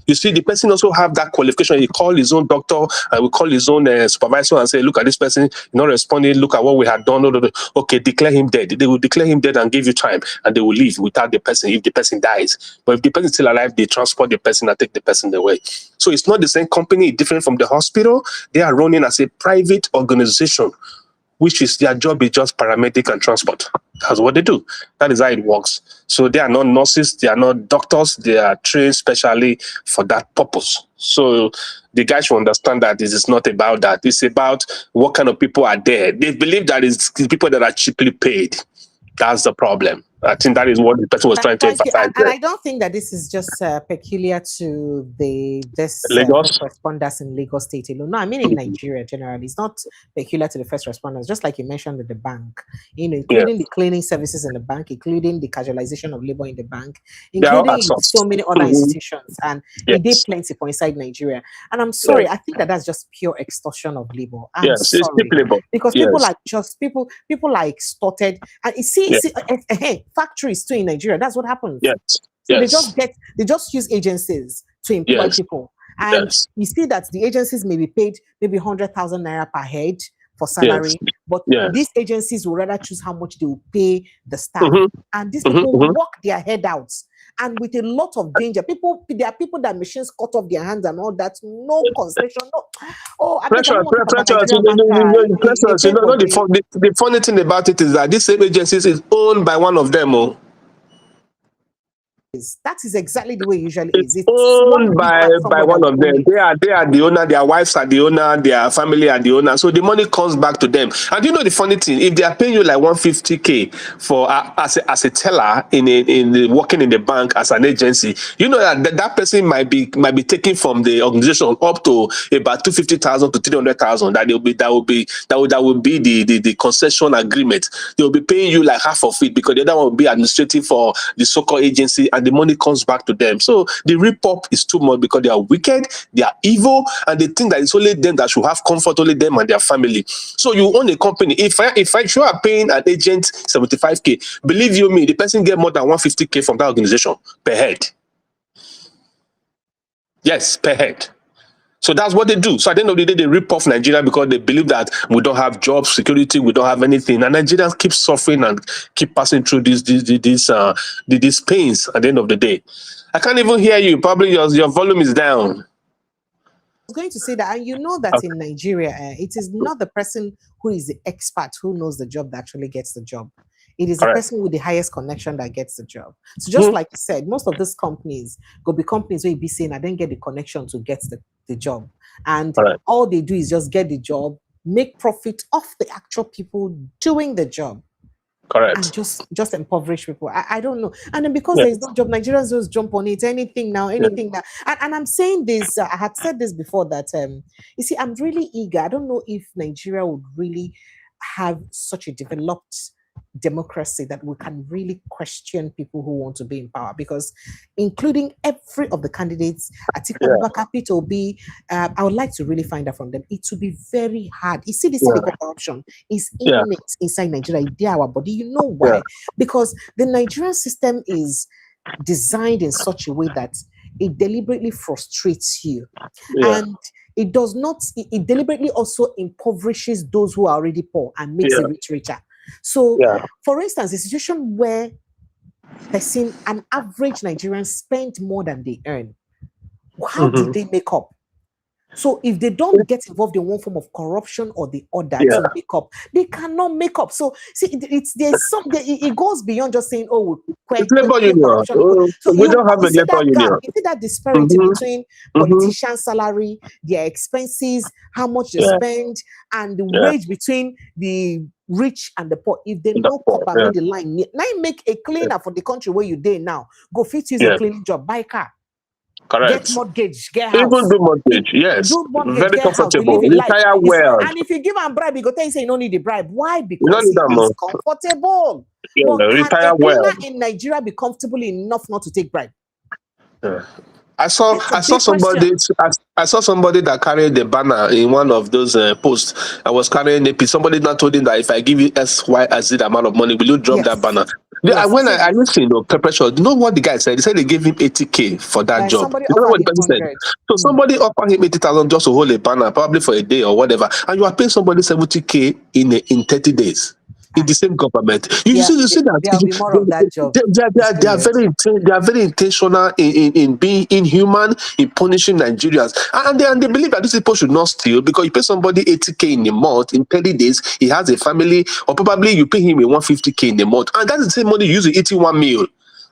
You see, the person also have that qualification. He call his own doctor and will call his own supervisor and say, look at this person, not responding, look at what we had done. Okay, declare him dead. They will declare him dead and give you time, and they will leave without the person if the person dies. But if the person is still alive, they transport the person and take the person away. So it's not the same company, different from the hospital. They are running as a private organization, which is their job is just paramedic and transport. That's what they do. That is how it works. So they are not nurses, they are not doctors, they are trained specially for that purpose. So the guys should understand that this is not about that. It's about what kind of people are there. They believe that it's people that are cheaply paid. That's the problem. I think that is what the person was trying to emphasize. And I don't think that this is just peculiar to this Lagos? first responders in Lagos State alone. No, I mean in Nigeria generally. It's not peculiar to the first responders, just like you mentioned with the bank, including the cleaning services in the bank, including the casualization of labor in the bank, including so many other institutions. And it did plenty for inside Nigeria. And I'm sorry, I think that that's just pure extortion of labor. I'm sorry. It's cheap labor. Because people are just, people are extorted. And you see, factories too in Nigeria. That's what happens. So they just use agencies to employ people, and you see that the agencies may be paid maybe 100,000 naira per head for salary, but these agencies will rather choose how much they will pay the staff, and these people work their head out. And with a lot of danger, there are people that machines cut off their hands and all that. No concession. No. Oh, I pressure. The funny thing about it is that this same agency is owned by one of them. That is exactly the way it usually is. It's owned by one of them. They are the owner. Their wives are the owner. Their family are the owner. So the money comes back to them. And you know the funny thing, if they are paying you like 150K for as a teller in working in the bank as an agency, you know that person might be taking from the organization up to about 250,000 to 300,000. That will be the concession agreement. They will be paying you like half of it because the other one will be administrative for the so-called agency, and the money comes back to them. So the rip-up is too much because they are wicked, they are evil, and they think that it's only them that should have comfort, only them and their family. So you own a company. If you are paying an agent 75K, believe you me, the person get more than 150K from that organization per head. Yes, per head. So that's what they do. So at the end of the day, they rip off Nigeria because they believe that we don't have job security, we don't have anything, and Nigerians keep suffering and keep passing through these pains. At the end of the day, I can't even hear you. Probably your volume is down. I was going to say that, and you know that in Nigeria, it is not the person who is the expert who knows the job that actually gets the job. It is the person with the highest connection that gets the job. So just like you said, most of these companies go be companies where you be saying, I didn't get the connection to get the job. And all they do is just get the job, make profit off the actual people doing the job. And just impoverish people. I don't know. And then because there is no job, Nigerians just jump on it. Anything now. And I'm saying this, I had said this before that, you see, I'm really eager. I don't know if Nigeria would really have such a developed democracy that we can really question people who want to be in power, because including every of the candidates, Atiku Abubakar, Peter Obi, I would like to really find out from them. It will be very hard. You see, this corruption is innate inside Nigeria. They are our body. You know why? Because the Nigerian system is designed in such a way that it deliberately frustrates you. And it does not, it deliberately also impoverishes those who are already poor and makes the rich richer. So, for instance, a situation where an average Nigerian spend more than they earn, how did they make up? So if they don't get involved in one form of corruption or the other to make up, they cannot make up. So see, it goes beyond just saying, oh, it's labor union. corruption. So We don't have a see labor that union. gap, you see that disparity between politicians' salary, their expenses, how much they spend, and the wage between the rich and the poor. If they no come and make the line, make a cleaner for the country where you dey now, go fit use a cleaning job, buy car. Correct. Get mortgage, get house. Even do mortgage, yes. Do mortgage, very get comfortable. house, Retire well. And if you give them bribe, you go tell you say you don't need the bribe. Why? You Because it is comfortable. But can retire a cleaner well. in Nigeria be comfortable enough not to take bribe? I saw somebody that carried the banner in one of those posts. I was carrying a piece. Somebody now told him that if I give you X, Y, and Z amount of money, will you drop that banner? When I listened to Pepper Show, you know what the guy said? He said they gave him 80K for that job. You know what the person said? So somebody offered him 80,000 just to hold a banner, probably for a day or whatever, and you are paying somebody 70K in 30 days. In the same government, you see that there'll be more of that job. They are very intentional in being inhuman, in punishing Nigerians, and they believe that these people should not steal because you pay somebody 80K in a month in 30 days, he has a family, or probably you pay him a 150K in a month, and that is the same money you use to eat one meal.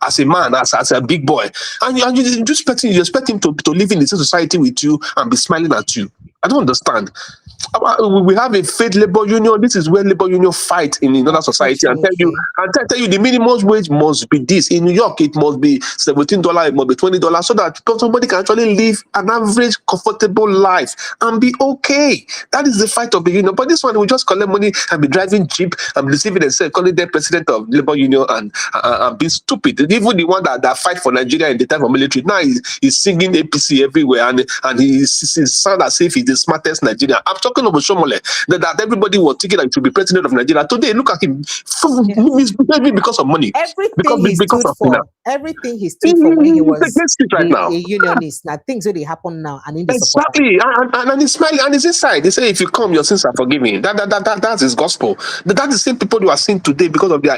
As a man, as a big boy, and you expect him to live in the same society with you and be smiling at you. I don't understand. We have a faith labor union. This is where labor union fight in another society and tell you the minimum wage must be this. In New York, it must be $17, it must be $20, so that somebody can actually live an average, comfortable life and be okay. That is the fight of the union. But this one will just collect money and be driving Jeep and be deceiving themselves, calling them president of labor union and being stupid. Even the one that fight for Nigeria in the time of military now is singing APC everywhere and he sound as if he's the smartest Nigerian. I'm talking about Shomole, that everybody was thinking that he should be president of Nigeria. Today, look at him, maybe because of money. Everything he stood for when he was a unionist. Now things really happen now, and in the exactly, and he's smiling, and he's inside. They say, "If you come, your sins are forgiven." That's his gospel. That's the same people you are seeing today because of their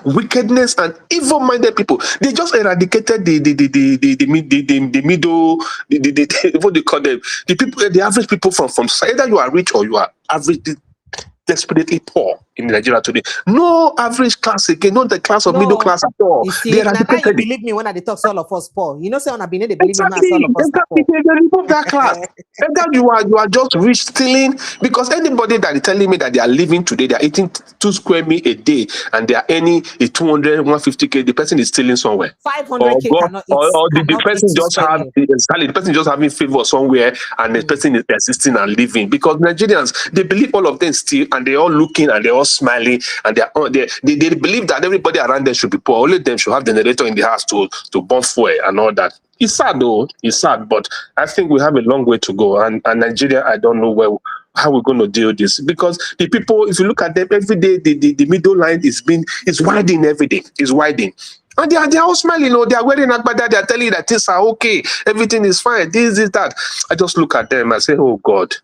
wickedness and evil-minded people. They just eradicated the middle, what do you call them? The people, the average people from either you are rich or you are average, desperately poor in Nigeria today. No average class again, not the class of middle class at all. You see, now you believe me when I talk all of us poor. You know, say on a believe me now all of us poor. They remove that class. Either you are just rich stealing, because anybody that is telling me that they are living today, they are eating 2 square meals a day and they are earning a 200, 150K, the person is stealing somewhere. 500K cannot eat. Or the person just have the person just having favor somewhere and the person is existing and living. Because Nigerians, they believe all of them steal and they're all looking and they're all smiling and they believe that everybody around them should be poor. Only them should have the generator in the house to burn fuel and all that. It's sad though. It's sad, but I think we have a long way to go. And Nigeria, I don't know how we're going to deal with this, because the people, if you look at them every day, the middle line is widening every day. It's widening. And they are all smiling, they are wearing agbada, they are telling you that things are okay, everything is fine, this is that. I just look at them and say, oh God.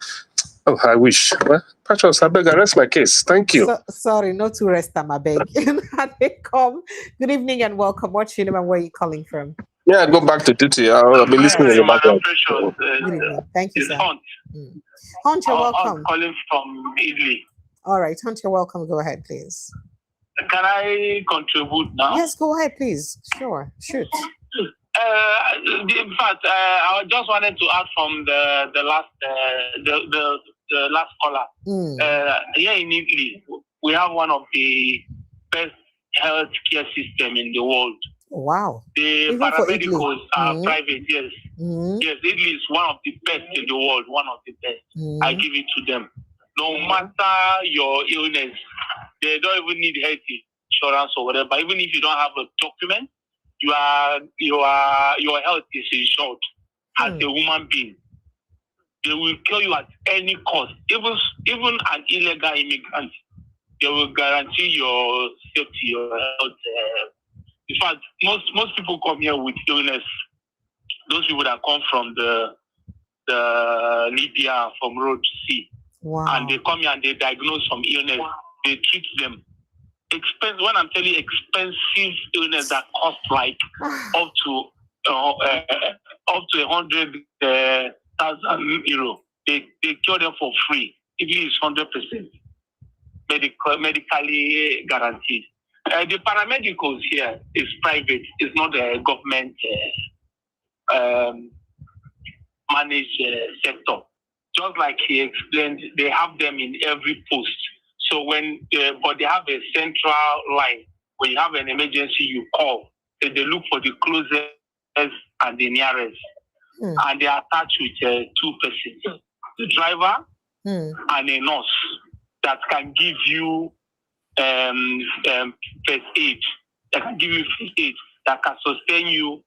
Oh, I wish. Well, Patros, I beg, I rest my case. Thank you. Sorry, not to rest, I beg. Good evening and welcome. What's your name and where are you calling from? Yeah, go back to duty. I'll be listening in the background. Good evening. Thank you, sir. Hunt. Hunt, you're welcome. I'm calling from Italy. All right, Hunt, you're welcome. Go ahead, please. Can I contribute now? Yes, go ahead, please. Sure, shoot. In fact, I just wanted to add from the last caller. Here in Italy, we have one of the best healthcare system in the world. Wow. The paramedicals are private, yes. Yes, Italy is one of the best in the world, one of the best. I give it to them. No matter your illness, they don't even need health insurance or whatever. Even if you don't have a document, your health is insured as a human being. They will kill you at any cost. Even an illegal immigrant, they will guarantee your safety, your health. In fact, most people come here with illness. Those people that come from the Libya, from road to sea. Wow. And they come here and they diagnose some illness. They treat them. When I'm telling you, expensive illness that cost like up to 100 €1,000. They cure them for free. It is 100% medically guaranteed. The paramedicals here is private. It's not a government managed sector. Just like he explained, they have them in every post. So but they have a central line. When you have an emergency, you call. So they look for the closest and the nearest. And they are attached with 2 persons. The driver and a nurse that can give you first aid. That can give you first aid. That can sustain you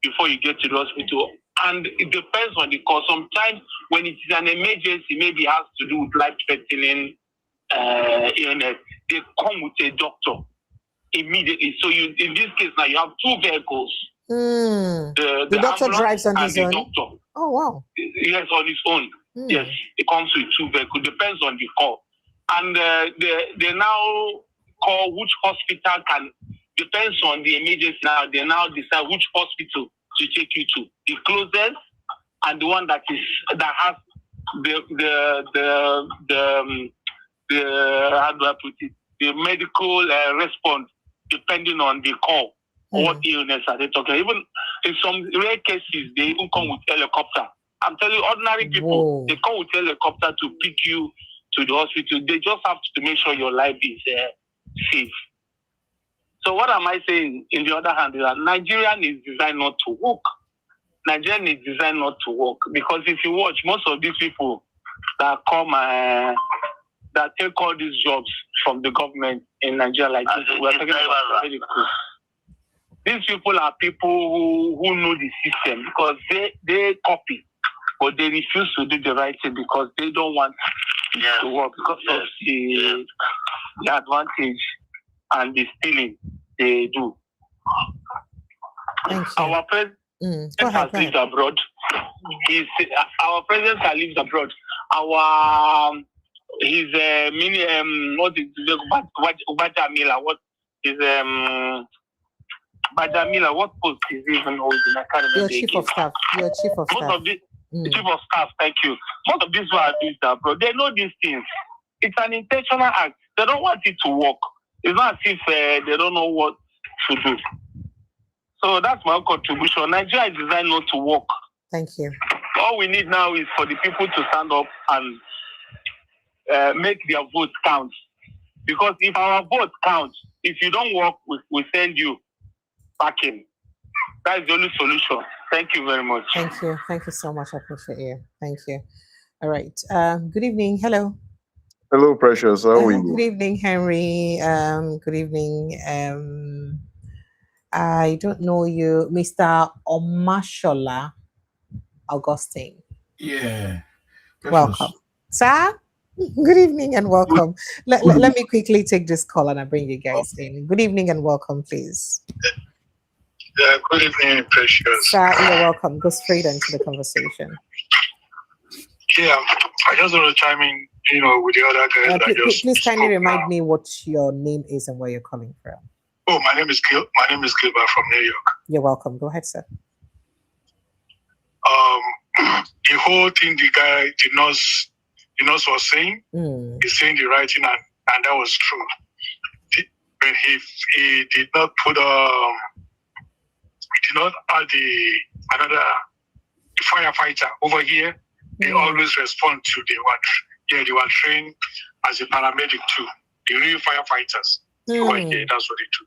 before you get to the hospital. And it depends on the cause. Sometimes when it is an emergency, maybe it has to do with life-threatening illness, they come with a doctor immediately. So in this case now, you have 2 vehicles. The doctor drives on his own? Doctor. Oh, wow. Yes, on his own. Yes, it comes with 2 vehicles. Depends on the call. And they now call which hospital depends on the emergency now. They now decide which hospital to take you to. The closest and the one that has the how do I put it? The medical response depending on the call. What illness are they talking? Even in some rare cases, they even come with helicopter. I'm telling you, ordinary people, they come with helicopter to pick you to the hospital. They just have to make sure your life is safe. So what am I saying? In the other hand, is that Nigerian is designed not to work. Nigerian is designed not to work because if you watch, most of these people that come that take all these jobs from the government in Nigeria, like this, we're talking about medicals. These people are people who know the system because they copy, but they refuse to do the right thing because they don't want to work because of the advantage and the stealing they do. Our president has lived abroad. Our president has lived abroad. His what is Bajamila? What is Bajamila? What post is he even holding? I can't remember. Your chief of staff. Your chief of staff. The chief of staff. Thank you. Most of these who are doing that, bro, they know these things. It's an intentional act. They don't want it to work. It's not as if they don't know what to do. So that's my contribution. Nigeria is designed not to work. Thank you. All we need now is for the people to stand up and make their votes count. Because if our vote counts, if you don't work, we send you packing. That's the only solution. Thank you very much. Thank you. Thank you so much. I appreciate you. Thank you. All right. Good evening. Hello. Hello, Precious. How are you? Good evening, Henry. Good evening. I don't know you, Mr. Omashola Augustine. Yeah. Precious. Welcome. Sir? Good evening and welcome. Let me quickly take this call and I bring you guys in. Good evening and welcome, please. Yeah, good evening, Precious. Sir, you're welcome. Go straight into the conversation. Yeah, I just want to chime in, with the other guys. Please kindly remind me what your name is and where you're calling from. Oh, my name is Gilbert from New York. You're welcome. Go ahead, sir. The whole thing the nurse was saying, he's saying the right thing, and that was true. But he did not put he did not add the firefighter over here. They always respond to they were trained as a paramedic too. The real firefighters over here, that's what they do.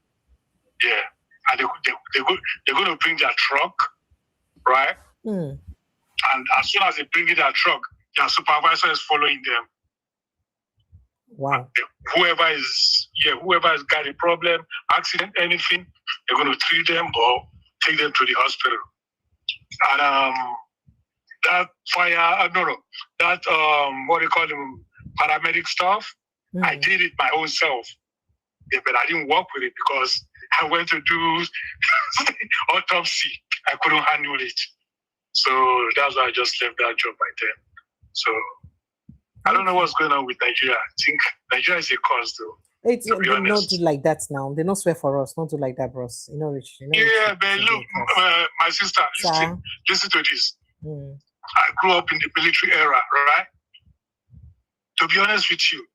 Yeah, and they're going to bring their truck, right? And as soon as they bring in their truck, their supervisor is following them. Wow. Whoever has got a problem, accident, anything, they're going to treat them or take them to the hospital. And that what do you call them, paramedic stuff, I did it my own self. Yeah, but I didn't work with it because I went to do autopsy. I couldn't handle it. So that's why I just left that job by then. So I don't know what's going on with Nigeria. I think Nigeria is a cause though. They not do like that now. They don't swear for us. Don't do like that, bros. Rich. Yeah, but look, my sister, listen to this. I grew up in the military era, right? To be honest with you,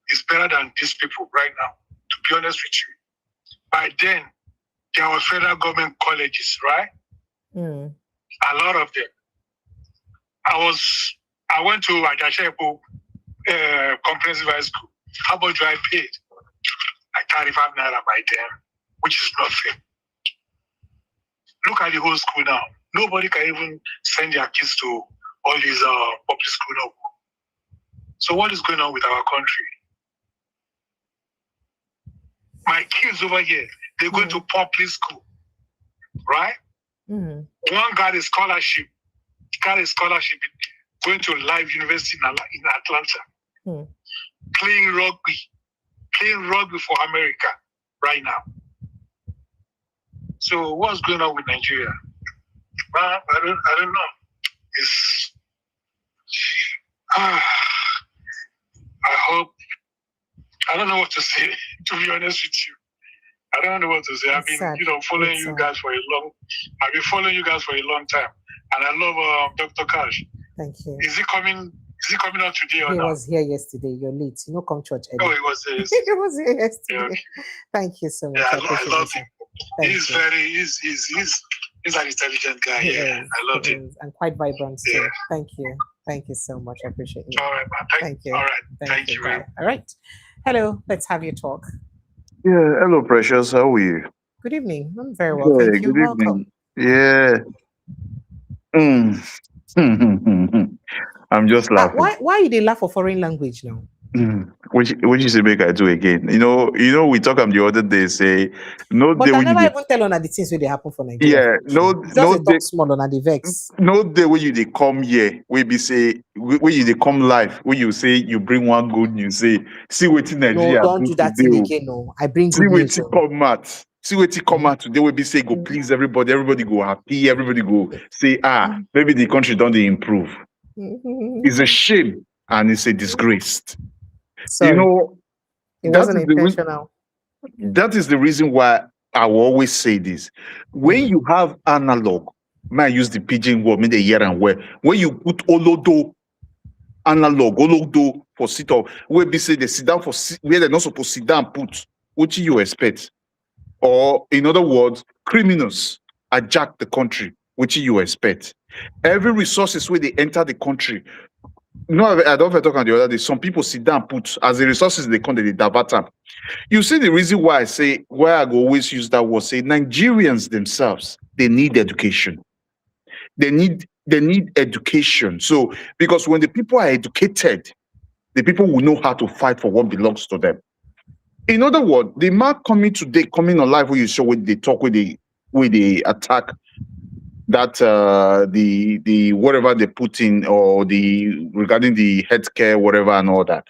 it's better than these people right now. To be honest with you. By then, there were federal government colleges, right? A lot of them. I went to Ajashepo Comprehensive High School. How much do I paid? Like 35 naira by then, which is nothing. Look at the whole school now. Nobody can even send their kids to all these public school now. So what is going on with our country? My kids over here, they're going to public school, right? One got a scholarship, going to Live University in Atlanta, playing rugby for America right now. So what's going on with Nigeria? I don't know. It's I hope. I don't know what to say. To be honest with you, I don't know what to say. I've been, following you guys for a long. I've been following you guys for a long time, and I love Dr. Cash. Thank you. Is he coming? Is he coming out today or not? He was here yesterday. You're late. You know, come church early. Oh, he was here. He was here yesterday. Yeah, okay. Thank you so much. Yeah, I love him. He's an intelligent guy. Yeah, I love him. And quite vibrant too. Yeah. Thank you. Thank you so much. I appreciate you. All right, man. Thank you. All right. Thank you. Bye. All right. Hello. Let's have you talk. Yeah, hello, Precious. How are you? Good evening. I'm very well. Thank you. Good Welcome. evening. Yeah. I'm just laughing. Why you they laugh for foreign language now? Which you say make I do again? We talk the other day say no. But day I when never you even tell on the things where they happen for Nigeria. yeah, no Just day, talk small on the vex. no day when you they come here, we be say when you they come live, when you say you bring one good news, say see what in Nigeria. No, don't do that thing again. No, I bring good news. See what come out today. We be say go please everybody. Everybody go happy. Everybody go say maybe the country don't they improve. It's a shame and it's a disgrace. Sorry. It wasn't intentional. That is the reason why I will always say this. When you have analog, may I use the pidgin word, maybe here and where. When you put olodo, analog, olodo for sit up, where be say they sit down for where they're not supposed to sit down put, what do you expect? Or in other words, criminals hijack the country, which you expect. Every resources where they enter the country. No, I don't talk on the other day. Some people sit down, put as the resources they come, they divert them. You see the reason why I say why I always use that word. Say Nigerians themselves, they need education. They need education. So because when the people are educated, the people will know how to fight for what belongs to them. In other words, the man coming on live where you show when they talk, where they attack that the whatever they put in or regarding the healthcare, whatever and all that.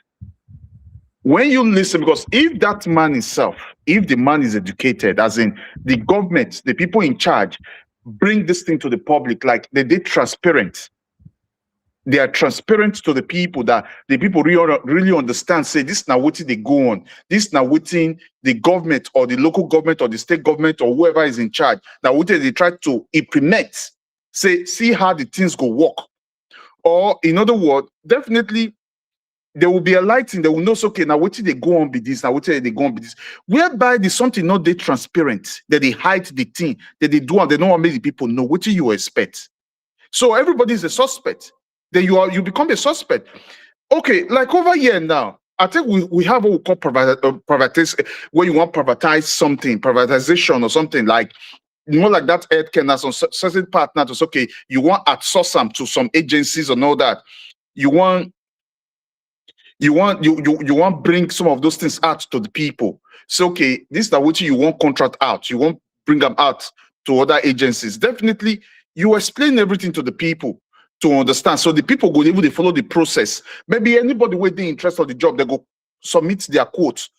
When you listen, because if that man himself, if the man is educated, as in the government, the people in charge, bring this thing to the public, like they did transparent. They are transparent to the people that the people really understand. Say this now what they go on. This now what the government or the local government or the state government or whoever is in charge. Now what they try to implement. Say see how the things go work. Or in other words, definitely there will be a lighting. They will know. So, okay, now what they go on be this. Now what they go on be this. Whereby the something not they transparent that they hide the thing that they do and they don't want to make the people know what do you expect. So everybody is a suspect. Then you become a suspect. Okay, like over here now, I think we have what we call privatization, where you want privatize something, privatization or something like more like that healthcare now, some certain partner to say, okay, you want outsource them to some agencies and all that. You want bring some of those things out to the people. So okay, this is what you want contract out. You want bring them out to other agencies. Definitely, you explain everything to the people to understand. So the people go able to follow the process. Maybe anybody with the interest of the job, they go submit their quotes,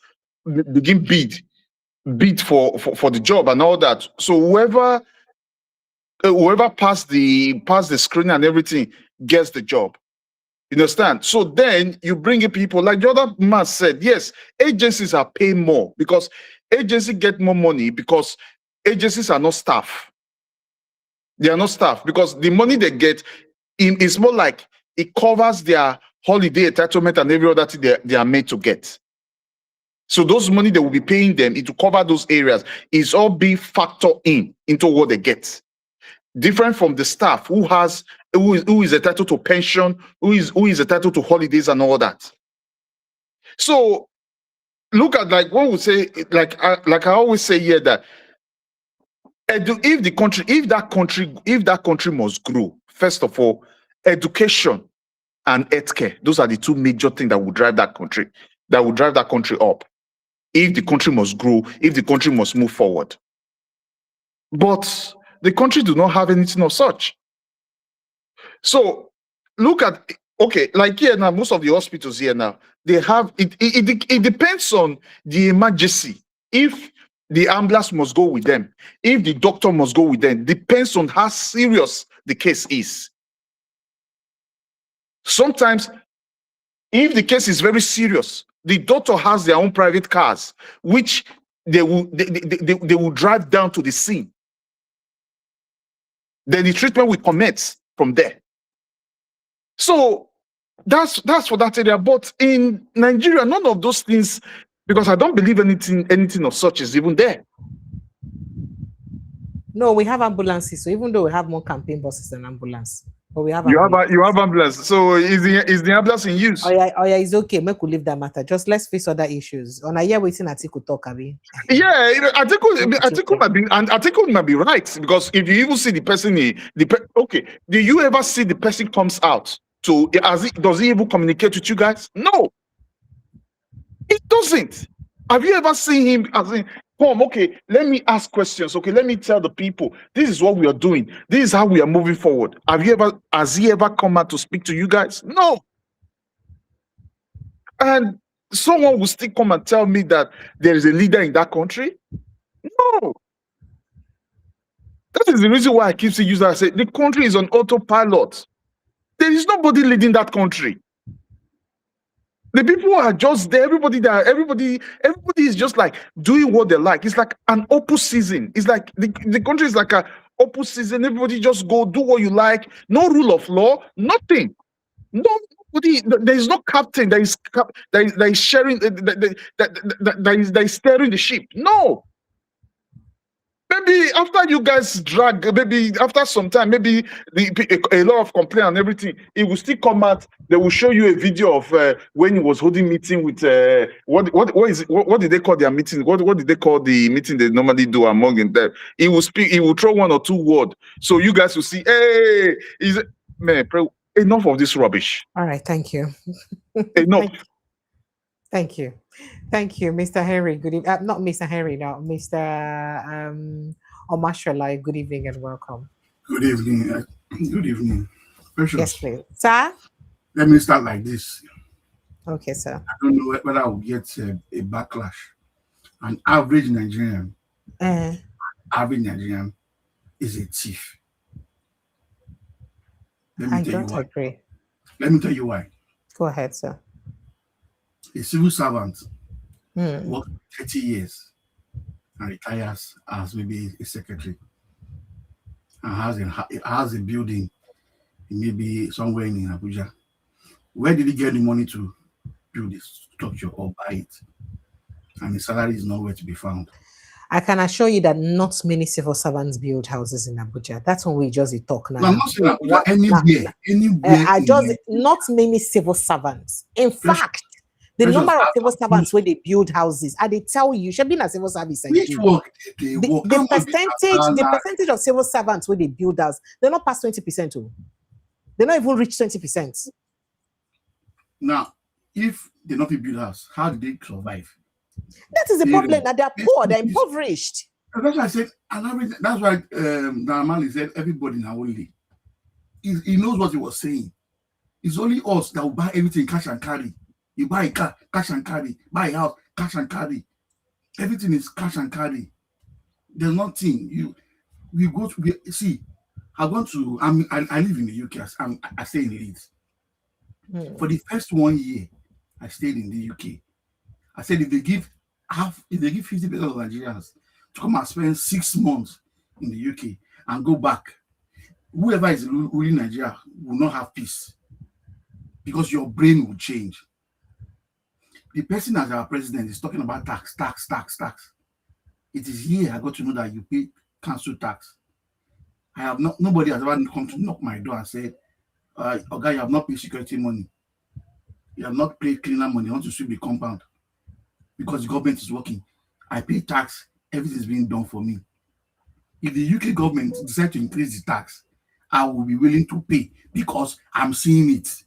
begin bid for the job and all that. So whoever passed the screening and everything gets the job. You understand? So then you bring in people like the other man said, yes, agencies are paying more because agencies get more money because agencies are not staff. They are not staff because the money they get is more like it covers their holiday entitlement and every other thing they are made to get. So those money they will be paying them to cover those areas is all being factored into what they get. Different from the staff who is entitled to pension, who is entitled to holidays and all that. So look at like what we say, like I always say here that if that country must grow, first of all, education and healthcare, those are the two major things that will drive that country up. If the country must grow, if the country must move forward. But the country do not have anything of such. So look at, okay, like here now, most of the hospitals here now, they have, it depends on the emergency. If the ambulance must go with them, if the doctor must go with them, depends on how serious the case is. Sometimes, if the case is very serious, the doctor has their own private cars, which they will drive down to the scene. Then the treatment will commence from there. So that's for that area. But in Nigeria, none of those things, because I don't believe anything of such is even there. No, we have ambulances. So even though we have more campaign buses than ambulance, but we have you have ambulance. So is the ambulance in use? Oh yeah, it's okay. Make we leave that matter. Just let's face other issues. On a year waiting, Atiku talk, Abi. Yeah, Atiku might be right, because if you even see the person, okay, do you ever see the person comes out to does he even communicate with you guys? No, it doesn't. Have you ever seen him as in, come, okay, let me ask questions. Okay, let me tell the people this is what we are doing. This is how we are moving forward. Has he ever come out to speak to you guys? No. And someone will still come and tell me that there is a leader in that country? No. That is the reason why I keep saying I say the country is on autopilot. There is nobody leading that country. The people are just there. Everybody is just like doing what they like. It's like an open season. It's like the country is like an open season. Everybody just go do what you like. No rule of law. Nothing. Nobody. There is no captain that is sharing. That is steering the ship. No. Maybe after you guys drag, maybe after some time, maybe a lot of complaint and everything, it will still come out. They will show you a video of when he was holding meeting with what did they call their meeting? What did they call the meeting they normally do among them? He will speak. He will throw one or two words, so you guys will see. Hey, enough of this rubbish. All right, thank you. Enough. Thank you, Mr. Henry. Good evening. Not Mr. Henry now, Mr. Omashola. Good evening and welcome. Good evening. Good evening. Precious. Yes, please, sir. Let me start like this. Okay, sir. I don't know whether I will get a backlash. An average Nigerian, is a thief. I don't agree. Let me tell you why. Go ahead, sir. A civil servant works 30 years and retires as maybe a secretary and has a building maybe somewhere in Abuja. Where did he get the money to build this structure or buy it? And his salary is nowhere to be found. I can assure you that not many civil servants build houses in Abuja. That's when we just talk now. No, I'm not saying Abuja, anywhere. Not many civil servants. In fact, the number of civil servants where they build houses, and they tell you, should be a civil service. The percentage of civil servants where they build houses, they're not past 20%. They not even reach 20%. Now, if they not build house, how do they survive? That is the problem. That they're poor, they're impoverished. That's why I said, that's why Namali said everybody now only. He knows what he was saying. It's only us that will buy everything cash and carry. You buy a car, cash and carry. Buy a house, cash and carry. Everything is cash and carry. There's nothing. I live in the UK. I stay in Leeds. For the first 1 year, I stayed in the UK. I said if they give 50% of Nigerians to come and spend 6 months in the UK and go back, whoever is ruling Nigeria will not have peace because your brain will change. The person as our president is talking about tax. It is here I got to know that you pay council tax. I have not. Nobody has ever come to knock my door and said, "Okay, you have not paid security money. You have not paid cleaner money. You want to sweep the compound because the government is working. I pay tax. Everything is being done for me. If the UK government decide to increase the tax, I will be willing to pay because I'm seeing it.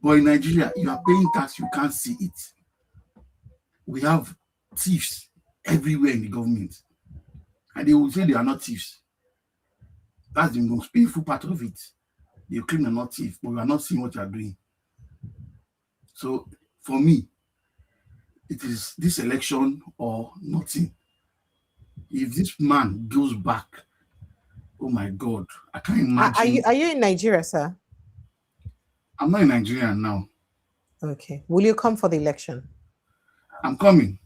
But in Nigeria, you are paying tax, you can't see it. We have thieves everywhere in the government. And they will say they are not thieves. That's the most painful part of it. They claim they're not thieves, but we are not seeing what you are doing. So for me, it is this election or nothing. If this man goes back, oh my God, I can't imagine. Are you in Nigeria, sir? I'm not in Nigeria now. Okay. Will you come for the election? I'm coming.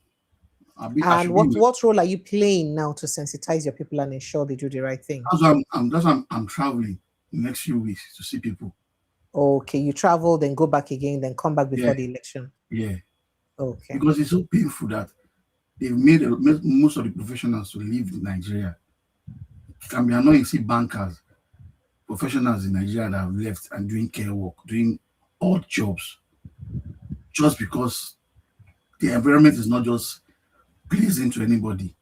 And what role are you playing now to sensitize your people and ensure they do the right thing? I'm traveling the next few weeks to see people. Okay, you travel, then go back again, then come back before the election. Yeah. Okay. Because it's so painful that they've made most of the professionals to leave Nigeria. It can be annoying to see bankers, professionals in Nigeria that have left and doing care work, doing odd jobs, just because the environment is not just pleasing to anybody.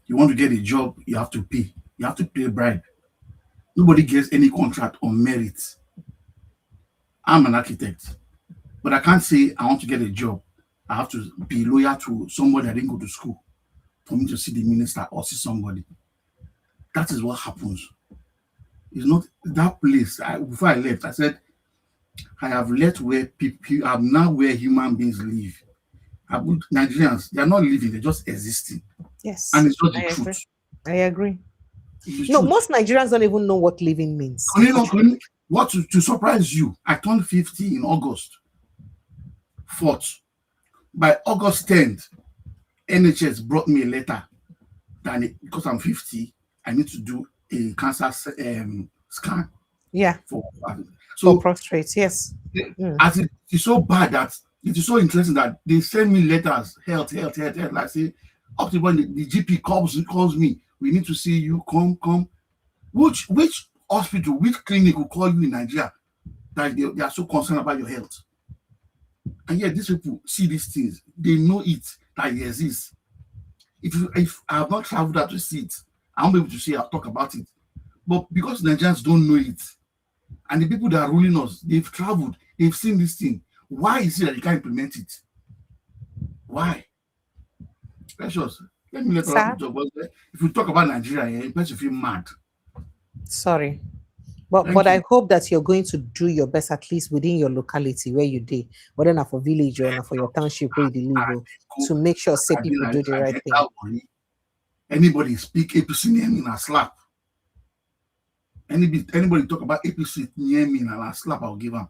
You want to get a job, you have to pay. You have to pay a bribe. Nobody gets any contract on merit. I'm an architect, but I can't say I want to get a job. I have to be loyal to somebody I didn't go to school for me to see the minister or see somebody. That is what happens. It's not that place. Before I left, I said, I have left where people, I'm now where human beings live. Nigerians, they are not living, they're just existing. Yes. And it's not the truth. I agree. No, most Nigerians don't even know what living means. What to surprise you, I turned 50 in August 4th. By August 10th, NHS brought me a letter that because I'm 50, I need to do a cancer scan. Yeah. For prostrate, yes. As it is so bad that it is so interesting that they send me letters, health. Like say, up to when the GP calls me, we need to see you, come. Which hospital, which clinic will call you in Nigeria that they are so concerned about your health? And yet these people see these things, they know it, that it exists. If I have not traveled out to see it, I won't be able to say I'll talk about it. But because Nigerians don't know it, and the people that are ruling us, they've traveled, they've seen this thing. Why is it that they can't implement it? Why? Precious, let me let if we talk about Nigeria, it makes you feel mad. Sorry. But I hope that you're going to do your best, at least within your locality where you do, whether not for village or not for your township where you live, to make sure say people do the right thing. Anybody speak APC near me and I slap. Anybody talk about APC near me and I slap, I'll give them.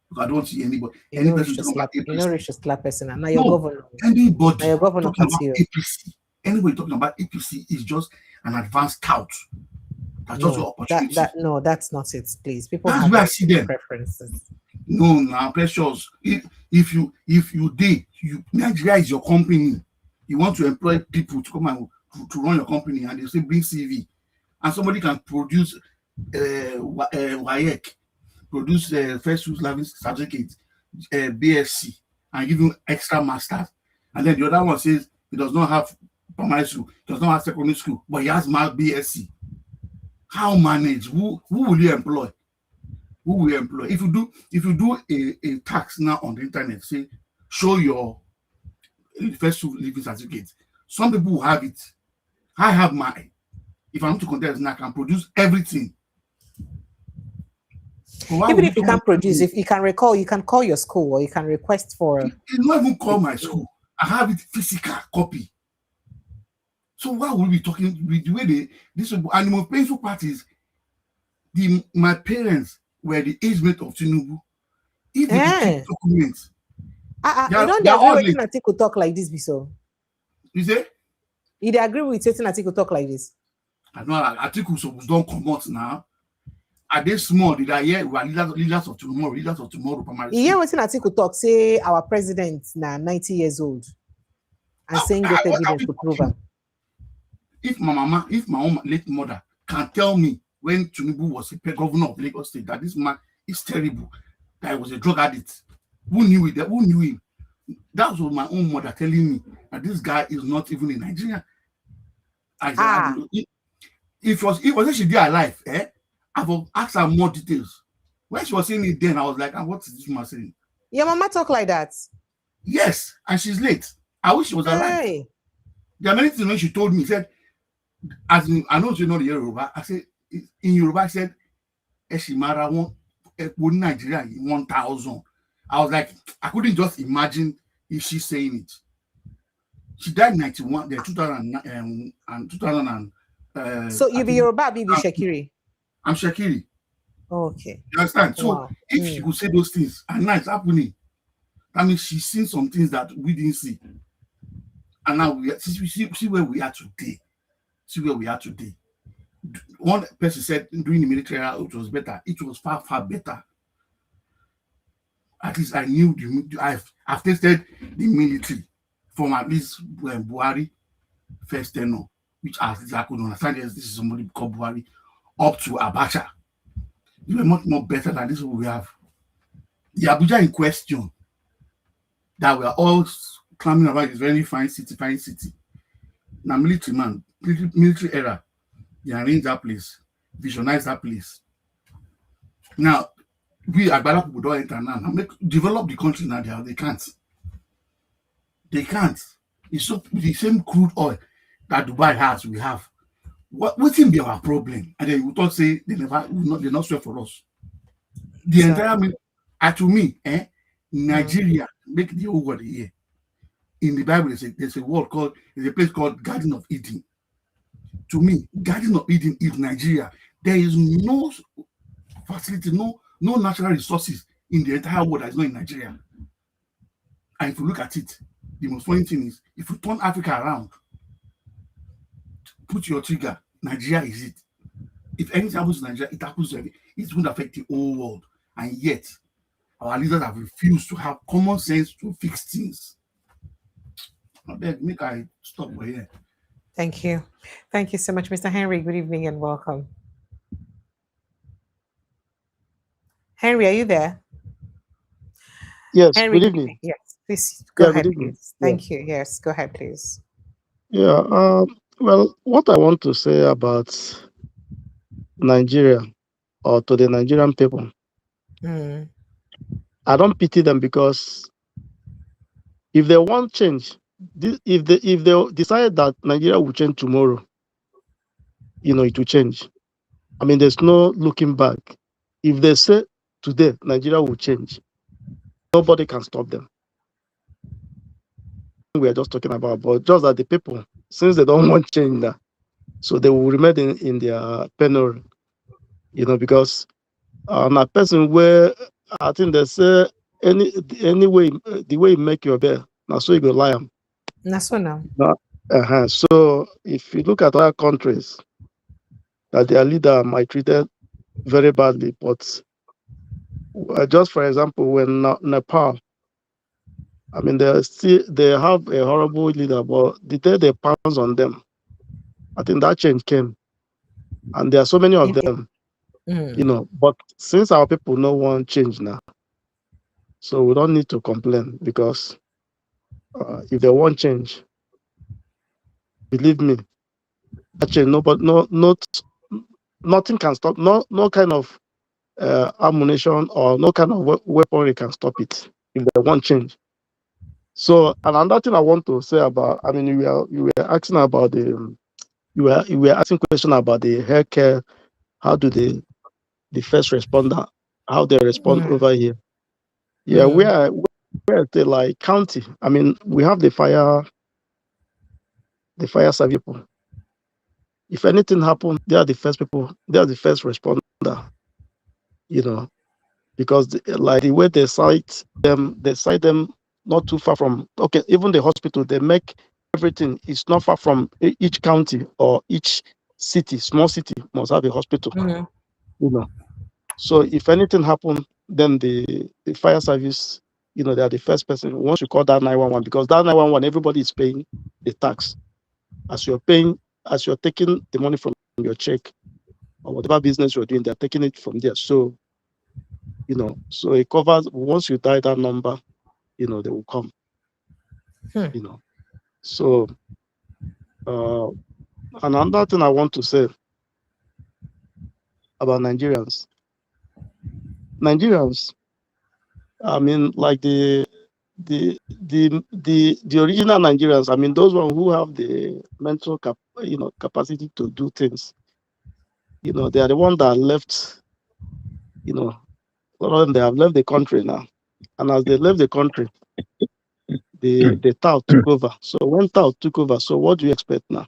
Because I don't see anybody. You know, reach to slap person. And now your governor. Anybody your governor talking about APC. Anybody talking about APC is just an advanced tout. That's just your opportunity. No, that's not it, please. People that's have where I see them. Preferences. No, now precious. If you Nigeria is your company. You want to employ people to come and to run your company, and they say bring CV, and somebody can produce WAEC, produce first use learning certificate, BSc, and give you extra masters, and then the other one says he does not have primary school, does not have secondary school, but he has BSc. How manage? Who will you employ? Who will you employ? If you do a tax now on the internet, say show your first living certificate. Some people will have it. I have mine. If I want to contest, I can produce everything. Even if you can't produce, if you can recall, you can call your school or you can request for. You not even call my school. I have it physical copy. So why would we be talking with the way this and the most painful part is my parents were the age mate of Tinubu. If they keep documents, you don't agree with Atiku talk like this, so. You say? You agree with certain Atiku talk like this? I know Atiku so don't come out now. Are they small? Did I hear we are leaders of tomorrow, primary school? Yeah, what's in Atiku talk, say our president now 90 years old and saying get evidence to prove him. If my own late mother can tell me when Tinubu was the governor of Lagos State that this man is terrible, that he was a drug addict, who knew it? Who knew him? That was my own mother telling me that this guy is not even in Nigeria. If she did alive, I will ask her more details. When she was saying it then, I was like, what is this woman saying? Your mama talk like that? Yes, and she's late. I wish she was alive. Hey. There are many things when she told me, said, as in, I know you know the Yoruba. I said, in Yoruba, I said, Eshimara won Nigeria in 1,000. I was like, I couldn't just imagine if she's saying it. She died in 91, 2000 and 2000. So you be Yoruba, be Shekiri? I'm Shekiri. Oh, okay. You understand? So if she could say those things and now it's happening, that means she's seen some things that we didn't see. And now we see where we are today. See where we are today. One person said during the military era it was better. It was far, far better. At least I knew I've tasted the military from at least Buhari first tenure, which at least I could understand. Yes, this is somebody called Buhari, up to Abacha. They were much more better than this we have. The Abuja in question that we are all claiming about is very fine city. Now military man, military era, they arrange that place, visionize that place. Now, we Agbala people don't enter now. Develop the country now. They can't. They can't. It's so the same crude oil that Dubai has. We have. What's in be our problem? And then we thought say they're not swear for us. The entire to me, Nigeria make the whole world here. In the Bible, there's a place called Garden of Eden. To me, Garden of Eden is Nigeria. There is no facility, no natural resources in the entire world that is not in Nigeria. And if you look at it, the most funny thing is, if you turn Africa around, put your trigger, Nigeria is it. If anything happens to Nigeria, it happens to everything. It won't affect the whole world. And yet, our leaders have refused to have common sense to fix things. Make I stop right here. Thank you. Thank you so much, Mr. Henry. Good evening and welcome. Henry, are you there? Yes, Henry, good evening. Yes, please go ahead, please. Thank you. Yes, go ahead, please. Yeah, well, what I want to say about Nigeria or to the Nigerian people, I don't pity them because if they want change, if they decide that Nigeria will change tomorrow, it will change. I mean, there's no looking back. If they say today Nigeria will change, nobody can stop them. We are just talking about, but just that the people, since they don't want change now, so they will remain in their penury, because a person where I think they say any way the way you make your bed, now so you go lie them. That's so now. So if you look at other countries, that their leader might treated very badly, but just for example, when Nepal, I mean, they have a horrible leader, but the day they pounce on them, I think that change came, and there are so many of them, But since our people no one change now, so we don't need to complain because if they want change, believe me, that change nothing can stop. No kind of ammunition or no kind of weaponry can stop it if they want change. So another thing I want to say about, I mean, you were asking about you were asking question about the healthcare. How do the first responder, how they respond over here? Yeah, we're the like county. I mean, we have the fire service people. If anything happens, they are the first people. They are the first responder. Because the way they cite them not too far from. Okay, even the hospital, they make everything. It's not far from each county or each city. Small city must have a hospital. So if anything happened, then the fire service, they are the first person. Once you call that 911, because that 911, everybody is paying the tax. As you're taking the money from your check or whatever business you're doing, they're taking it from there. So, so it covers, once you dial that number, they will come. So another thing I want to say about Nigerians, I mean, like the original Nigerians, I mean, those ones who have the mental capacity to do things, they are the ones that left, a lot of them, they have left the country now. And as they left the country, the Tao took over. So when Tao took over, so what do you expect now?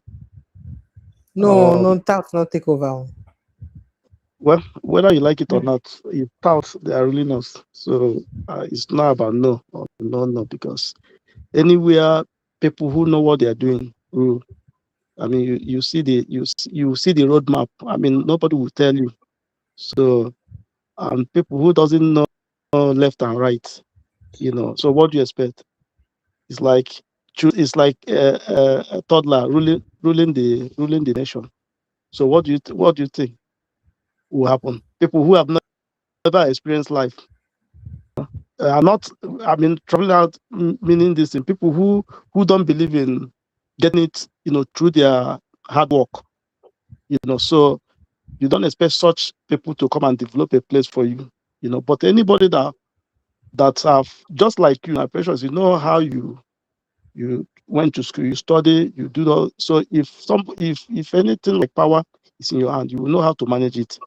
No, Tao not take over. Well, whether you like it or not, if Tao, they are ruling us. So it's not about no or no, because anywhere people who know what they are doing rule. I mean, you see the roadmap. I mean, nobody will tell you. So, people who doesn't know left and right, So what do you expect? It's like a toddler ruling the nation. So what do you think will happen? People who have never experienced life are not. I mean, traveling out meaning this thing. People who don't believe in getting it, through their hard work. So you don't expect such people to come and develop a place for you, But anybody that have just like you, precious, how you went to school, you study, you do that. So if anything like power is in your hand, you will know how to manage it.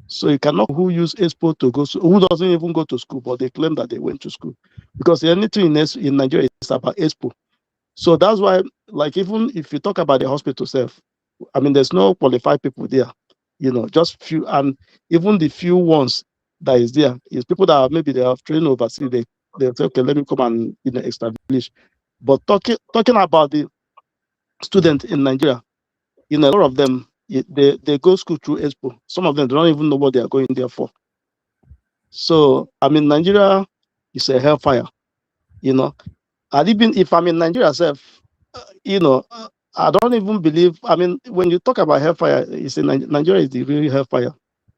So you cannot who use Expo to go, who doesn't even go to school, but they claim that they went to school, because anything in Nigeria is about Expo. So that's why, like, even if you talk about the hospital itself, I mean, there's no qualified people there, just few, and even the few ones that is there is people that maybe they have trained overseas. They say, okay, let me come and establish. But talking about the students in Nigeria, a lot of them they go school through Expo. Some of them don't even know what they are going there for. So I mean, Nigeria is a hellfire, And even if I'm in Nigeria itself, I don't even believe. I mean, when you talk about hellfire, it's in Nigeria is the real hellfire,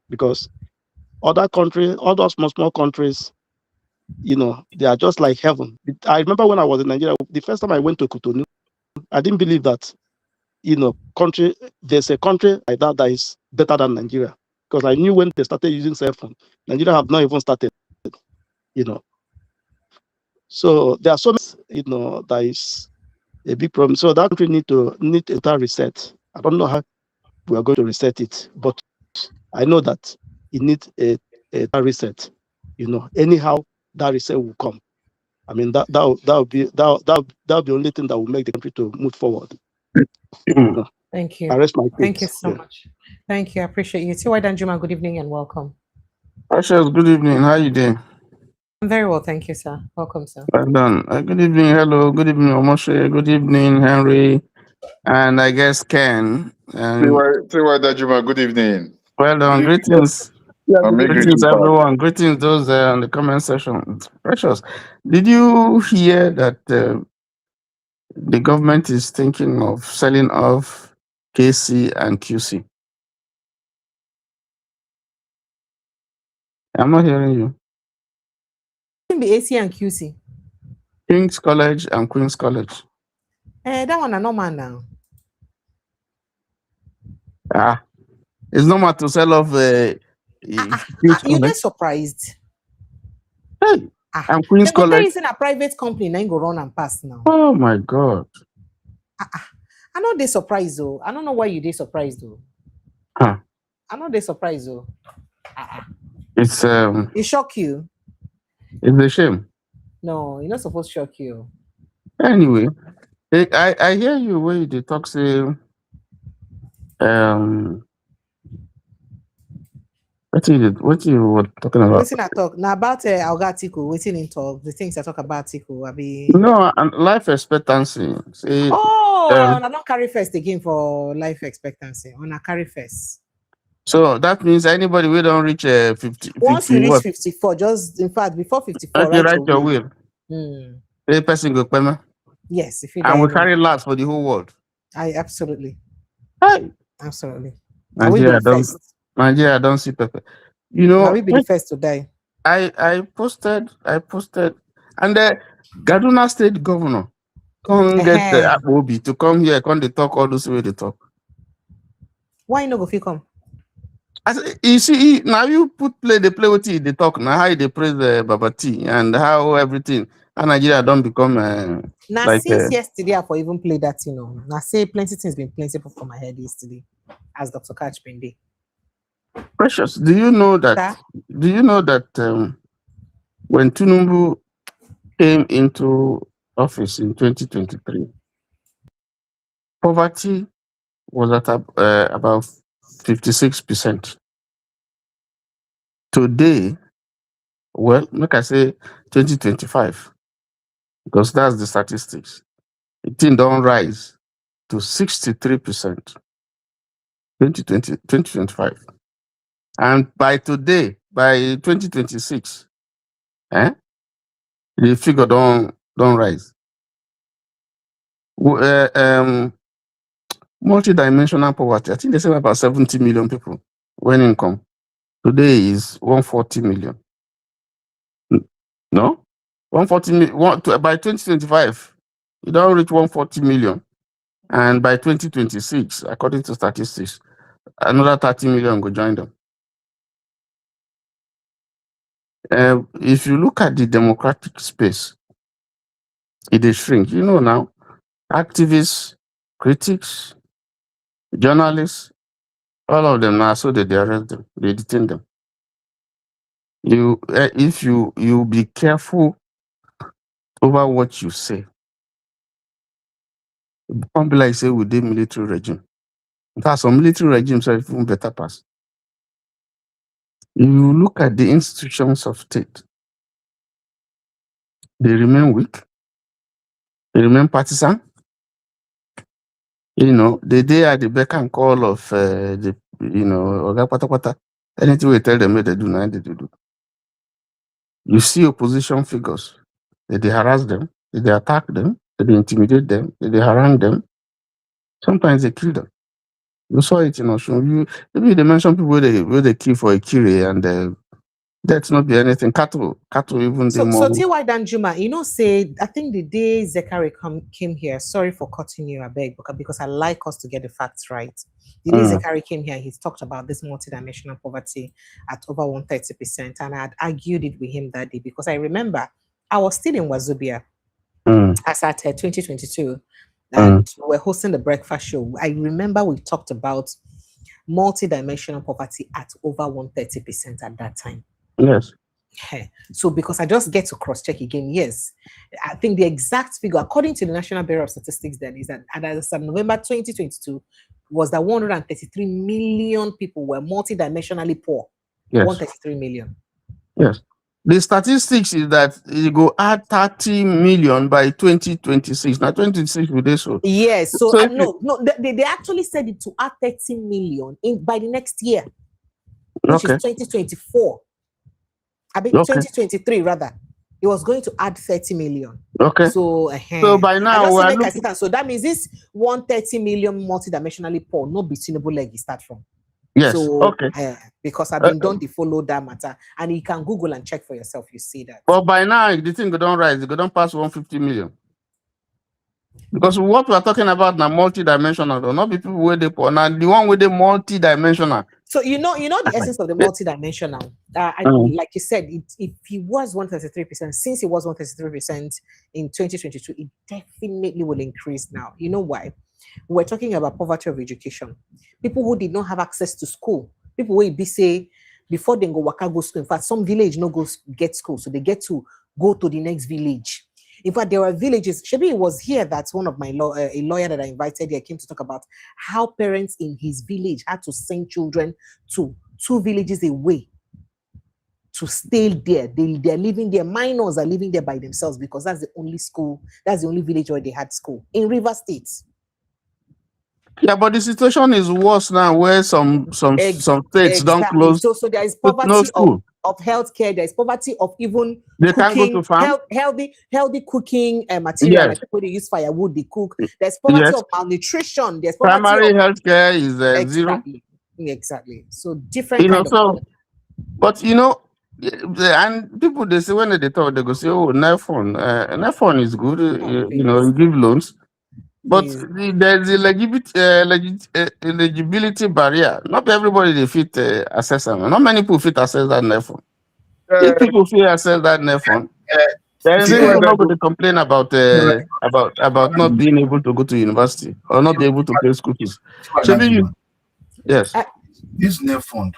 because other countries, all those small countries, they are just like heaven. I remember when I was in Nigeria, the first time I went to Cotonou, I didn't believe that, there's a country like that is better than Nigeria, because I knew when they started using cell phone, Nigeria have not even started, So there are so many, that is a big problem. So that country need a total reset. I don't know how we are going to reset it, but I know that it needs a total reset. Anyhow that reset will come. I mean, that will be the only thing that will make the country to move forward. Thank you. I rest my case. Thank you so much. Thank you. I appreciate you. Tiwa Danjuma, good evening and welcome. Precious, good evening. How are you doing? I'm very well, thank you, sir. Welcome, sir. Well done. Good evening. Hello. Good evening, Omoshe. Good evening, Henry. And I guess Ken. Tiwa Danjuma, good evening. Well done. Greetings. Greetings, everyone. Greetings, those on the comment section. Precious, did you hear that the government is thinking of selling off KC and QC? I'm not hearing you. Be AC and QC. King's College and Queen's College. That one are normal now. It's normal to sell off you get surprised. Hey, and Queen's College. There isn't a private company now go run and pass now. Oh my God. I know they surprised though. I don't know why you they surprised though. I know they surprised though. It's it shock you. It's a shame. No, you're not supposed to shock you. Anyway, I hear you when you talk say what you were talking about? What's in I talk now about Atiku? What's in talk? The things I talk about Atiku. No, and life expectancy. See, I don't carry first again for life expectancy. On a carry first. So that means anybody we don't reach 50, Once 50 you reach what? 54, just in fact before 54, Okay, write write your your will. will. Hmm. A person go payment. Yes, if you And we die anyway. carry last for the whole world. I absolutely. Hey. Absolutely. Now we be the first. Nigeria don't see pepper. You know, Now we be the first to die. I posted, and the Kaduna State Governor come get the Akpobi to come here, come they talk all those way they talk. Why no go fit come? You see, now you play with it, they talk now how they praise the Babati and how everything and Nigeria don't become now like since yesterday I for even play that, you know. Now say plenty things been plenty for my head yesterday, as Dr. Catch been day. Precious, do you know that when Tinubu came into office in 2023, poverty was at about 56%. Today, well, like I say, 2025, because that's the statistics, it don't rise to 63%. 2025. And by today, by 2026, the figure don't rise. Multidimensional poverty, I think they say about 70 million people when income. Today is 140 million. No? 140 million. By 2025, you don't reach 140 million. And by 2026, according to statistics, another 30 million will join them. If you look at the democratic space, it is shrink. You know now, activists, critics, journalists, all of them now, so they arrest them, they detain them. If you be careful over what you say, don't be like say with the military regime. In fact, some military regimes are even better pass. You look at the institutions of state, they remain weak, they remain partisan. You know, they are the beck and call of Oga Patapata. Anything we tell them they do, now they do. You see opposition figures, they harass them, they attack them, they intimidate them, they harangue them. Sometimes they kill them. You saw it in Oshun. Maybe they mention people where they kill for a kiri and that's not be anything. Cattle even so more. T.Y. Danjuma, you know, say I think the day Zechary came here, sorry for cutting you, I beg, because I like us to get the facts right. The day Zechary came here, he's talked about this multidimensional poverty at over 130%, and I had argued it with him that day because I remember I was still in Wazobia as at 2022, and we're hosting the breakfast show. I remember we talked about multidimensional poverty at over 130% at that time. Yes. So because I just get to cross-check again, yes, I think the exact figure, according to the National Bureau of Statistics, then is that as of November 2022, was that 133 million people were multidimensionally poor. Yes. 133 million. Yes. The statistics is that you go add 30 million by 2026. Now 2026 will they so. Yes. So no, they actually said it to add 30 million by the next year, which is 2024. I mean, 2023 rather. It was going to add 30 million. Okay. So by now, so that means this 130 million multidimensionally poor, no Tinubu leg you start from. Yes. So, because I've been done to follow that matter, and you can Google and check for yourself. You see that. But by now, the thing go don't rise. It go don't pass 150 million. Because what we are talking about now, multidimensional, not people where they poor. Now the one with the multidimensional. So you know the essence of the multidimensional. Like you said, if he was 133%, since it was 133% in 2022, it definitely will increase now. You know why? We're talking about poverty of education. People who did not have access to school. People will be say before they go waka go school. In fact, some village no go get school, so they get to go to the next village. In fact, there were villages. Shebi, it was here that one of my a lawyer that I invited here came to talk about how parents in his village had to send children to 2 villages away to stay there. They're living there. Minors are living there by themselves because that's the only school, that's the only village where they had school in River State. Yeah, but the situation is worse now, where some states don't Exactly. close So there is with no poverty school. of healthcare. There is poverty of even They can't go cooking, to farm. healthy cooking material. Yes. Like people they use firewood, they cook. There's poverty Yes. of malnutrition. There's poverty Primary of healthcare is zero. Exactly. So different You know, kind of so but you know, and people they say when they talk, they go say, "Oh, NEFON is good. You know, you give loans." But there's a eligibility barrier. Not everybody they fit access them. Not many people fit access that NEFON. If people fit access that NEFON, then people not going to complain about not being able to go to university or not be able to pay school fees. So yes. This NEF fund,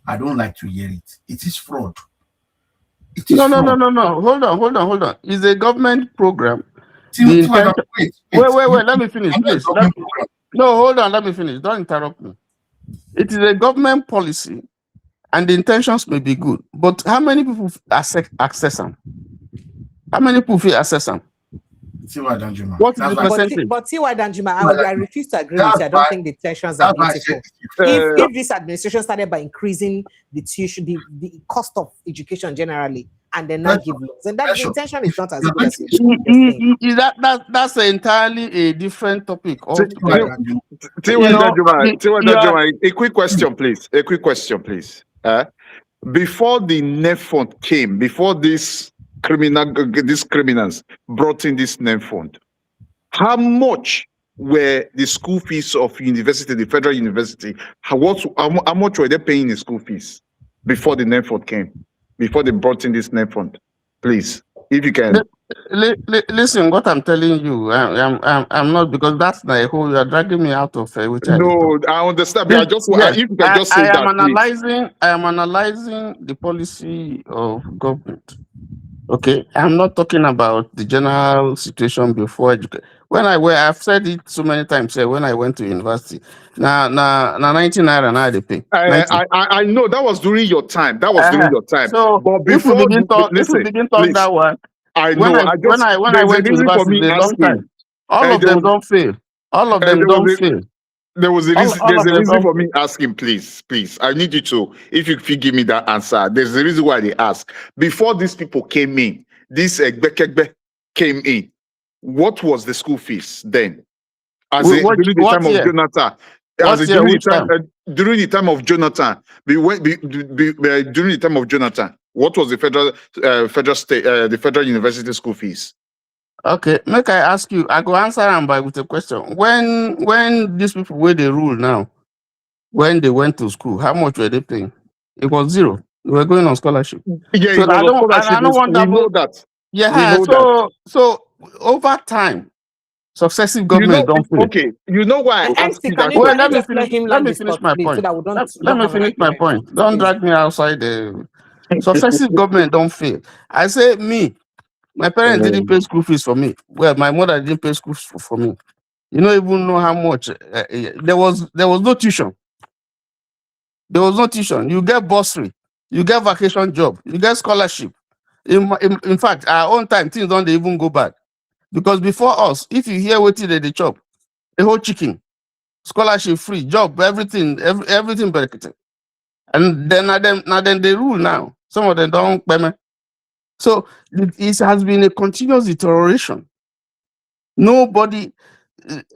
I don't like to hear it. It is fraud. It is No. fraud. Hold on. It's a government program. Wait. Wait. Let me finish, please. No, hold on. Let me finish. Don't interrupt me. It is a government policy, and the intentions may be good, but how many people access them? How many people feel access them? What is the percentage? But T.Y. Danjuma, I refuse to agree with you. I don't think the tensions are beautiful. If this administration started by increasing the tuition, the cost of education generally, and then not give loans, and that the intention is not as good as you think. That's entirely a different topic. A quick question, please. Before the NEF fund came, before these criminals brought in this NEF fund, how much were the school fees of university, the federal university? How much were they paying in school fees before the NEF fund came? Before they brought in this NEF fund, please, if you can. Listen, what I'm telling you, I'm not, because that's the whole. You are dragging me out of which No, I understand. But if you can just say I am that. I am analyzing the policy of government. Okay, I'm not talking about the general situation before education. I've said it so many times here. When I went to university, now 19 naira now they pay. I know that was during your time. During your time. So but before, if we begin talk that one, I know. When I went to university a long time, all of them don't fail. All of them don't fail. There was a reason. There's a reason for me asking, please. I need you to, if you give me that answer. There's a reason why they ask. Before these people came in, this Egbekegbe came in. What was the school fees then? During the time of Jonathan. During the time of Jonathan, during the time of Jonathan, what was the federal university school fees? Okay, make I ask you. I go answer them with a question. When these people where they rule now, when they went to school, how much were they paying? It was zero. They were going on scholarship. Yeah, so I don't want that. We know that. Yeah. So over time, successive government don't fail. Okay, you know why I asked you that? Well, let me finish my point. Let me finish my point. Don't drag me outside the successive government don't fail. I say my parents didn't pay school fees for me. Well, my mother didn't pay school fees for me. You don't even know how much. There was no tuition. There was no tuition. You get bursary. You get vacation job. You get scholarship. In fact, our own time, things don't even go bad. Because before us, if you hear what they chop, a whole chicken, scholarship free, job, everything benefit. And then they rule now. Some of them don't payment. So it has been a continuous deterioration. Nobody,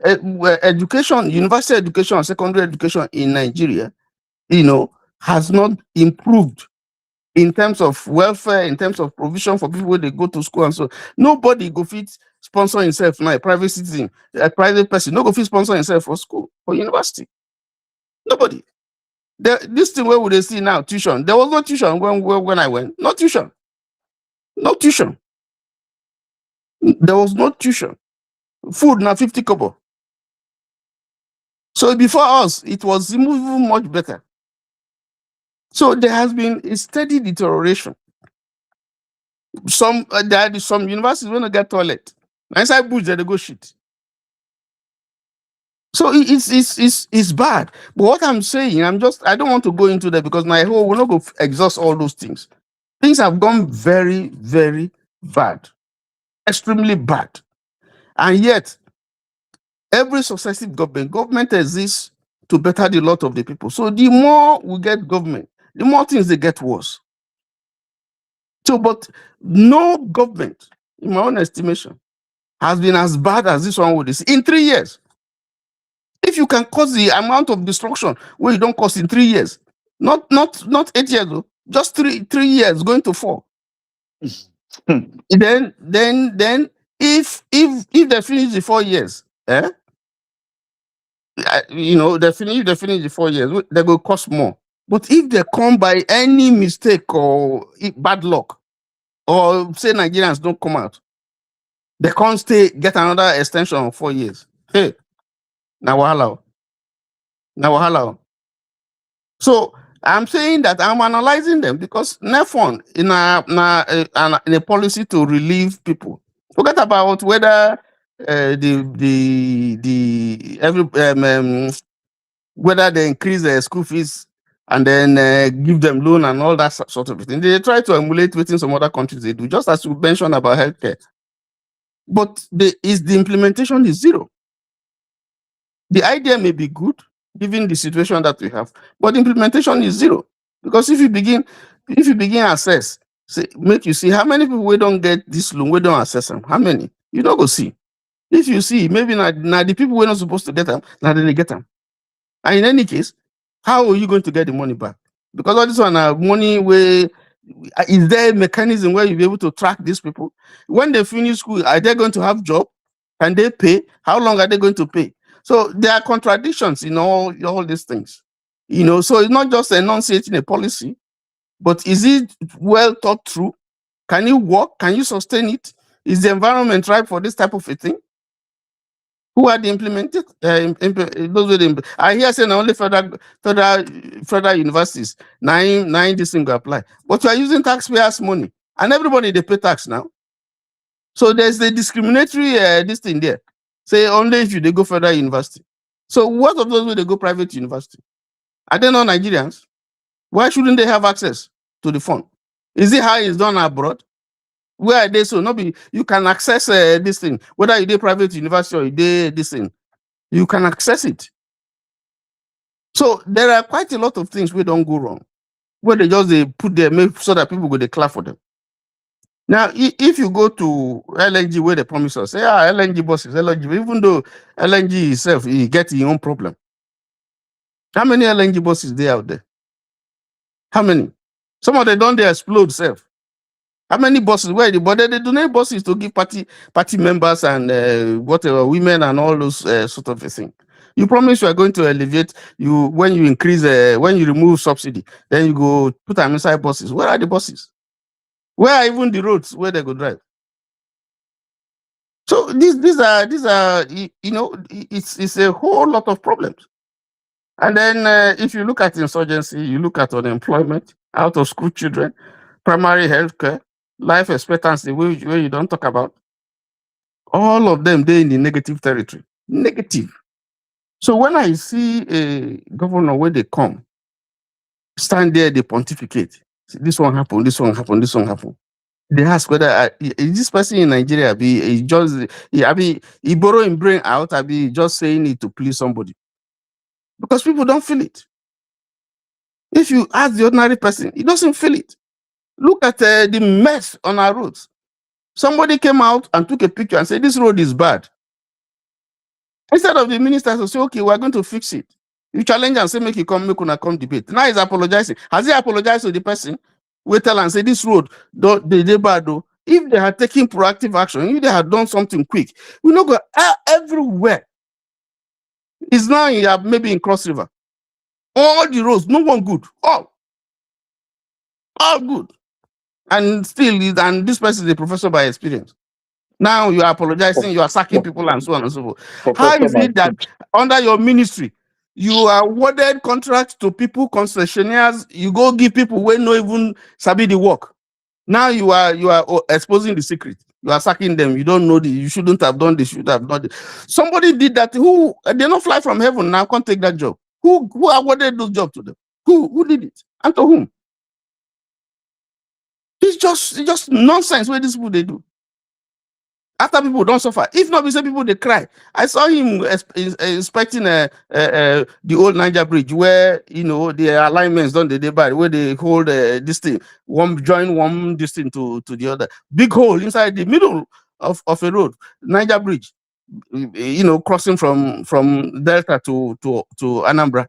education, university education, secondary education in Nigeria, has not improved in terms of welfare, in terms of provision for people when they go to school and so. Nobody go fit sponsor himself now, a private citizen, a private person, no go fit sponsor himself for school, for university. Nobody. This thing where would they see now, tuition. There was no tuition when I went. No tuition. No tuition. There was no tuition. Food now 50 kobo. So before us, it was even much better. So there has been a steady deterioration. Some universities when they get toilet. Inside bush, they go shit. So it's bad. But what I'm saying, I don't want to go into that because we're not going to exhaust all those things. Things have gone very, very bad. Extremely bad. And yet, Every successive government exists to better the lot of the people. So the more we get government, the more things they get worse. So, but no government, in my own estimation, has been as bad as this one with this in 3 years. If you can cause the amount of destruction where you don't cause in 3 years, not 8 years, though, just 3 years going to 4. Then if they finish the 4 years, they finish the 4 years, they will cost more. But if they come by any mistake or bad luck, or say Nigerians don't come out, they can't get another extension of 4 years. Hey, now wahala. So I'm saying that I'm analyzing them because NEFON in a policy to relieve people. Forget about whether whether they increase their school fees and then give them loan and all that sort of thing. They try to emulate within some other countries they do, just as you mentioned about healthcare. But the implementation is zero. The idea may be good, given the situation that we have, but implementation is zero. Because if you begin assess, make you see how many people we don't get this loan, we don't assess them. How many? You don't go see. If you see, maybe now the people we're not supposed to get them, now they get them. And in any case, how are you going to get the money back? Because all this one money where is there a mechanism where you'll be able to track these people? When they finish school, are they going to have job? Can they pay? How long are they going to pay? So there are contradictions in all these things. So it's not just enunciating a policy, but is it well thought through? Can it work? Can you sustain it? Is the environment right for this type of a thing? Who are the implemented? I hear saying only federal universities, nine this thing will apply. But you are using taxpayers' money, and everybody they pay tax now. So there's the discriminatory this thing there. Say only if they go federal university. So what of those where they go private university? Are they not Nigerians? Why shouldn't they have access to the fund? Is it how it's done abroad? Where are they? So you can access this thing, whether you do private university or you do this thing, you can access it. So there are quite a lot of things we don't go wrong, where they put there so that people go they clap for them. Now, if you go to LNG where they promise us, say, LNG buses, even though LNG itself, you get your own problem. How many LNG buses there out there? How many? Some of them don't they explode self. How many buses? Where but they donate buses to give party members and whatever women and all those sort of a thing. You promise you are going to alleviate when you increase when you remove subsidy, then you go put them inside buses. Where are the buses? Where are even the roads where they go drive? So these are it's a whole lot of problems. And then if you look at insurgency, you look at unemployment, out of school children, primary health care, life expectancy, where you don't talk about. All of them, they're in the negative territory. Negative. So when I see a governor where they come, stand there, they pontificate. This one happened, this one happened, this one happened. They ask whether is this person in Nigeria he borrow him brain out, just saying it to please somebody. Because people don't feel it. If you ask the ordinary person, he doesn't feel it. Look at the mess on our roads. Somebody came out and took a picture and said, this road is bad. Instead of the minister to say, okay, we're going to fix it. You challenge and say, make una come debate. Now he's apologizing. Has he apologized to the person? We tell and say, this road, they bad though. If they had taken proactive action, if they had done something quick, we not go everywhere. It's now maybe in Cross River. All the roads, no one good. All good. And still, and this person is a professor by experience. Now you are apologizing, you are sacking people and so on and so forth. How is it that under your ministry, you are awarded contracts to people, concessionaires, you go give people when no even sabi the work. Now you are exposing the secret. You are sacking them. You don't know you shouldn't have done this, you should have done this. Somebody did that. Who they don't fly from heaven now, can't take that job. Who awarded those jobs to them? Who did it? And to whom? It's just nonsense what these people they do. After people don't suffer. If not, we say people they cry. I saw him inspecting the old Niger Bridge where the alignments done the day by where they hold this thing, one join one this thing to the other. Big hole inside the middle of a road, Niger Bridge, crossing from Delta to Anambra.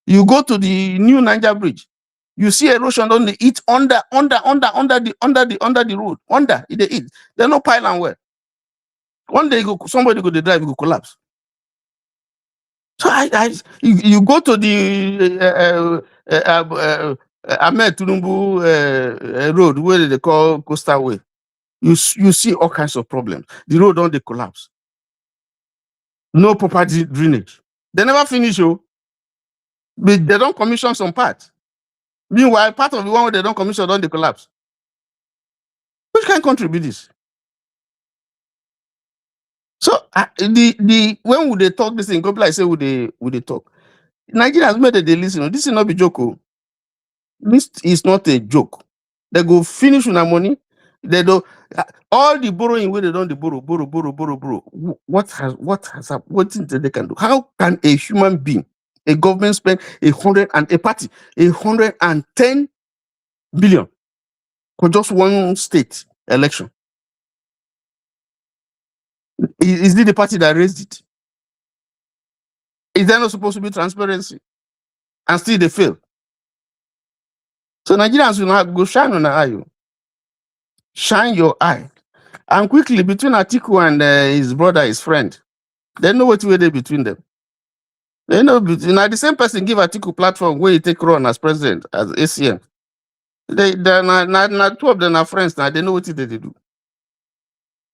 You go to the new Niger Bridge, you see erosion on the eat under the road. Under it eat. There's no pylon well. One day somebody go to drive, go collapse. So you go to the Ahmed Tinubu road where they call Coastal Way. You see all kinds of problems. The road don't they collapse. No proper drainage. They never finish, but they don't commission some parts. Meanwhile, part of the one where they don't commission don't they collapse. Which kind of country be this? So when would they talk this thing? Go like say would they talk? Nigerians made they listen. This is not be joke. This is not a joke. They go finish with their money. They do all the borrowing where they don't borrow. What has happened? What things they can do? How can a human being, a government spend 110 billion for just one state election? Is it the party that raised it? Is there not supposed to be transparency? And still they fail. So Nigerians will not go shine on the eye. Shine your eye. And quickly, between Atiku and his brother, his friend, they know what way they between them. They know now the same person give Atiku platform where he take run as president, as ACM. They not two of them are friends now. They know what they do.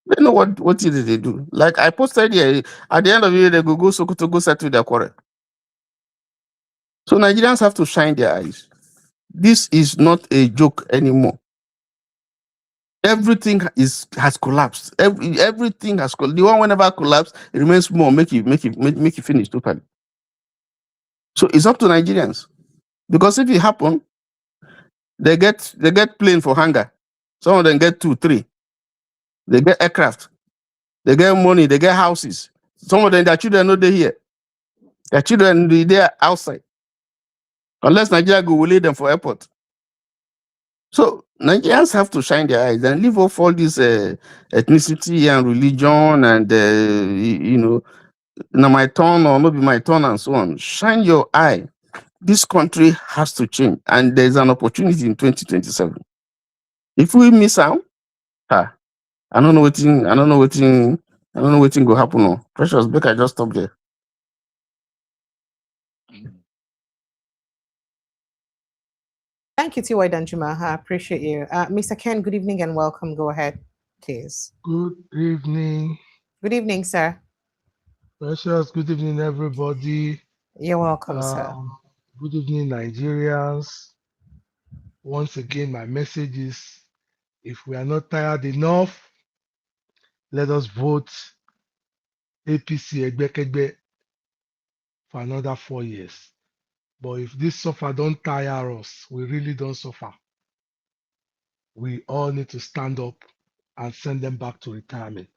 They know what they do. Like I posted here, at the end of the year, they go Sokoto, go settle their quarrel. So Nigerians have to shine their eyes. This is not a joke anymore. Everything has collapsed. Everything has collapsed. The one whenever collapsed, it remains small. Make it finish totally. So it's up to Nigerians, because if it happen, they get plane for hunger. Some of them get 2, 3. They get aircraft. They get money. They get houses. Some of them, their children not they here. Their children they outside. Unless Nigeria go will lead them for airport. So Nigerians have to shine their eyes and leave off all this ethnicity and religion and now my turn or not be my turn and so on. Shine your eye. This country has to change, and there's an opportunity in 2027. If we miss out, I don't know what will happen. No. Precious, Beck, I just stop there. Thank you, T.Y. Danjuma. I appreciate you. Mr. Ken, good evening and welcome. Go ahead, please. Good evening. Good evening, sir. Precious, good evening, everybody. You're welcome, sir. Good evening, Nigerians. Once again, my message is, if we are not tired enough, let us vote APC Egbekegbe for another 4 years. But if this suffer don't tire us, we really don't suffer. We all need to stand up and send them back to retirement.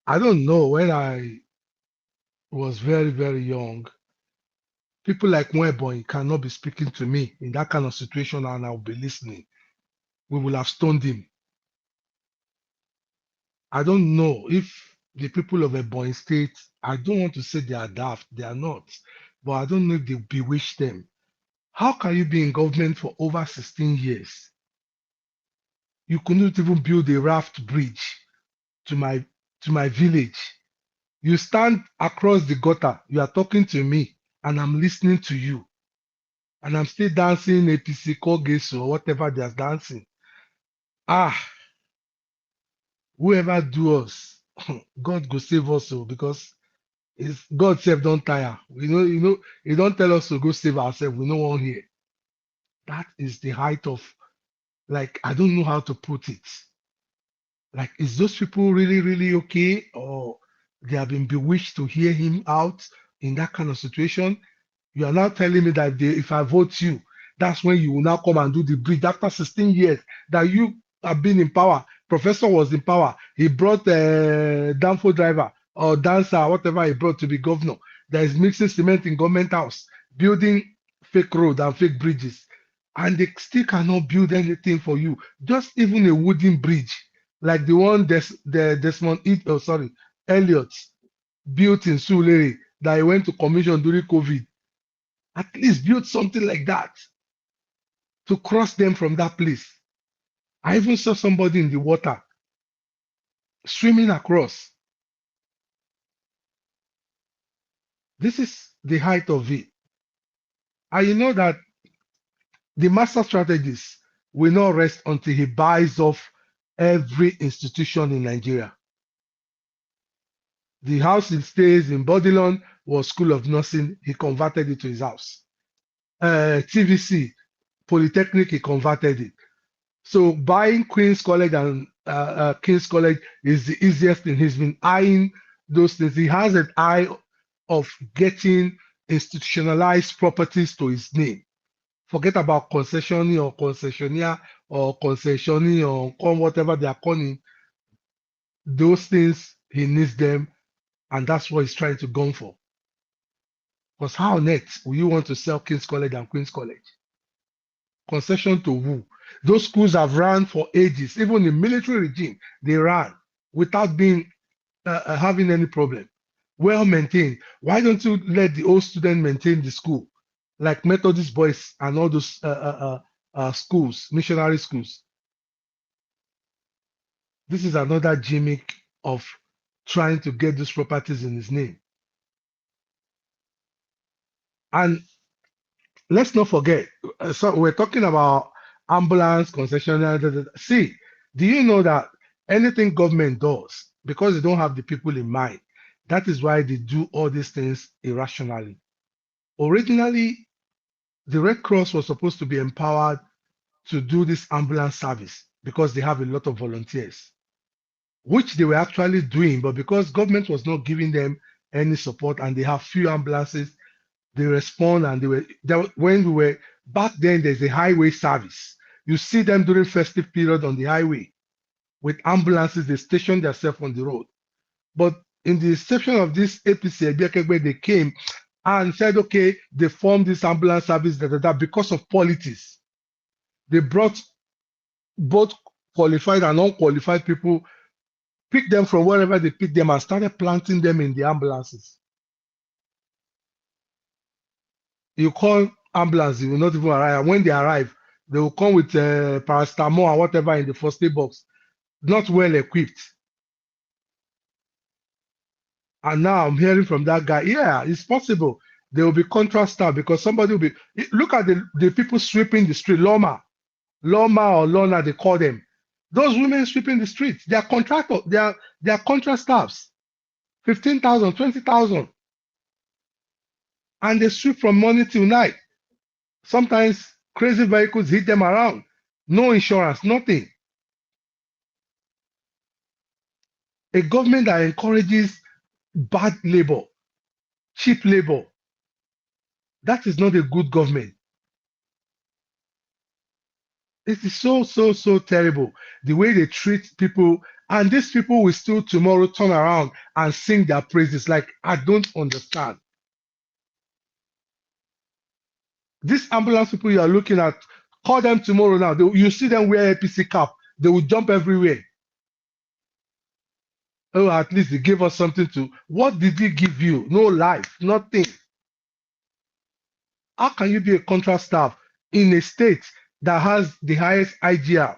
I don't know, when I was very, very young, people like Mweboy cannot be speaking to me in that kind of situation and I'll be listening. We will have stoned him. I don't know if the people of Ebonyi State, I don't want to say they are daft, they are not, but I don't know if they bewitch them. How can you be in government for over 16 years? You couldn't even build a raft bridge to my village. You stand across the gutter, you are talking to me, and I'm listening to you. And I'm still dancing APC Kogeso or whatever they're dancing. Whoever do us, God go save us, because it's God save don't tire. He don't tell us to go save ourselves. We no one here. That is the height of, like, I don't know how to put it. Like, is those people really, really okay? Or they have been bewitched to hear him out in that kind of situation? You are now telling me that if I vote you, that's when you will now come and do the bridge after 16 years that you have been in power. Professor was in power. He brought a Danfo driver or dancer, whatever he brought to be governor. That is mixing cement in government house, building fake road and fake bridges. And they still cannot build anything for you. Just even a wooden bridge, like the one Elliot built in Sulere that he went to commission during COVID. At least build something like that to cross them from that place. I even saw somebody in the water swimming across. This is the height of it. And you know that the master strategist will not rest until he buys off every institution in Nigeria. The house he stays in Bodilon was School of Nursing. He converted it to his house. TVC, Polytechnic, he converted it. So buying Queen's College and King's College is the easiest thing. He's been eyeing those things. He has an eye of getting institutionalized properties to his name. Forget about concessionaire or concessionaire or concessionaire or whatever they are calling. Those things, he needs them, and that's what he's trying to go for. Because how next will you want to sell King's College and Queen's College? Concession to who? Those schools have run for ages. Even the military regime, they ran without being having any problem. Well maintained. Why don't you let the old student maintain the school, like Methodist boys and all those schools, missionary schools? This is another gimmick of trying to get those properties in his name. And let's not forget, so we're talking about ambulance, concessionaire. See, do you know that anything government does, because they don't have the people in mind, that is why they do all these things irrationally. Originally, the Red Cross was supposed to be empowered to do this ambulance service because they have a lot of volunteers, which they were actually doing, but because government was not giving them any support and they have few ambulances, they respond, and when we were back then, there's a highway service. You see them during festive period on the highway with ambulances. They station themselves on the road. But in the inception of this APC, where they came and said, okay, they formed this ambulance service because of politics. They brought both qualified and unqualified people, picked them from wherever they picked them, and started planting them in the ambulances. You call ambulance, they will not even arrive. And when they arrive, they will come with paracetamol or whatever in the first aid box, not well equipped. And now I'm hearing from that guy, yeah, it's possible. There will be contrast staff because somebody will be. Look at the people sweeping the street, Loma or Lona, they call them. Those women sweeping the streets, they are contractors, they are contract staffs, 15,000, 20,000, and they sweep from morning till night. Sometimes crazy vehicles hit them around. No insurance, nothing. A government that encourages bad labor, cheap labor, that is not a good government. It is so terrible the way they treat people, and these people will still tomorrow turn around and sing their praises. Like, I don't understand. These ambulance people you are looking at, call them tomorrow now. You see them wear APC cap. They will jump everywhere. Oh, at least they gave us something to. What did he give you? No life, nothing. How can you be a contract staff in a state that has the highest IGR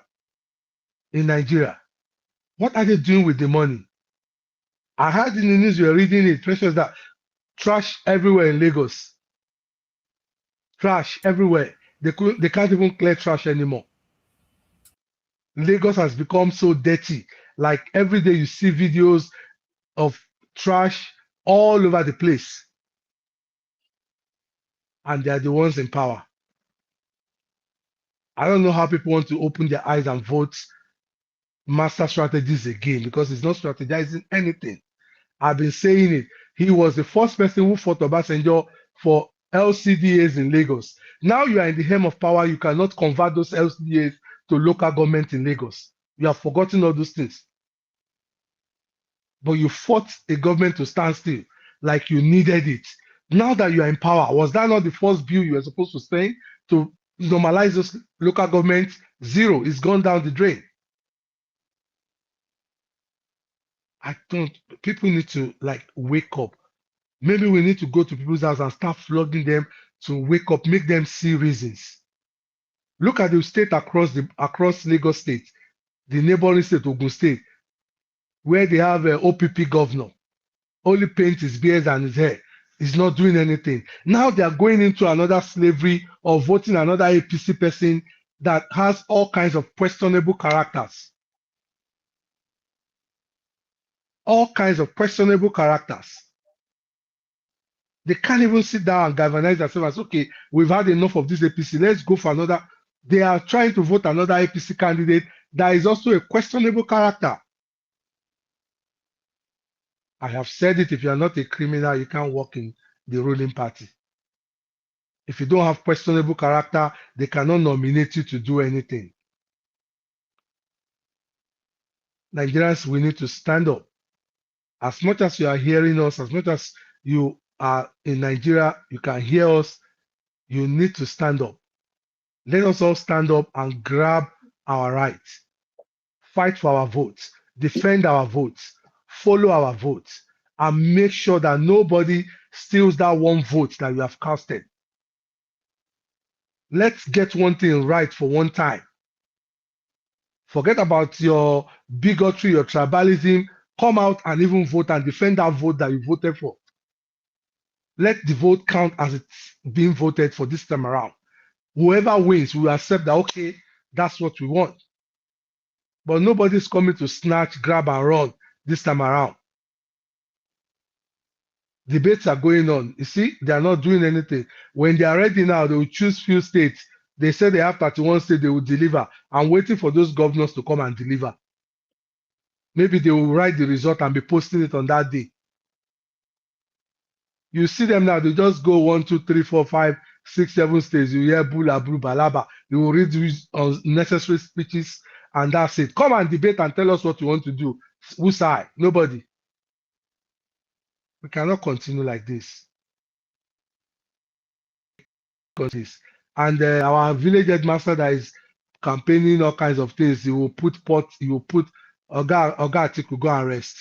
in Nigeria? What are they doing with the money? I heard in the news, you're reading it, Precious, that trash everywhere in Lagos. Trash everywhere. They can't even clear trash anymore. Lagos has become so dirty. Like every day you see videos of trash all over the place. And they are the ones in power. I don't know how people want to open their eyes and vote master strategies again, because it's not strategizing anything. I've been saying it. He was the first person who fought Obasanjo for LCDAs in Lagos. Now you are in the helm of power. You cannot convert those LCDAs to local government in Lagos. You have forgotten all those things. but you fought a government to stand still, like you needed it. Now that you are in power, was that not the first bill you were supposed to send to normalize those local governments? Zero. It's gone down the drain. I don't. People need to like wake up. Maybe we need to go to people's house and start flogging them to wake up, make them see reasons. Look at the state across Lagos State, the neighboring state, Ogun State, where they have an OPP governor. Only paint his beard and his hair. He's not doing anything. Now they are going into another slavery of voting another APC person that has all kinds of questionable characters. All kinds of questionable characters. They can't even sit down and galvanize themselves as, okay, we've had enough of this APC. Let's go for another. They are trying to vote another APC candidate that is also a questionable character. I have said it, if you are not a criminal, you can't work in the ruling party. If you don't have questionable character, they cannot nominate you to do anything. Nigerians, we need to stand up. As much as you are hearing us, as much as you are in Nigeria, you can hear us, you need to stand up. Let us all stand up and grab our rights. Fight for our votes, defend our votes, follow our votes, and make sure that nobody steals that one vote that you have casted. Let's get one thing right for one time. Forget about your bigotry, your tribalism. Come out and even vote and defend that vote that you voted for. Let the vote count as it's being voted for this time around. Whoever wins, we will accept that, okay, that's what we want. But nobody's coming to snatch, grab, and run this time around. Debates are going on. You see, they are not doing anything. When they are ready now, they will choose few states. They say they have 31 states they will deliver. I'm waiting for those governors to come and deliver. Maybe they will write the result and be posting it on that day. You see them now, they just go 1, 2, 3, 4, 5, 6, 7 states. You hear bula, blu, balaba. You will read these unnecessary speeches, and that's it. Come and debate and tell us what you want to do. Whose side? Nobody. We cannot continue like this. And our village headmaster that is campaigning all kinds of things, he will put Oga Atiku, go and rest.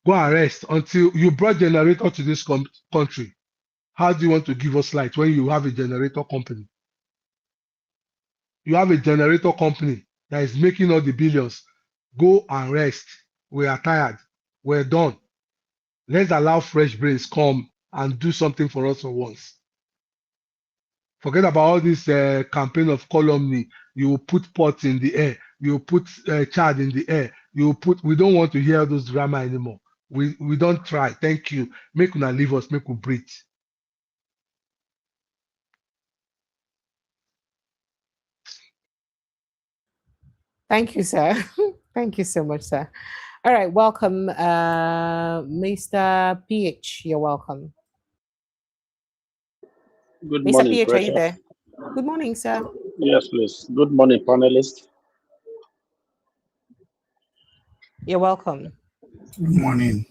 Go and rest until you brought generator to this country. How do you want to give us light when you have a generator company? You have a generator company that is making all the billions. Go and rest. We are tired. We're done. Let's allow fresh brains come and do something for us for once. Forget about all this campaign of calumny. You will put pots in the air. You will put chard in the air. We don't want to hear those drama anymore. We don't try. Thank you. Make una leave us. Make we breathe. Thank you, sir. Thank you so much, sir. All right, welcome, Mr. PH. You're welcome. Good Mr. morning, PH, Precious. are you there? Good morning, sir. Yes, please. Good morning, panelists. You're welcome. Good morning.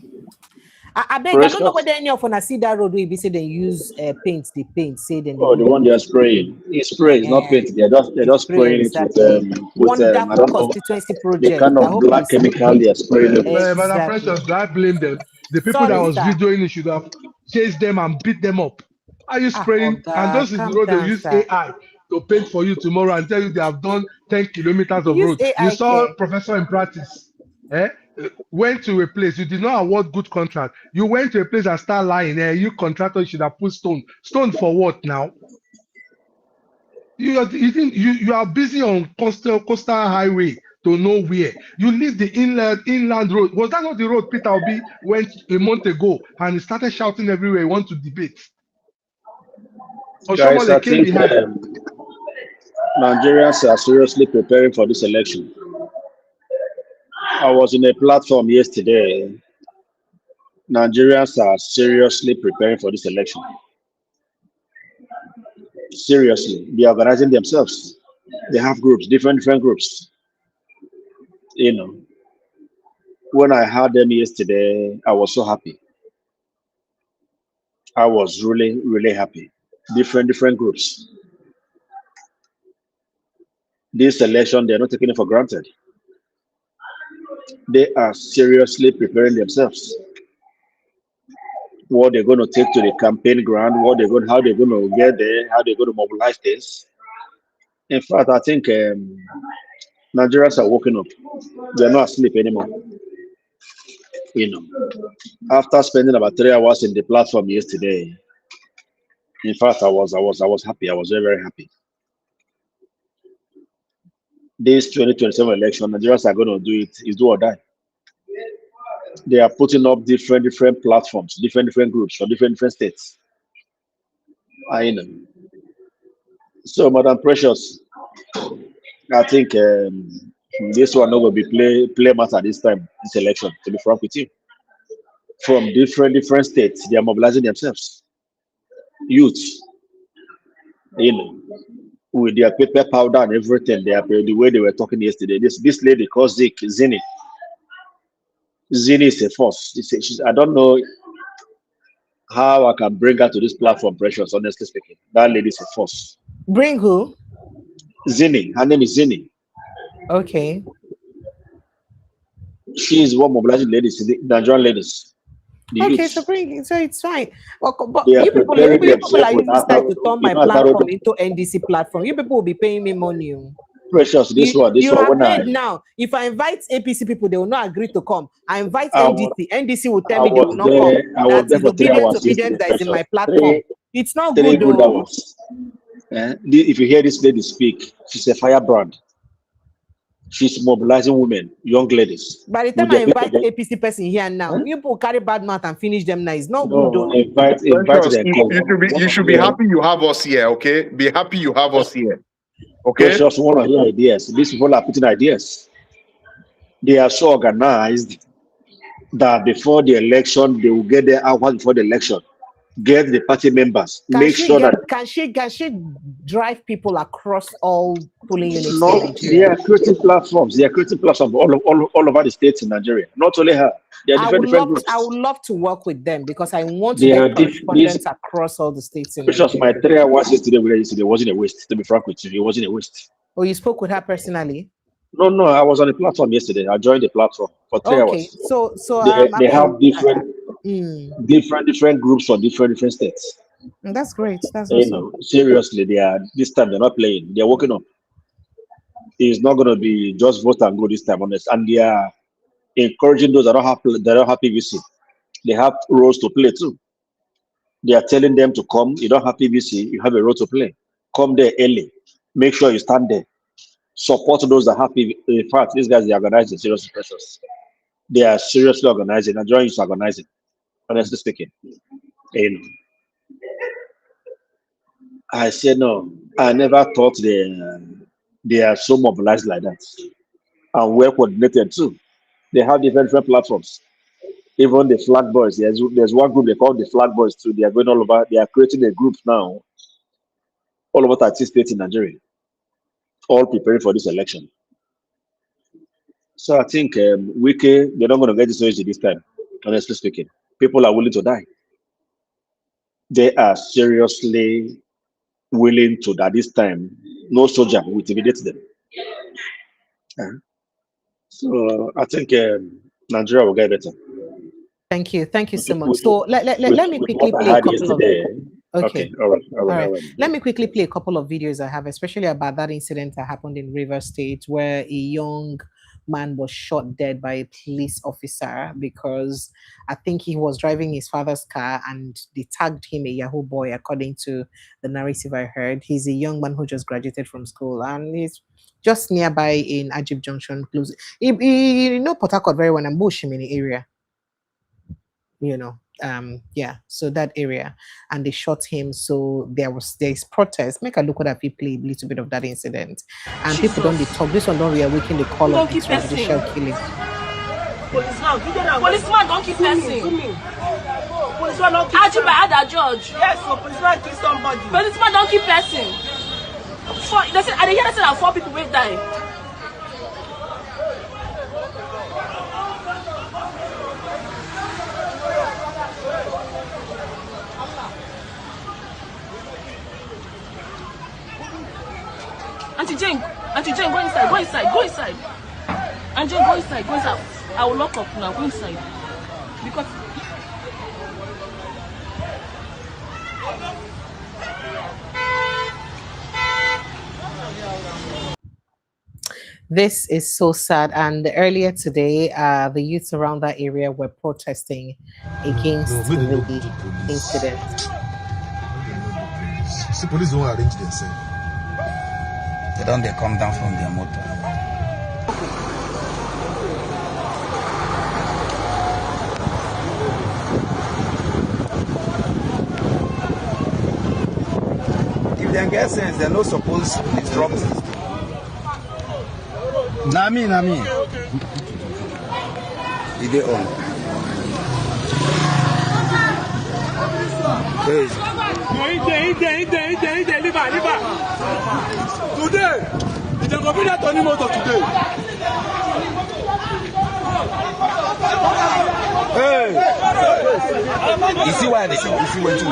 I beg, I don't know whether any of us see that road where you say they use paint, the paint, say then. Oh, the one they are spraying. It's spray, it's not paint. They're just spraying it with I don't know, constituency project. the kind of black chemical they are spraying it with. Madam Precious, do I blame them? The people that was videoing it should have chased them and beat them up. Are you spraying? And those is the road they use AI to paint for you tomorrow and tell you they have done 10 kilometers of road. You saw professor in practice. Went to a place, you did not award good contract. You went to a place and start lying. You contractor should have put stone. Stone for what now? You are busy on coastal highway to nowhere. You leave the inland road. Was that not the road Peter Obi went a month ago and he started shouting everywhere he wants to debate? Guys, I think Nigerians are seriously preparing for this election. I was in a platform yesterday. Nigerians are seriously preparing for this election. Seriously, they are organizing themselves. They have groups, different groups. You know, When I heard them yesterday, I was so happy. I was really, really happy. Different groups. This election, they're not taking it for granted. They are seriously preparing themselves. What they're going to take to the campaign ground, how they're going to get there, how they're going to mobilize this. In fact, I think Nigerians are waking up. They're not asleep anymore. You know, after spending about 3 hours in the platform yesterday, in fact, I was happy. I was very, very happy. This 2027 election, Nigerians are going to do it. It's do or die. They are putting up different platforms, different groups for different states. I know. So, Madam Precious, I think this one not going to be play matter this time, this election, to be frank with you. From different states, they are mobilizing themselves. Youth, you know, with their paper powder and everything, the way they were talking yesterday. This lady called Zini. Zini is a force. I don't know how I can bring her to this platform, Precious, honestly speaking. That lady is a force. Bring who? Zini. Her name is Zini. Okay. She is one mobilizing ladies, the Nigerian ladies. Okay, so it's fine. Well, but They are you people preparing are using this themselves time to turn my platform into NDC platform. You people will be paying me money. Precious, this one you have when heard now. If I invite APC people, they will not agree to come. I invite NDC. NDC will tell I me they will was not there. come. I was That there is for 3 hours obedience that is in my Precious. platform. It's not Three good good though. hours. If you hear this lady speak, she's a firebrand. She's mobilizing women, young ladies. By the time I invite APC person here now, you people carry bad mouth and finish them now. It's not good though. Invite Precious, them. you should be happy you have us here, okay? Be happy you have us here. Okay. Precious want to hear ideas. These people are putting ideas. They are so organized that before the election, they will get their hours before the election. Get the party members. Make sure that can she drive people across all polling units? No, they are creating platforms. They are creating platforms all over the states in Nigeria. Not only her. They are different groups. I would love to work with them because I want to They get correspondence across all the states in Precious, Nigeria. my 3 hours yesterday wasn't a waste. To be frank with you, it wasn't a waste. Oh, you spoke with her personally? No, I was on the platform yesterday. I joined the platform for 3 hours. Okay, so they have different groups for different states. That's great. That's awesome. Seriously, this time they're not playing. They're working up. It's not going to be just vote and go this time, honest. And they are encouraging those that don't have PVC. They have roles to play too. They are telling them to come. You don't have PVC, you have a role to play. Come there early. Make sure you stand there. Support those that have PVC. In fact, these guys, they organize serious pressures. They are seriously organizing. Nigerians are organizing, honestly speaking. I said no. I never thought they are so mobilized like that. And well coordinated too. They have different platforms. Even the flag boys, there's one group they call the flag boys too. They are going all over. They are creating a group now all over 30 states in Nigeria, all preparing for this election. So I think Wiki, they're not going to get this easy this time, honestly speaking. People are willing to die. They are seriously willing to die this time. No soldier will intimidate them. So I think Nigeria will get better. Thank you so much. So let me quickly play a couple of. Okay. All right. Let me quickly play a couple of videos I have, especially about that incident that happened in Rivers State, where a young man was shot dead by a police officer because I think he was driving his father's car and they tagged him a Yahoo boy, according to the narrative I heard. He's a young man who just graduated from school and he's just nearby in Ajib Junction, close. You know Port Harcourt very well, and Bushimini area. So that area, and they shot him. So there's protest. Make a look at that. Play a little bit of that incident, and people don't talk. This one don't reawaken the call of extrajudicial killing. Policeman don't keep person. Policeman don't keep person. I had a judge. Yes, so policeman kill somebody. Policeman don't keep person. They said, I hear that that 4 people will die. Auntie Jane, go inside, go inside, go inside. Auntie Jane, go inside, go inside. I will lock up now, go inside. Because this is so sad. And earlier today, the youths around that area were protesting against the incident. See, police don't arrange themselves. They come down from their motor. If they get sense, they're not supposed to disrupt it. Nami. Is they on? Today, they go be that Tony motor today. Hey! You see why they show? You see what you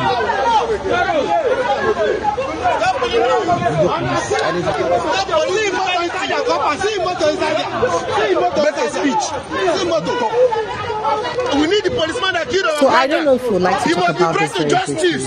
We need the policeman that killed us. So I don't know if you'd like to talk about this very briefly.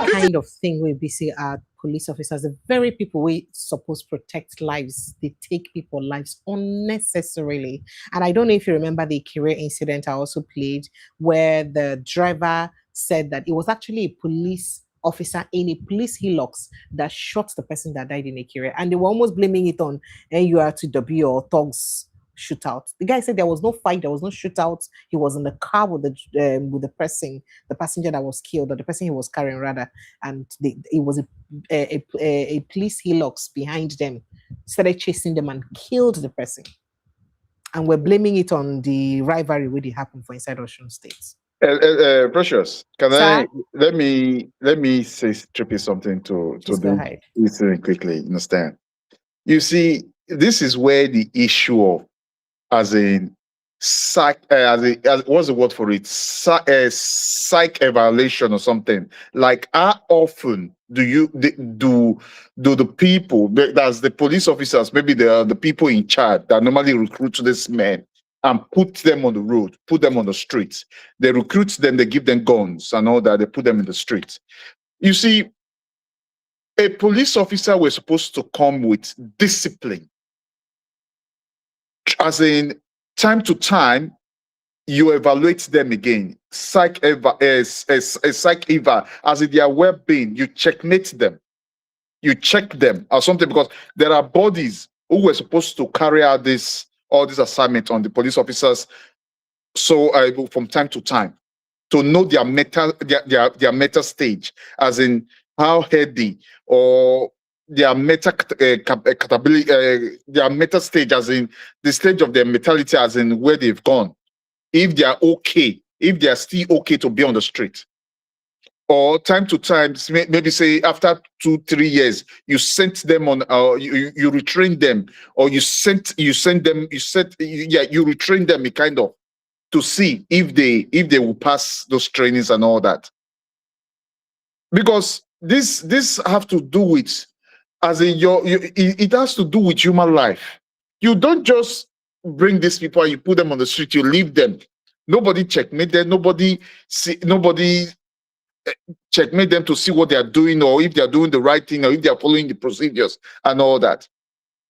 The kind of thing we see our police officers, the very people we supposed to protect lives, they take people's lives unnecessarily. And I don't know if you remember the career incident I also played, where the driver said that it was actually a police officer in a police helix that shot the person that died in a career, and they were almost blaming it on NURTW or thugs shootout. The guy said there was no fight, there was no shootout. He was in the car with the passenger that was killed, or the person he was carrying rather, and it was a police helix behind them, started chasing them and killed the person. And we're blaming it on the rivalry where it happened for inside Ocean State. Precious, let me say trippy something to this quickly. Understand? You see, this is where the issue of what's the word for it? Psych evaluation or something. Like, how often do the people, that's the police officers, maybe the people in charge that normally recruit these men and put them on the road, put them on the streets. They recruit them, they give them guns and all that, they put them in the streets. You see, a police officer was supposed to come with discipline. As in, time to time, you evaluate them again. Psych eva, as in their well-being, you checkmate them. You check them or something, because there are bodies who were supposed to carry out all this assignment on the police officers. So from time to time, to know their meta stage, as in how heady or their meta capability, their meta stage, as in the stage of their mentality, as in where they've gone. If they are okay, if they are still okay to be on the street. Or time to time, maybe say after 2-3 years, you sent them on, you retrain them, or you retrain them kind of to see if they will pass those trainings and all that. Because this have to do with, as in it has to do with human life. You don't just bring these people and you put them on the street, you leave them. Nobody checkmate them, nobody checkmate them to see what they are doing, or if they are doing the right thing, or if they are following the procedures and all that.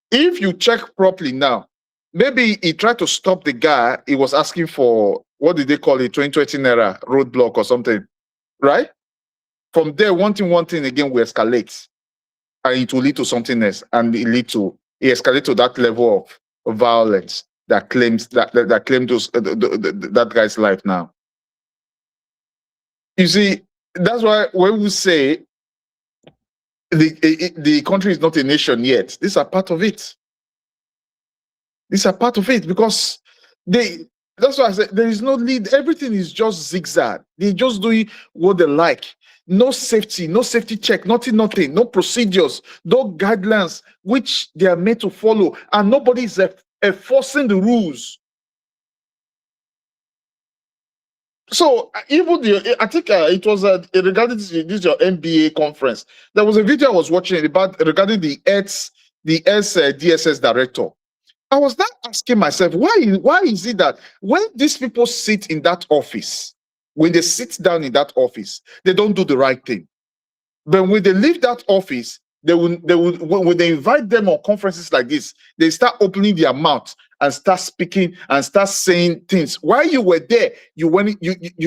If you check properly now, maybe he tried to stop the guy, he was asking for, what did they call it, 2020 naira roadblock or something, right? From there, one thing again will escalate, and it will lead to something else, and it escalate to that level of violence that claims that guy's life now. You see, that's why when we say the country is not a nation yet, these are part of it. These are part of it, because that's why I said there is no lead. Everything is just zigzag. They're just doing what they like. No safety check, nothing, no procedures, no guidelines which they are made to follow, and nobody is enforcing the rules. So even I think it was regarding this your MBA conference. There was a video I was watching regarding the Earth's the DSS director, I was not asking myself, why is it that when these people sit in that office, when they sit down in that office, they don't do the right thing? But when they leave that office, when they invite them on conferences like this, they start opening their mouth and start speaking and start saying things. While you were there, you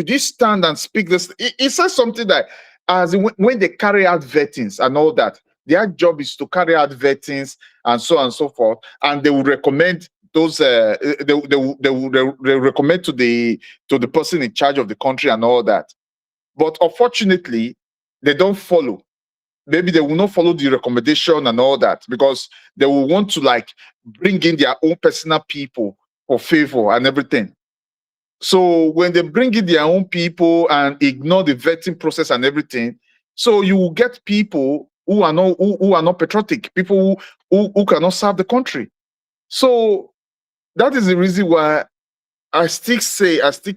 did stand and speak this. It says something that as when they carry out vettings and all that, their job is to carry out vettings and so on and so forth, and they will recommend those. They will recommend to the person in charge of the country and all that. But unfortunately, they don't follow. Maybe they will not follow the recommendation and all that because they will want to like bring in their own personal people for favor and everything. So when they bring in their own people and ignore the vetting process and everything, so you will get people who are not patriotic, people who cannot serve the country. So that is the reason why I still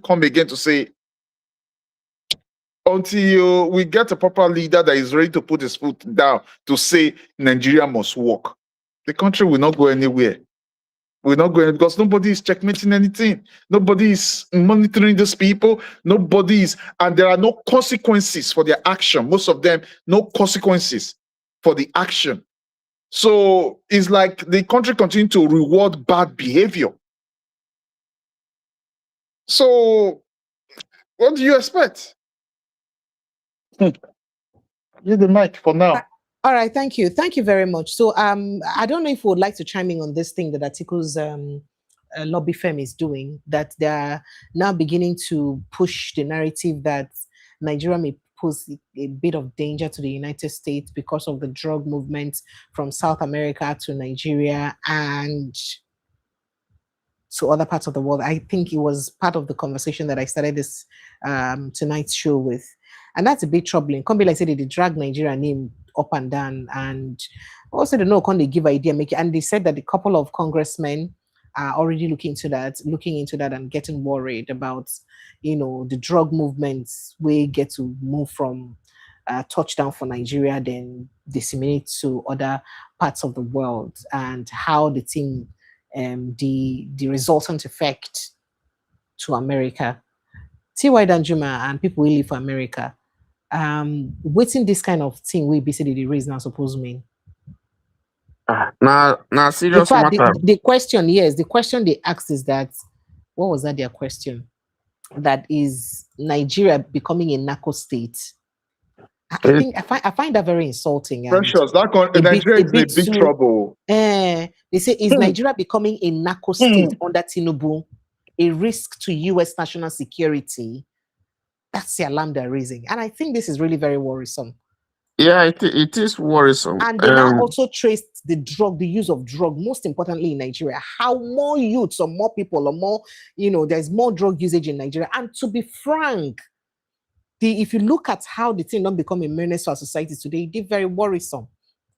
come again to say, until we get a proper leader that is ready to put his foot down to say Nigeria must work, the country will not go anywhere. We're not going because nobody is checkmating anything. Nobody is monitoring these people. Nobody is, and there are no consequences for their action. Most of them, no consequences for the action. So it's like the country continues to reward bad behavior. So what do you expect? Use the mic for now. All right, thank you. Thank you very much. So I don't know if you would like to chime in on this thing that Atiku's lobby firm is doing, that they're now beginning to push the narrative that Nigeria may pose a bit of danger to the United States because of the drug movement from South America to Nigeria and to other parts of the world. I think it was part of the conversation that I started this tonight's show with. And that's a bit troubling. Can't be like say they drag Nigeria name up and down, and also they know can they give idea make it. And they said that a couple of congressmen are already looking into that and getting worried about, the drug movements we get to move from touchdown for Nigeria, then disseminate to other parts of the world, and how the thing, the resultant effect to America. T.Y. Danjuma and people who live for America, waiting this kind of thing we basically the raise now suppose mean. Now serious matter. The question, yes, the question they asked is that, what was that their question? That is Nigeria becoming a narco state. I find that very insulting. Precious, Nigeria is in big trouble. They say, is Nigeria becoming a narco state under Tinubu a risk to U.S. national security? That's the alarm they're raising. And I think this is really very worrisome. Yeah, it is worrisome. And they now also traced the use of drug, most importantly in Nigeria. How more youths or more people or more, there's more drug usage in Nigeria. And to be frank, if you look at how the thing don't become a menace to our society today, it's very worrisome.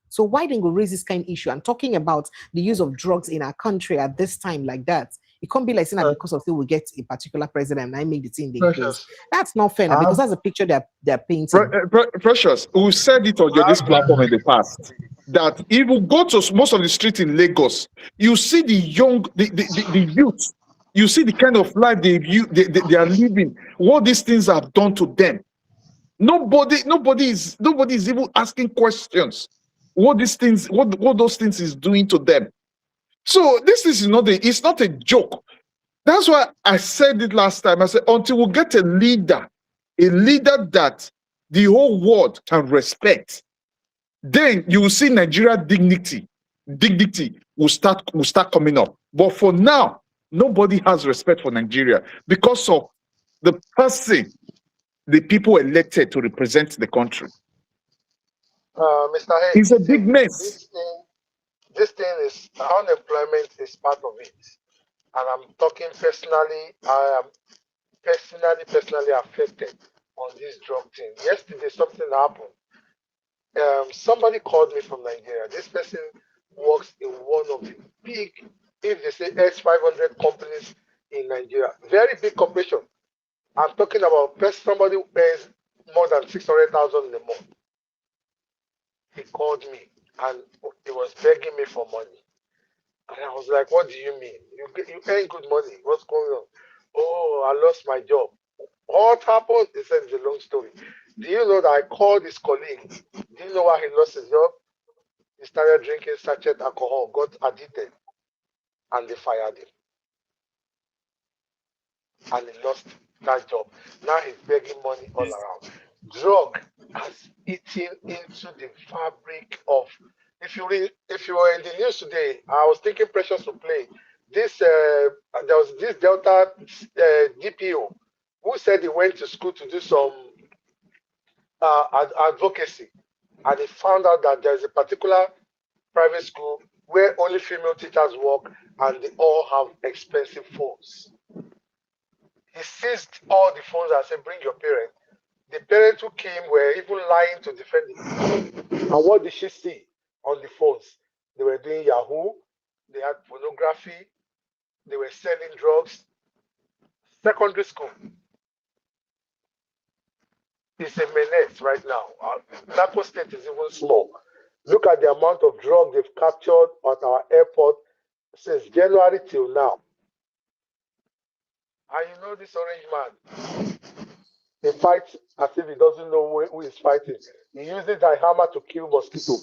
So why didn't we raise this kind of issue? And talking about the use of drugs in our country at this time like that, it can't be like saying that because of it we get a particular president and I make the thing they place. That's not fair now, because that's a picture they're painting. Precious, we said it on this platform in the past that if you go to most of the streets in Lagos, you see the young, the youth, you see the kind of life they are living, what these things have done to them. Nobody is even asking questions. What those things is doing to them. So this is it's not a joke. That's why I said it last time. I said, until we get a leader that the whole world can respect, then you will see Nigeria dignity will start coming up. But for now, nobody has respect for Nigeria because of the person, the people elected to represent the country. Mr. Hayes, it's a big mess. This thing is unemployment is part of it, and I'm talking personally. I am personally affected on this drug thing. Yesterday, something happened. Somebody called me from Nigeria. This person works in one of the big, if they say S500 companies in Nigeria, very big corporation. I'm talking about somebody who pays more than 600,000 in a month. he called me and he was begging me for money. And I was like, what do you mean? You earn good money. What's going on? Oh, I lost my job. What happened? He said it's a long story. Do you know that I called his colleague? Do you know why he lost his job? He started drinking sachet alcohol, got addicted, and they fired him. And he lost that job. Now he's begging money all around. Drug has eaten into the fabric of. If you were in the news today, I was thinking Precious to play this. There was this Delta DPO who said he went to school to do some advocacy, and he found out that there is a particular private school where only female teachers work, and they all have expensive phones. He seized all the phones and said, bring your parents. The parents who came were even lying to defend him. And what did she see on the phones? They were doing Yahoo, they had pornography, they were selling drugs. Secondary school is a menace right now. Napo State is even small. Look at the amount of drugs they've captured at our airport since January till now. And you know this orange man, he fights as if he doesn't know who he's fighting. He uses a hammer to kill mosquito.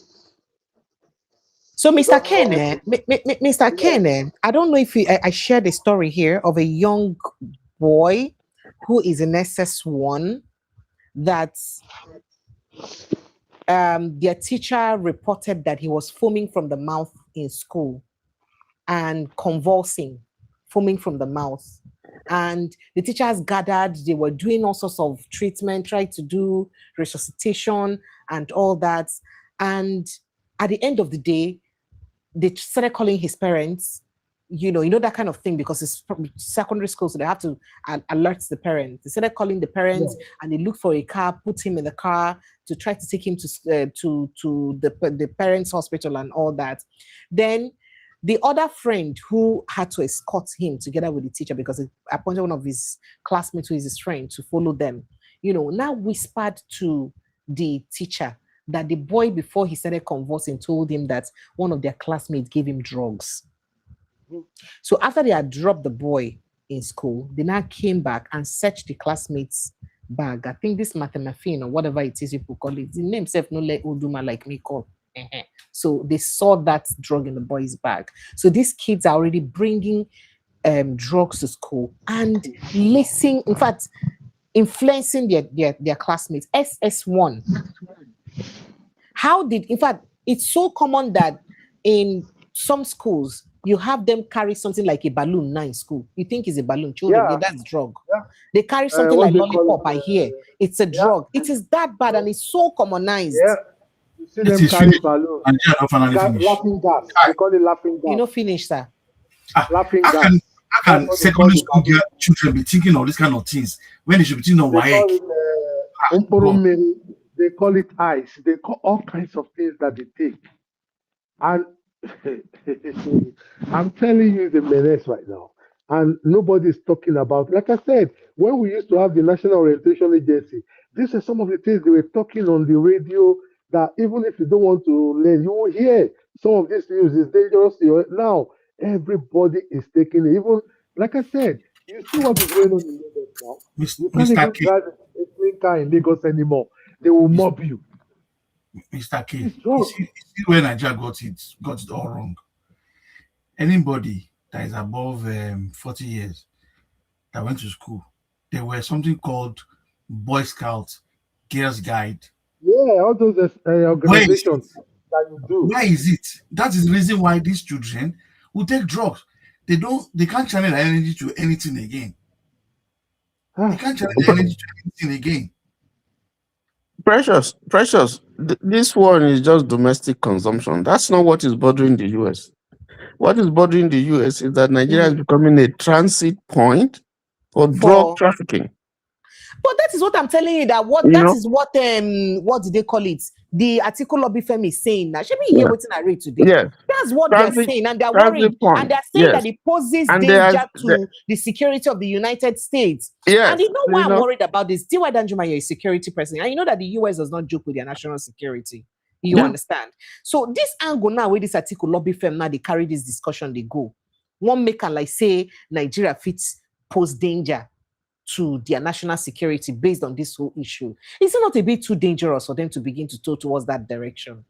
So, Mr. Ken, Mr. Ken, I don't know if I shared a story here of a young boy who is in SS1 that their teacher reported that he was foaming from the mouth in school and convulsing, foaming from the mouth. And the teachers gathered, they were doing all sorts of treatment, tried to do resuscitation and all that. And at the end of the day, they started calling his parents, you know that kind of thing, because it's secondary school, so they have to alert the parents. They started calling the parents, and they looked for a car, put him in the car to try to take him to the parents' hospital and all that. Then the other friend who had to escort him together with the teacher, because he appointed one of his classmates who is his friend to follow them, now whispered to the teacher that the boy, before he started convulsing, told him that one of their classmates gave him drugs. So after they had dropped the boy in school, they now came back and searched the classmates' bag. I think this methamphetamine or whatever it is people call it. The name self no let Uduma like me call. So they saw that drug in the boy's bag. So these kids are already bringing drugs to school and listening, in fact, influencing their classmates. SS1. In fact, it's so common that in some schools, you have them carry something like a balloon now in school. You think it's a balloon. Children, that's drug. Yeah. They carry something like lollipop, I hear. It's a drug. It is that bad and it's so commonized. Yeah. You see them carry balloons. Laughing gas. They call it laughing gas. You know, finish, sir. Laughing gas. How can secondary school children be thinking of these kind of things when they should be thinking of WAEC? They call it ice. They call all kinds of things that they take. And I'm telling you, the menace right now. And nobody is talking about, like I said, when we used to have the National Orientation Agency, these are some of the things they were talking on the radio that even if you don't want to learn, you will hear some of this news is dangerous. Now, everybody is taking it. Even, like I said, you see what is going on in Lagos now. You can't even drive a clean car in Lagos anymore. They will mob you. Mr. K, you see where Nigeria got it all wrong. Anybody that is above 40 years that went to school, there were something called Boy Scouts, Girls Guide. Yeah, all those organizations that you do. Why is it? That is the reason why these children will take drugs. They can't channel their energy to anything again. They can't channel their energy to anything again. Precious, this one is just domestic consumption. That's not what is bothering the US. What is bothering the US is that Nigeria is becoming a transit point for drug trafficking. But that is what I'm telling you, is what did they call it? The Atiku lobby firm is saying now. Should we hear what I read today? Yes. That's what they're saying, and they're worried. And they're saying that it poses danger to the security of the United States. Yes. And you know why I'm worried about this? T.Y. Danjuma, you're a security person, and you know that the US does not joke with their national security. You understand? So this angle now, where this article lobby firm now they carry this discussion, they go. One maker like say Nigeria fits pose danger to their national security based on this whole issue. Is it not a bit too dangerous for them to begin to tow towards that direction?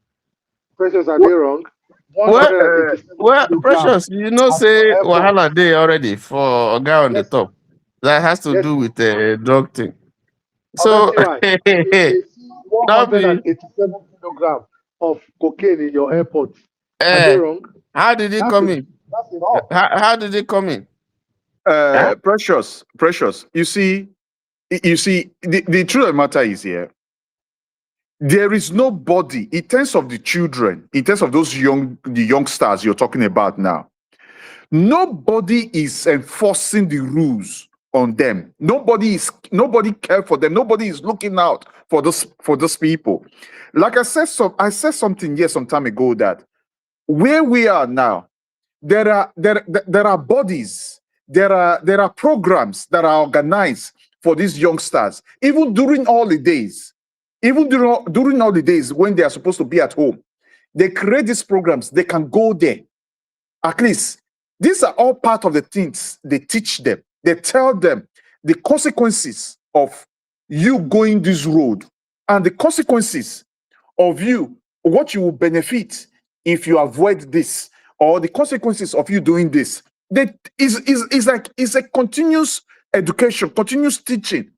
Precious, are they wrong? Well, Precious, you know, say Wahala Day already for a guy on the top. That has to do with the drug thing. So, they see not be, 187 kilograms of cocaine in your airport. Are they wrong? How did it come in? That's enough. How did it come in? Precious. You see, the truth of the matter is here. There is nobody in terms of the children, in terms of the youngsters you're talking about now. Nobody is enforcing the rules on them. Nobody cares for them. Nobody is looking out for those people. Like I said something here some time ago that where we are now, there are bodies, there are programs that are organized for these youngsters, even during holidays. Even during holidays when they are supposed to be at home, they create these programs. They can go there. At least these are all part of the things they teach them. They tell them the consequences of you going this road and the consequences of what you will benefit if you avoid this, or the consequences of you doing this. That is a continuous education, continuous teaching,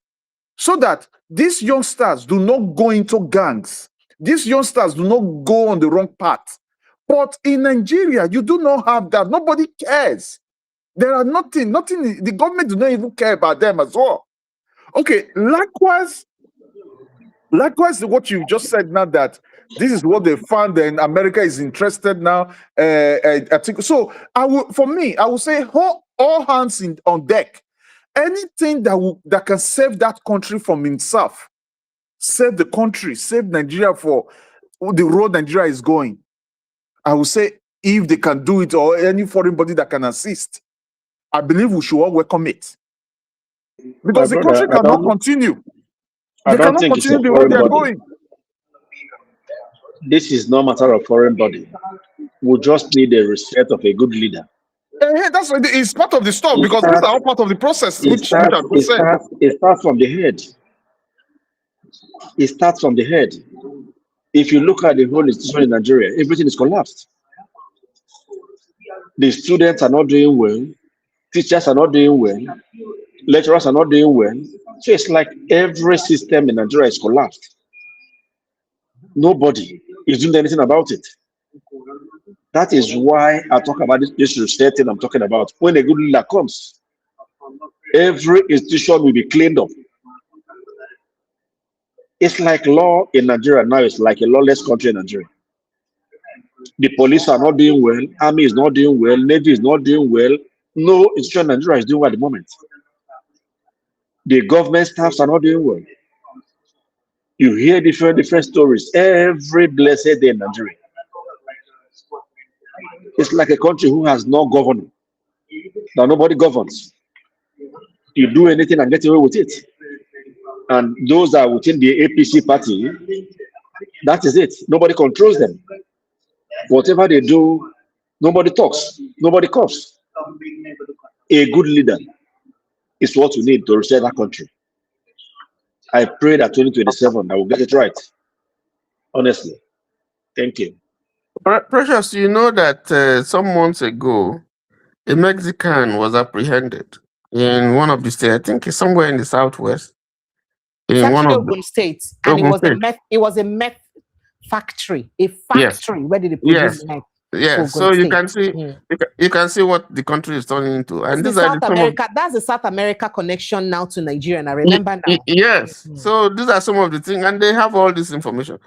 so that these youngsters do not go into gangs. These youngsters do not go on the wrong path. But in Nigeria, you do not have that. Nobody cares. There are nothing. The government do not even care about them as well. Okay, likewise, what you just said now, that this is what they found and America is interested now. I think so. I will say all hands on deck. Anything that can save that country from himself, save the country, save Nigeria for the road Nigeria is going. I will say, if they can do it, or any foreign body that can assist, I believe we should all welcome it. Because the country cannot continue. They cannot continue the way they are going. This is no matter of foreign body. We just need the respect of a good leader. That's it's part of the stuff, because these are all part of the process. It starts from the head. It starts from the head. If you look at the whole institution in Nigeria, everything is collapsed. The students are not doing well, teachers are not doing well, lecturers are not doing well. So it's like every system in Nigeria is collapsed. Nobody is doing anything about it. That is why I talk about this reset thing I'm talking about. When a good leader comes, every institution will be cleaned up. It's like law in Nigeria now. It's like a lawless country in Nigeria. The police are not doing well, army is not doing well, navy is not doing well. No institution in Nigeria is doing well at the moment. The government staffs are not doing well. You hear different stories every blessed day in Nigeria. It's like a country who has no governor. Now nobody governs. You do anything and get away with it. And those are within the APC party. That is it. Nobody controls them. Whatever they do, nobody talks. Nobody coughs. A good leader is what we need to reset that country. I pray that 2027 I will get it right. Honestly. Thank you. Precious, you know that some months ago, a Mexican was apprehended in one of the states. I think it's somewhere in the southwest. In one of Ogun State, and it was a meth factory. A factory where did they produce meth? Yes, so you can see you can see what the country is turning into. And this South America, that's the South America connection now to Nigeria. And I remember now. Yes. So these are some of the things, and they have all this information.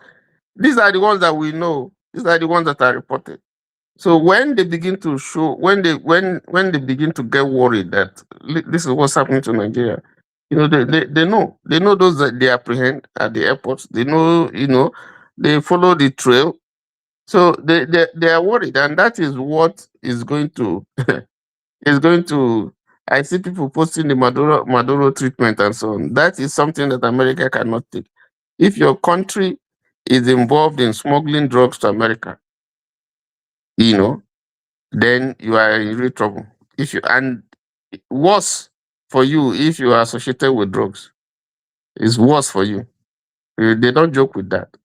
These are the ones that we know. These are the ones that are reported. So when they begin to show, when they begin to get worried that this is what's happening to Nigeria, you know, they know those that they apprehend at the airports. They know, they follow the trail. So they are worried, and that is what is going to I see people posting the Maduro treatment and so on. That is something that America cannot take. If your country is involved in smuggling drugs to America, then you are in real trouble. And worse for you if you are associated with drugs. It's worse for you. They don't joke with that.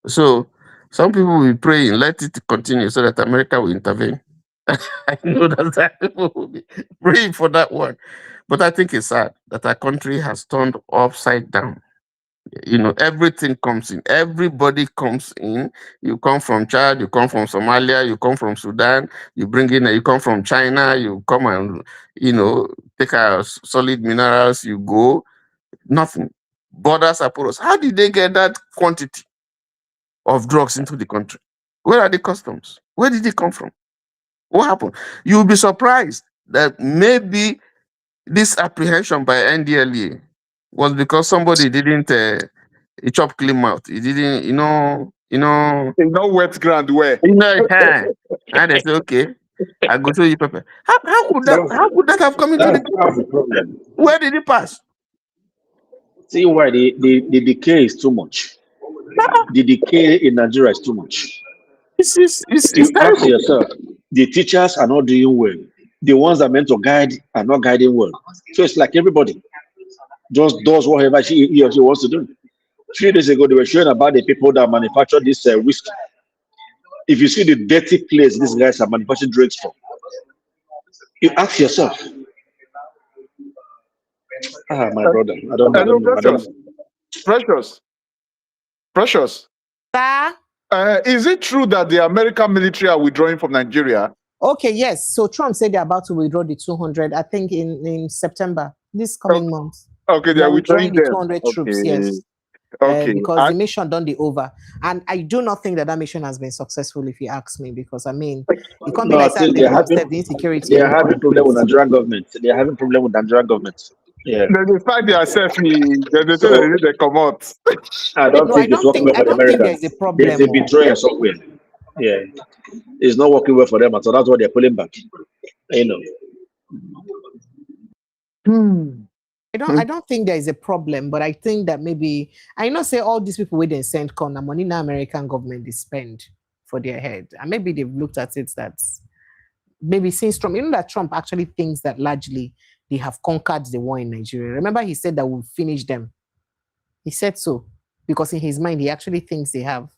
So some people will pray and let it continue so that America will intervene. I know that people will be praying for that one. But I think it's sad that our country has turned upside down. Everything comes in. Everybody comes in. You come from Chad, you come from Somalia, you come from Sudan, you come from China, you come and, take our solid minerals, you go. Nothing. Borders are porous. How did they get that quantity of drugs into the country? Where are the customs? Where did it come from? What happened? You'll be surprised that maybe this apprehension by NDLA was because somebody didn't chop clean mouth. He didn't, It's not wet ground where. and they say, okay, I go to you, Pepper. How could that have come into the That's country? the problem. Where did it pass? See why the decay is too much. The decay in Nigeria is too much. It's You ask terrible. yourself, the teachers are not doing well. The ones that are meant to guide are not guiding well. So it's like everybody just does whatever he or she wants to do. A few days ago, they were showing about the people that manufacture this whiskey. If you see the dirty place these guys are manufacturing drinks for, you ask yourself, my brother, I don't Hello, know. Precious. Is it true that the American military are withdrawing from Nigeria? Okay, yes. So Trump said they're about to withdraw the 200, I think in September, this coming month. Okay, they are withdrawing the them. 200 troops, yes. Okay. Because the mission done the over. And I do not think that mission has been successful, if you ask me, because I mean, it can't be No, I like that. think They have the insecurity. They are having problem with Nigerian government. They are having problem with Nigerian government. Yeah. They find themselves, they So- they come out. I don't think it's working well for the Americans. there's a problem. There's a betrayal somewhere. Yeah. It's not working well for them, so that's why they're pulling back. I don't think there is a problem, but I think that maybe I know say all these people where they send con the money now American government they spend for their head. And maybe they've looked at it that maybe since Trump, that Trump actually thinks that largely they have conquered the war in Nigeria. Remember, he said that we'll finish them. He said so because in his mind, he actually thinks they have.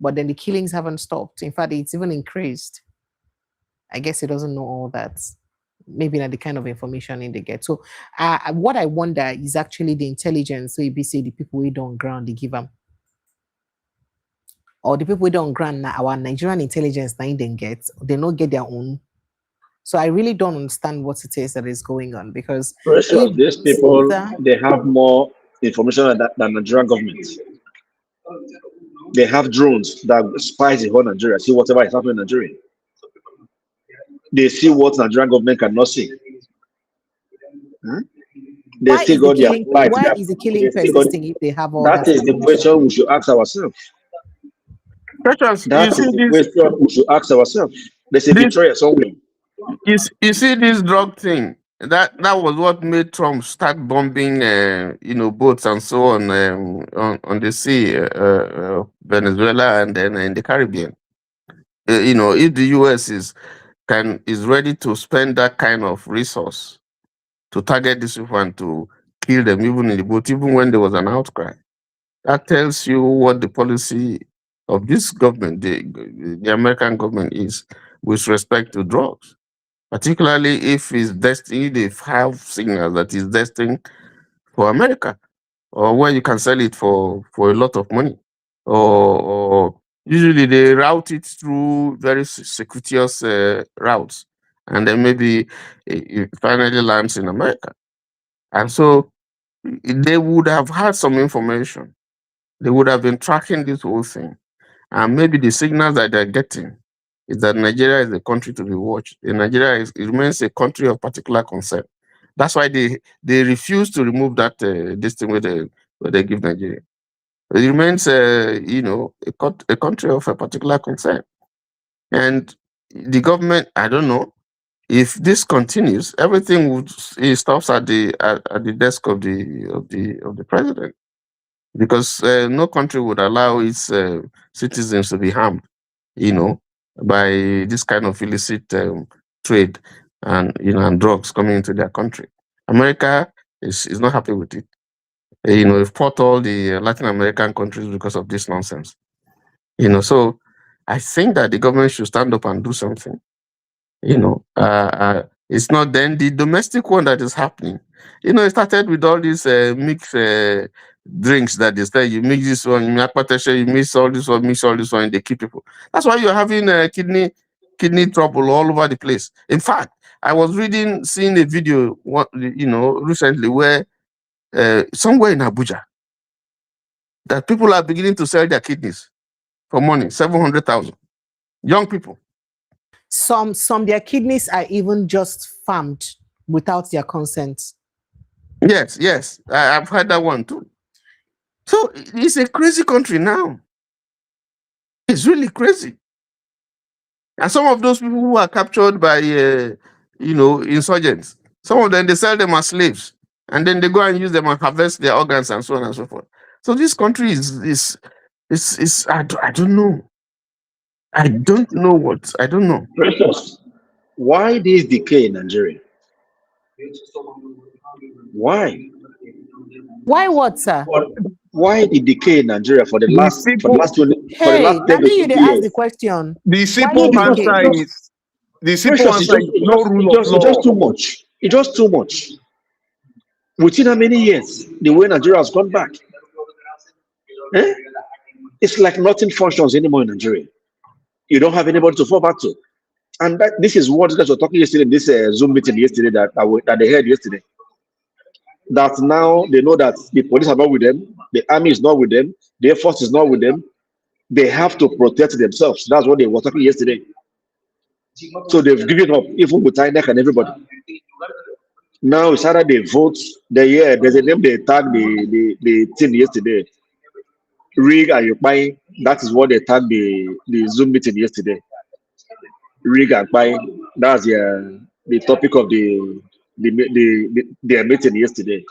But then the killings haven't stopped. In fact, it's even increased. I guess he doesn't know all that. Maybe not the kind of information they get. So what I wonder is actually the intelligence. So if say the people we don't ground, they give them. Or the people we don't grant our Nigerian intelligence they don't get, they don't get their own. So I really don't understand what it is that is going on because these people they have more information than Nigerian government. They have drones that spies the whole Nigeria, see whatever is happening in Nigeria. They see what Nigerian government cannot see. They why still got their flight. Why is the killing persisting if they have all that? That is the question we should ask ourselves. That is the question we should ask ourselves. There's a betrayal somewhere. You see this drug thing. That was what made Trump start bombing, boats and so on the sea, Venezuela, and then in the Caribbean. If the U.S. is ready to spend that kind of resource to target these people and to kill them, even in the boat, even when there was an outcry, that tells you what the policy of this government, the American government, is with respect to drugs. Particularly if it's destined, they have signals that is destined for America, or where you can sell it for a lot of money, or usually they route it through very circuitous routes, and then maybe it finally lands in America. And so they would have had some information. They would have been tracking this whole thing, and maybe the signals that they're getting is that Nigeria is a country to be watched. And Nigeria remains a country of particular concern. That's why they refuse to remove that this thing where they give Nigeria. It remains, a country of a particular concern. And the government, I don't know, if this continues, everything it stops at the desk of the president. because no country would allow its citizens to be harmed, by this kind of illicit trade and and drugs coming into their country. America is not happy with it. We've fought all the Latin American countries because of this nonsense. So I think that the government should stand up and do something. It's not then the domestic one that is happening. It started with all these mixed drinks that they say you mix this one, you mix all this one, and they kill people. That's why you're having kidney trouble all over the place. In fact, I was seeing a video, recently where somewhere in Abuja, that people are beginning to sell their kidneys for money, 700,000. Young people. Some their kidneys are even just farmed without their consent. Yes, I've heard that one too. So it's a crazy country now. It's really crazy. And some of those people who are captured by insurgents, some of them they sell them as slaves, and then they go and use them and harvest their organs and so on and so forth. So this country is I don't know. I don't know. Precious, why this decay in Nigeria? Why? Why what, sir? Why the decay in Nigeria for the last 10 hey, to 20 years? they ask the question. The simple answer is no rule of law. It's just too much. It's just too much. Within how many years the way Nigeria has gone back? It's like nothing functions anymore in Nigeria. You don't have anybody to fall back to. And this is what you guys were talking yesterday in this Zoom meeting yesterday that they heard yesterday. That now they know that the police are not with them, the army is not with them, the Air Force is not with them. They have to protect themselves. That's what they were talking yesterday. So they've given up, even with INEC and everybody. Now it's either they vote. There's a name they tagged the team yesterday. Rig and Yukpai. That is what they tagged the Zoom meeting yesterday. Rig and Yukpai. That's the topic of their meeting yesterday.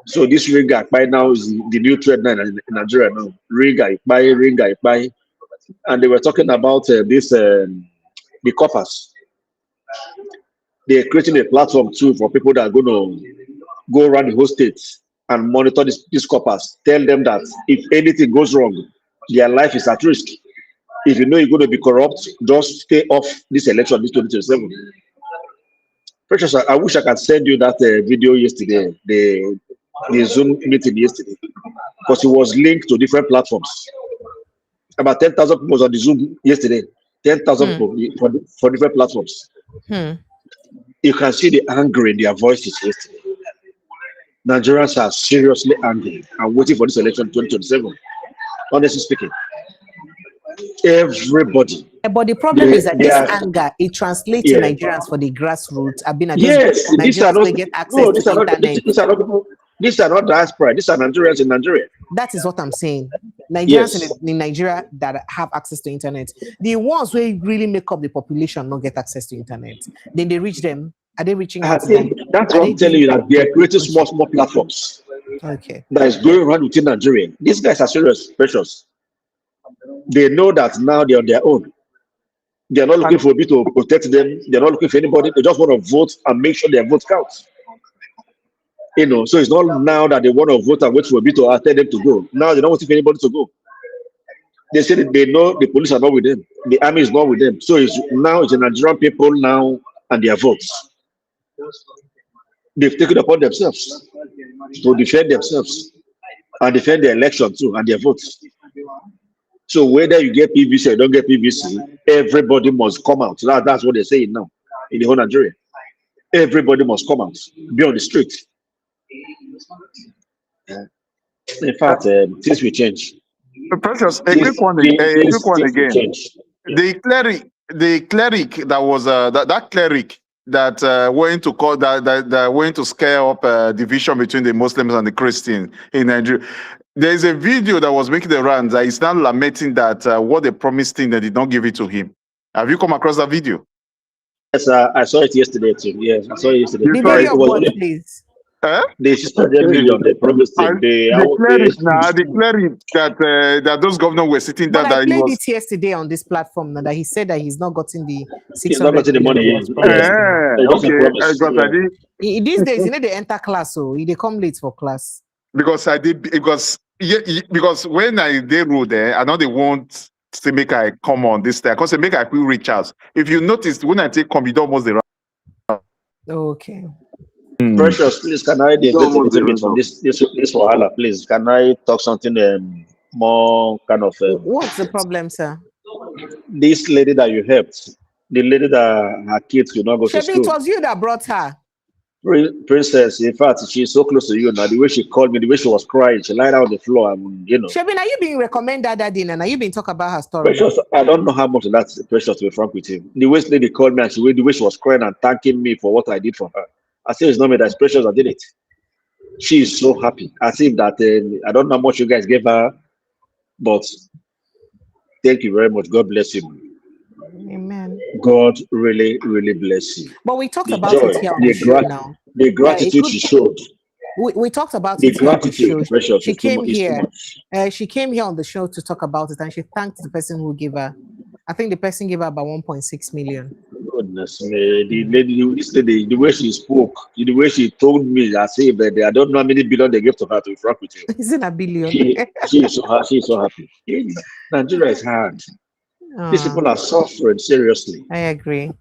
So this Rig and Yukpai now is the new trend in Nigeria now. Rig and Yukpai. And they were talking about the coppers. They're creating a platform too for people that are going to go around the whole state and monitor these coppers. Tell them that if anything goes wrong, their life is at risk. If you know you're going to be corrupt, just stay off this election, this 2027. Precious, I wish I could send you that video yesterday, the Zoom meeting yesterday, because it was linked to different platforms. About 10,000 people was on the Zoom yesterday. 10,000 people for different platforms. You can see the anger in their voices yesterday. Nigerians are seriously angry and waiting for this election 2027. Honestly speaking, everybody. But the problem is that this anger, it translates to Nigerians for the grassroots. Yes, these are not get access to internet. These are not diaspora. These are Nigerians in Nigeria. That is what I'm saying. Nigerians in Nigeria that have access to internet. The ones who really make up the population not get access to internet. Then they reach them. Are they reaching out to them? That's what I'm telling you, that they are creating small platforms. Okay. That is going around within Nigeria. These guys are serious, precious. They know that now they're on their own. They're not looking for me to protect them. They're not looking for anybody. They just want to vote and make sure their vote counts. So it's not now that they want to vote and wait for me to tell them to go. Now they don't want anybody to go. They say that they know the police are not with them. The army is not with them. So it's the Nigerian people now and their votes. They've taken upon themselves to defend themselves and defend the election too and their votes. So whether you get PVC or you don't get PVC, everybody must come out. That's what they're saying now in the whole Nigeria. Everybody must come out, be on the street. In fact, things will change. Precious, a quick one again. The cleric that was that cleric that went to call that went to scare up division between the Muslims and the Christians in Nigeria. There's a video that was making the rounds that is now lamenting that what they promised him, they did not give it to him. Have you come across that video? Yes, I saw it yesterday too. Yes, I saw it yesterday. The video of what, please? They suspended million. They promised him. Declare it that those governors were sitting But down. I That played he was. it yesterday on this platform that he said that he's not gotten the He's not 600 getting the million money he in. was promised. Okay, These days, you know, they enter class, so they come late for class. Because when I did road there, I know they want to make I come on this time because they make I quick reach out. If you notice, when I take come, you don't almost the. Okay. Precious, please, can I deviate a little bit from this wahala, please? Can I talk something more kind of... What's the problem, sir? This lady that you helped, the lady that her kids could not go to Shebi, school. it was you that brought her. Princess, in fact, she's so close to you now. The way she called me, the way she was crying, she lied on the floor. I mean, you know. Shebi, now you been recommended that dinner. Now you been talk about her story. Precious, I don't know how much of that's Precious, to be frank with you. The way this lady called me and the way she was crying and thanking me for what I did for her. I say it's not me, that's Precious that did it. She is so happy. I think that I don't know how much you guys gave her, but thank you very much. God bless you. Amen. God really, really bless you. But we talked The about joy, it here on the show now. the gratitude she showed. We talked about The it here on the gratitude, show. Precious, She came is too here. much. She came here on the show to talk about it, and she thanked the person who gave her. I think the person gave her about 1.6 million. Goodness me, the lady, this lady, the way she spoke, the way she told me, I say, but I don't know how many billion they gave to her to frack with you. Isn't a billion? She is so happy. Nigeria is hard. These people are suffering seriously. I agree.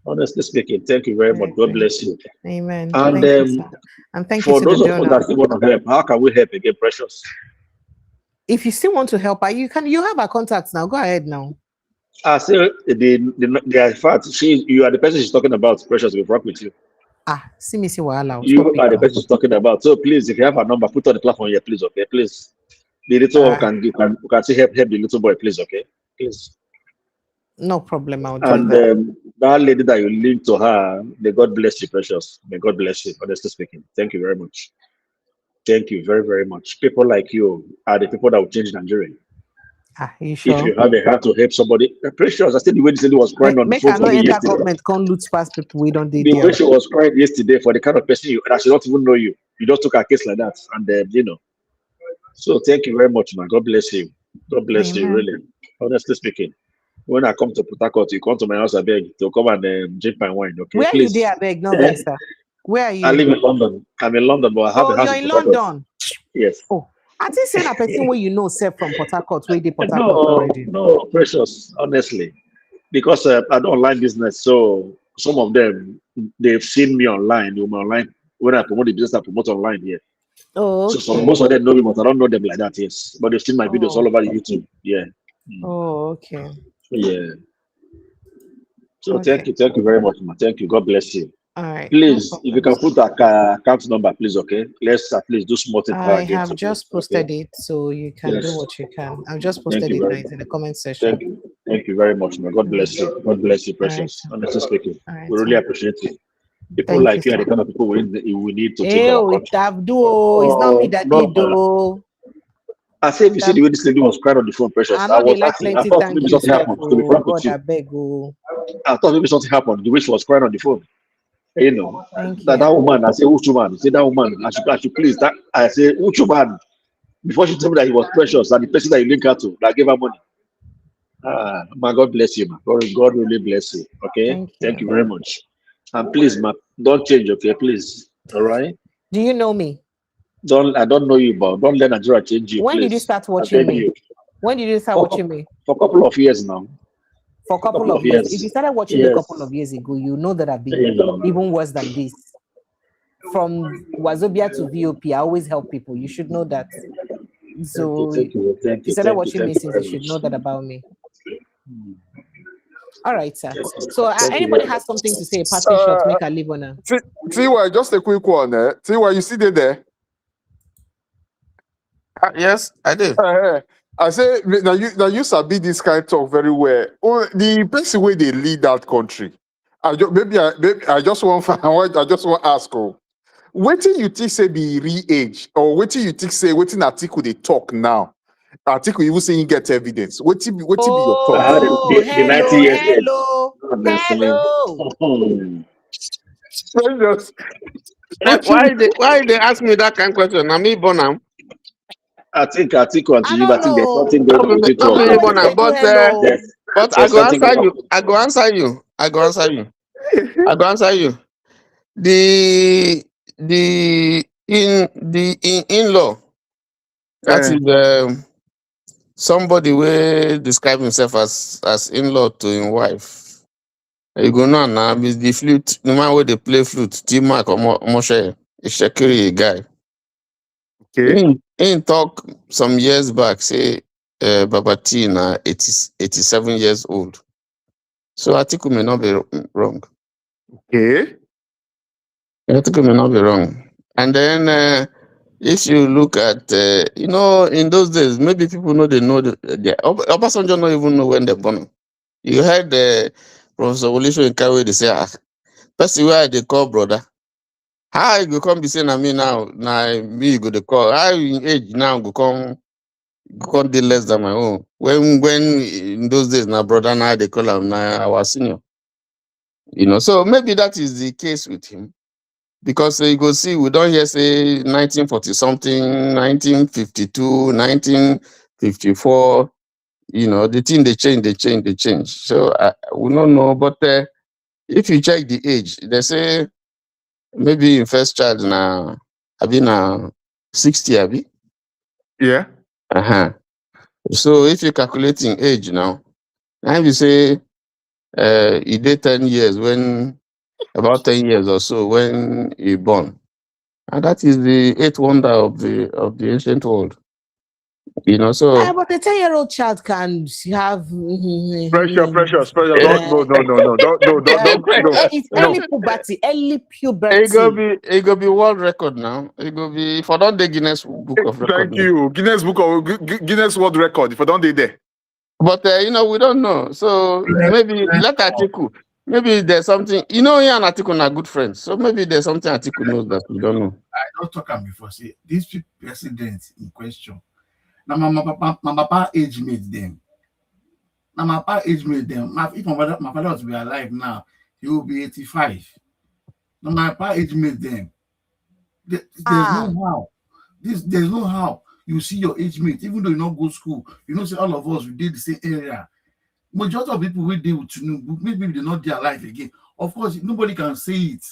Honestly speaking, thank you very much. God bless you. Amen. And thank you, sir. And thank for you to those the of us that still want to help, how can we help again, Precious? If you still want to help her, you have her contacts now. Go ahead now. I say the fact you are the person she's talking about, Precious, will rock with you. See me see wahala. You are the person she's talking about. So please, if you have a number, put on the platform here, please, okay? Please. The little one can see help the little boy, please, okay? Please. No problem, I'll do that. And that lady that you linked to her, may God bless you, Precious. May God bless you, honestly speaking. Thank you very much. Thank you very, very much. People like you are the people that will change Nigeria. You sure? If you have a heart to help somebody, Precious, I think the way this lady was crying on the phone for me yesterday. Government can't loot past people we don't The way she was crying yesterday for the kind of person that she don't even know you. You just took a case like that, and you know. So thank you very much, man. God bless you. God bless you, really. Honestly speaking. When I come to Port Harcourt, you come to my house, I beg to come and drink my wine, okay? Where please. You there, I beg, no sir. Where are you? I live in London. I'm in London, but I have a house you're in in Port London? Yes. Oh, I think saying a person where you know, sir, from Port Harcourt, where they Port Harcourt already. No, Precious, honestly. Because I do online business, so some of them, they've seen me online, when I promote the business, I promote online here. Oh, okay. So most of them know me, but I don't know them like that, yes. But they've seen my videos all over YouTube, yeah. Oh, okay. Yeah. So thank you very much, man. Thank you. God bless you. All right. Please, if you can put that account number, please, okay? Let's at least do small things. I have just posted it, so you can do what you can. I've just posted it now in the comment section. Thank you very much, man. God bless you. God bless you, Precious. Honestly speaking, we really appreciate it. People like you are the kind of people we need to change our country. It's not me that did though. I say if you see the way this lady was crying on the phone, Precious, I was asking, I thought maybe something happened. To be frank with you, I thought maybe something happened. The way she was crying on the phone, you know, that woman. I say, which woman? Say that woman. I should please. That I say, which woman? Before she told me that he was Precious and the person that you link her to, that gave her money. My God bless you, man. God really bless you. Okay, thank you very much. And please, ma, don't change. Okay, please. All right. Do you know me? I don't know you, but don't let Nigeria change you. When please. Did you start watching me? When did you start watching me? For a couple of years now. For a couple of years. If you started watching me a couple of years ago, you know that I've been even worse than this. From Wazobia to VOP, I always help people. You should know that. So thank you. You started watching me since you should know that about me. All right, sir. So anybody has something to say, a passing shot, make a leave on her. Tiwa, just a quick one. Tiwa, you see there? Yes, I did. I say now you sabi this kind of talk very well. Oh, the best way they lead that country. I just want to ask you. What do you think say be re-age, or what do you think say what in Atiku they talk now? Atiku even saying get evidence. What be your thought? Hello. Why they ask me that kind of question? I'm me Bonham. I think Atiku and Tinubu, I think there's something Not going between two of me them. Bonham, but I There's go something answer going you. I go answer you. I go answer you. I go answer you. The in-law, that is somebody will describe himself as in-law to his wife. You go now is the flute, the man where they play flute, T-Mark or Moshe, a Shakiri guy. Okay. He talk some years back, say Baba T na 87 years old. So Atiku may not be wrong. Okay. Atiku may not be wrong. And then if you look at, in those days, maybe people know Obasanjo don't even know when they're born. You heard Professor Wolisho in Kawe, they say, person where they call brother. How you go come be saying me now? Now me you go to call. How in age now go come do less than my own? When in those days now brother now they call him now our senior. So maybe that is the case with him. Because you go see, we don't hear say 1940 something, 1952, 1954. The thing they change. So we don't know. But if you check the age, they say maybe in first child now, I been 60, abi. Yeah. So if you're calculating age now, and you say you did 10 years about 10 years or so when you born. And that is the eighth wonder of the ancient world. So But a 10-year-old child can have Precious. Don't. it's early puberty, early puberty. It go be world record now. It go be for don't the Guinness Book of Record. Thank you. Guinness World Record. If I don't do there. But we don't know. So maybe let Atiku. Maybe there's something. He and Atiku are good friends. So maybe there's something Atiku knows that we don't know. I don't talk about before. See, these people presidents in question. Now my papa age made them. Now my papa age made them. If my father was to be alive now, he will be 85. Now my papa age made them. There's no how. There's no how you see your age mate, even though you not go school. Say all of us we did the same area. Majority of people we deal with Tinubu, maybe they're not there alive again. Of course, nobody can say it.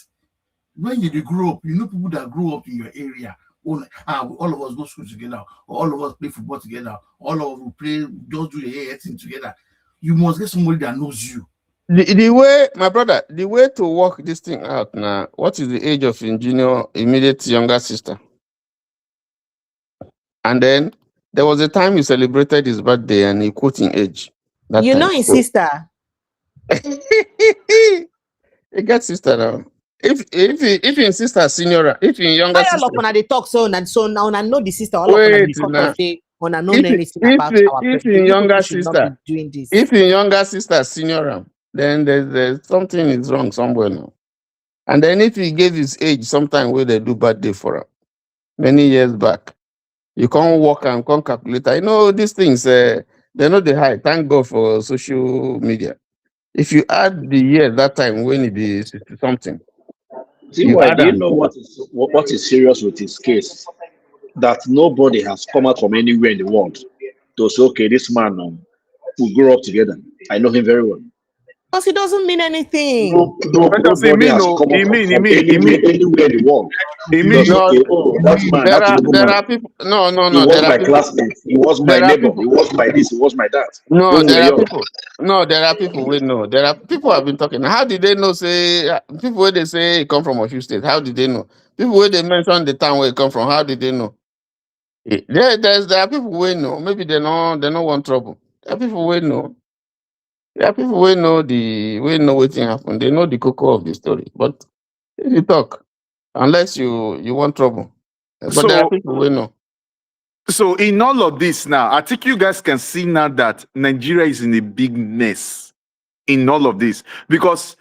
When you grow up, people that grew up in your area. All of us go to school together, or all of us play football together, all of us will play, just do the hair thing together. You must get somebody that knows you. The way, my brother, the way to work this thing out now, what is the age of your immediate younger sister? And then there was a time you celebrated his birthday and he quoting age. His sister. He got sister now. If your sister senior, if your younger sister. They talk so now I know the sister. Wait now. If your younger sister, doing this. If your younger sister senior, then there's something is wrong somewhere now. And then if he gave his age sometime where they do birthday for him, many years back, you can't walk and can't calculate. These things, they're not the high. Thank God for social media. If you add the year that time when it is 60 something. Do you know what is serious with his case? That nobody has come out from anywhere in the world to say, okay, this man we grew up together. I know him very well. Because it doesn't mean anything. Nobody has come out from anywhere in the world. There are people. No. He was my classmate. He was my neighbor. He was my this. He was my that. No, there are people. No, there are people we know. There are people have been talking. How did they know? Say people where they say he come from Osun State. How did they know? People where they mention the town where he come from. How did they know? There are people we know. Maybe they don't want trouble. There are people we know. There are people we know what happened. They know the cocoa of the story. But if you talk, unless you want trouble. But there are people we know. So in all of this now, I think you guys can see now that Nigeria is in a big mess in all of this. Because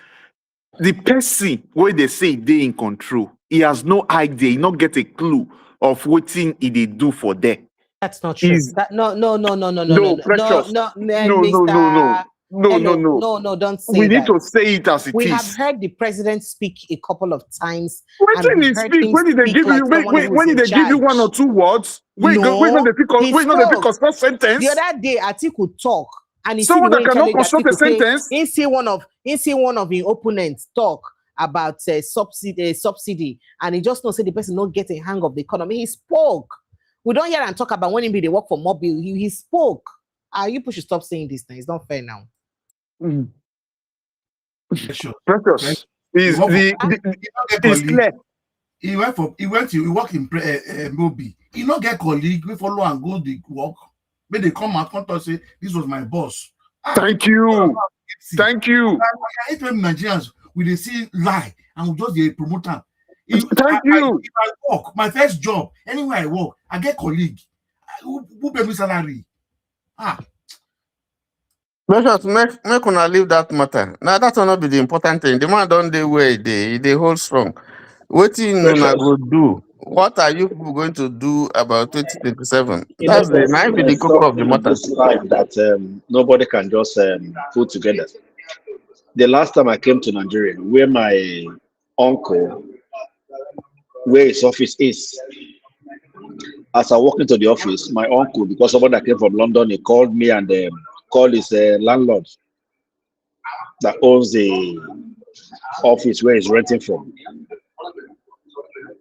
the person where they say they in control, he has no idea, he not get a clue of what thing he they do for them. That's not true. No, Precious. No. No, Hello. no, no. No, no, don't say We need that. to say it as it We is. have heard the president speak a couple of times, When and we he heard speak, him when did they speak give like you wait, someone wait, who's when did in they give you one or charge. two words? Wait, No, he wait, not the spoke. construct sentence. The other day, Atiku talk, and he see Someone the that way he cannot challenge construct a Atiku say, sentence. he see one of his opponents talk about subsidy, and he just know say the person not get a hang of the economy. He spoke. We don't hear and talk about when they work for Mobile. He spoke. You people should stop saying this now. It's not fair now. Precious. Is clear. He work in Mobi. He not get colleague, we follow and go the work. When they come out, come to say, this was my boss. Thank you. Thank you. I hate when Nigerians, we they see lie and we just they promote them. Thank you. If I work, my first job, anywhere I work, I get colleague. Who pay me salary? Precious, make una leave that matter. Now that will not be the important thing. The man don't do where they hold strong. What you una go do? What are you people going to do about 2027? That's the might be the core of the matter. This life that nobody can just put together. The last time I came to Nigeria, where my uncle, where his office is, as I walk into the office, my uncle, because someone that came from London, he called me and called his landlord that owns the office where he's renting from.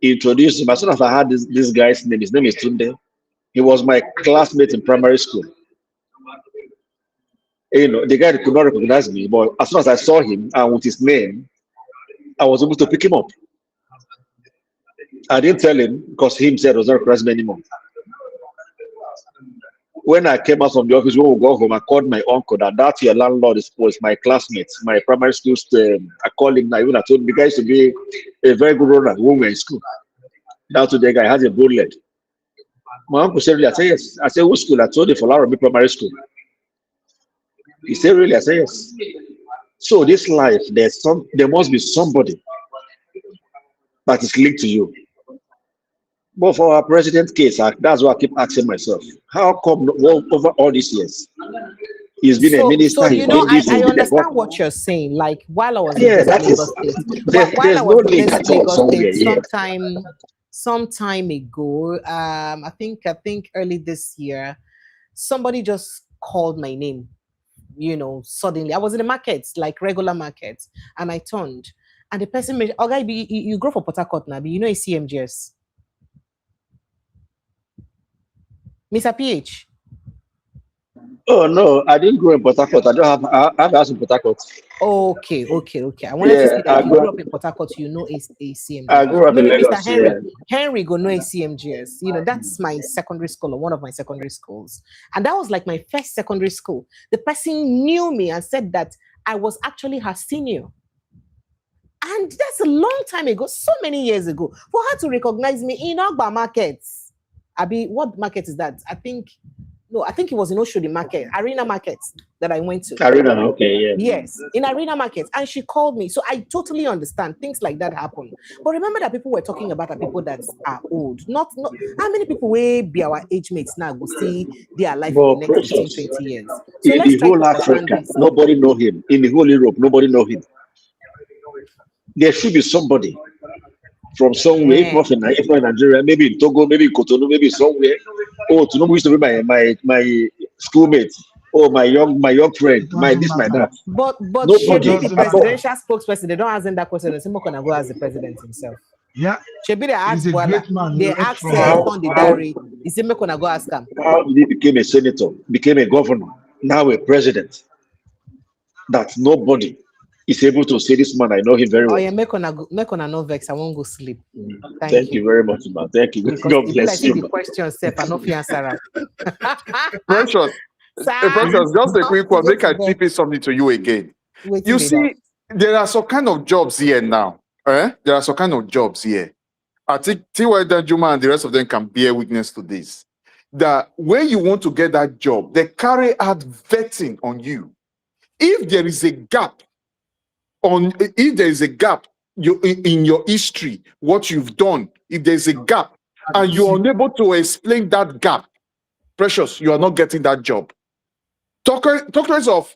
He introduced him. As soon as I heard this guy's name, his name is Tunde. He was my classmate in primary school. You know, the guy could not recognize me, but as soon as I saw him and with his name, I was able to pick him up. I didn't tell him because he himself was not recognizing me anymore. When I came out from the office, when we go home, I called my uncle that your landlord was my classmate, my primary school student. I called him now, even I told him the guy used to be a very good runner when we were in school. Now today, guy has a bow leg. My uncle said, really? I said, yes. I said, which school? I told him for Larobe Primary School. He said, really? I said, yes. So this life, there must be somebody that is linked to you. But for our president case, that's what I keep asking myself. How come over all these years, he's been a minister? So you know, I understand what you're saying. Like while I was in Lagos State, while I was in Lagos State, some time ago, I think early this year, somebody just called my name. You know, suddenly I was in the markets, like regular markets, and I turned, and the person made, okay, you grow for Port Harcourt now, but you know a CMGS. Mr. PH. Oh no, I didn't grow in Port Harcourt. I have a house in Port Harcourt. Okay. I wanted to say that you grew up in Port Harcourt, you know a CMGS. I grew up in Lagos. Mr. Henry go know a CMGS. You know, that's my secondary school, or one of my secondary schools. And that was like my first secondary school. The person knew me and said that I was actually her senior. And that's a long time ago, so many years ago, for her to recognize me in Ogba markets. What market is that? I think it was in Oshodi market, Arena Market that I went to. Arena, okay, yeah. Yes, in Arena Market. And she called me. So I totally understand things like that happen. But remember that people were talking about are people that are old. Not how many people will be our age mates now go see their life in the next 15, 20 years. So in the whole Africa, nobody know him. In the whole Europe, nobody know him. There should be somebody from somewhere, if not in Nigeria, maybe in Togo, maybe in Cotonou, maybe somewhere. Oh, Tinubu used to be my schoolmate. Oh, my young friend, my that. But should be the presidential spokesperson. They don't ask him that question. They say gonna go as the president himself. Yeah. Should be the ask they ask on the diary. He said gonna go ask him. How he became a senator, became a governor, now a president. That nobody is able to say this man. I know him very well. Oh yeah, make on no vex. I won't go sleep. Thank you very much, man. Thank you. Because God bless you. The question, Seth, I know answer. Precious, just a quick one. Make I tip something to you again. You see, there are some kind of jobs here now. There are some kind of jobs here. I think Tiwa Juma and the rest of them can bear witness to this. That when you want to get that job, they carry out vetting on you. If there is a gap in your history, what you've done, if there's a gap and you're unable to explain that gap, Precious, you are not getting that job. Talk less of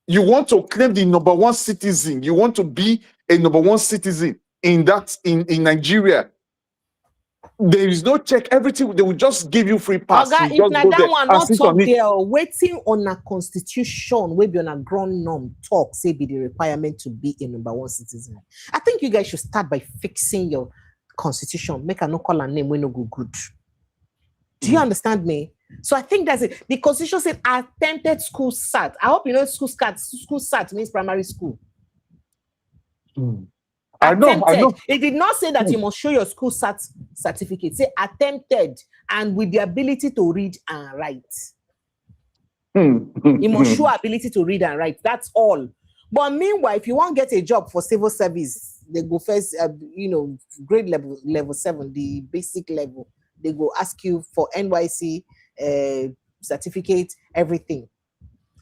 You want to claim the number one citizen. You want to be a number one citizen in Nigeria. There is no check. Everything, they will just give you free pass. Oga, You if just na go that there one and not sit talk on it. there, waiting on a constitution, where be on a ground norm talk, say be the requirement to be a number one citizen. I think you guys should start by fixing your constitution. Make a no call and name when no go good. Do you understand me? So I think that's it. The constitution said attempted school start. I hope you know school start. School start means primary school. I know. It did not say that you must show your school certificate. Say attempted and with the ability to read and write. You must show ability to read and write. That's all. But meanwhile, if you want to get a job for civil service, they go first, grade level 7, the basic level. They go ask you for NYC certificate, everything.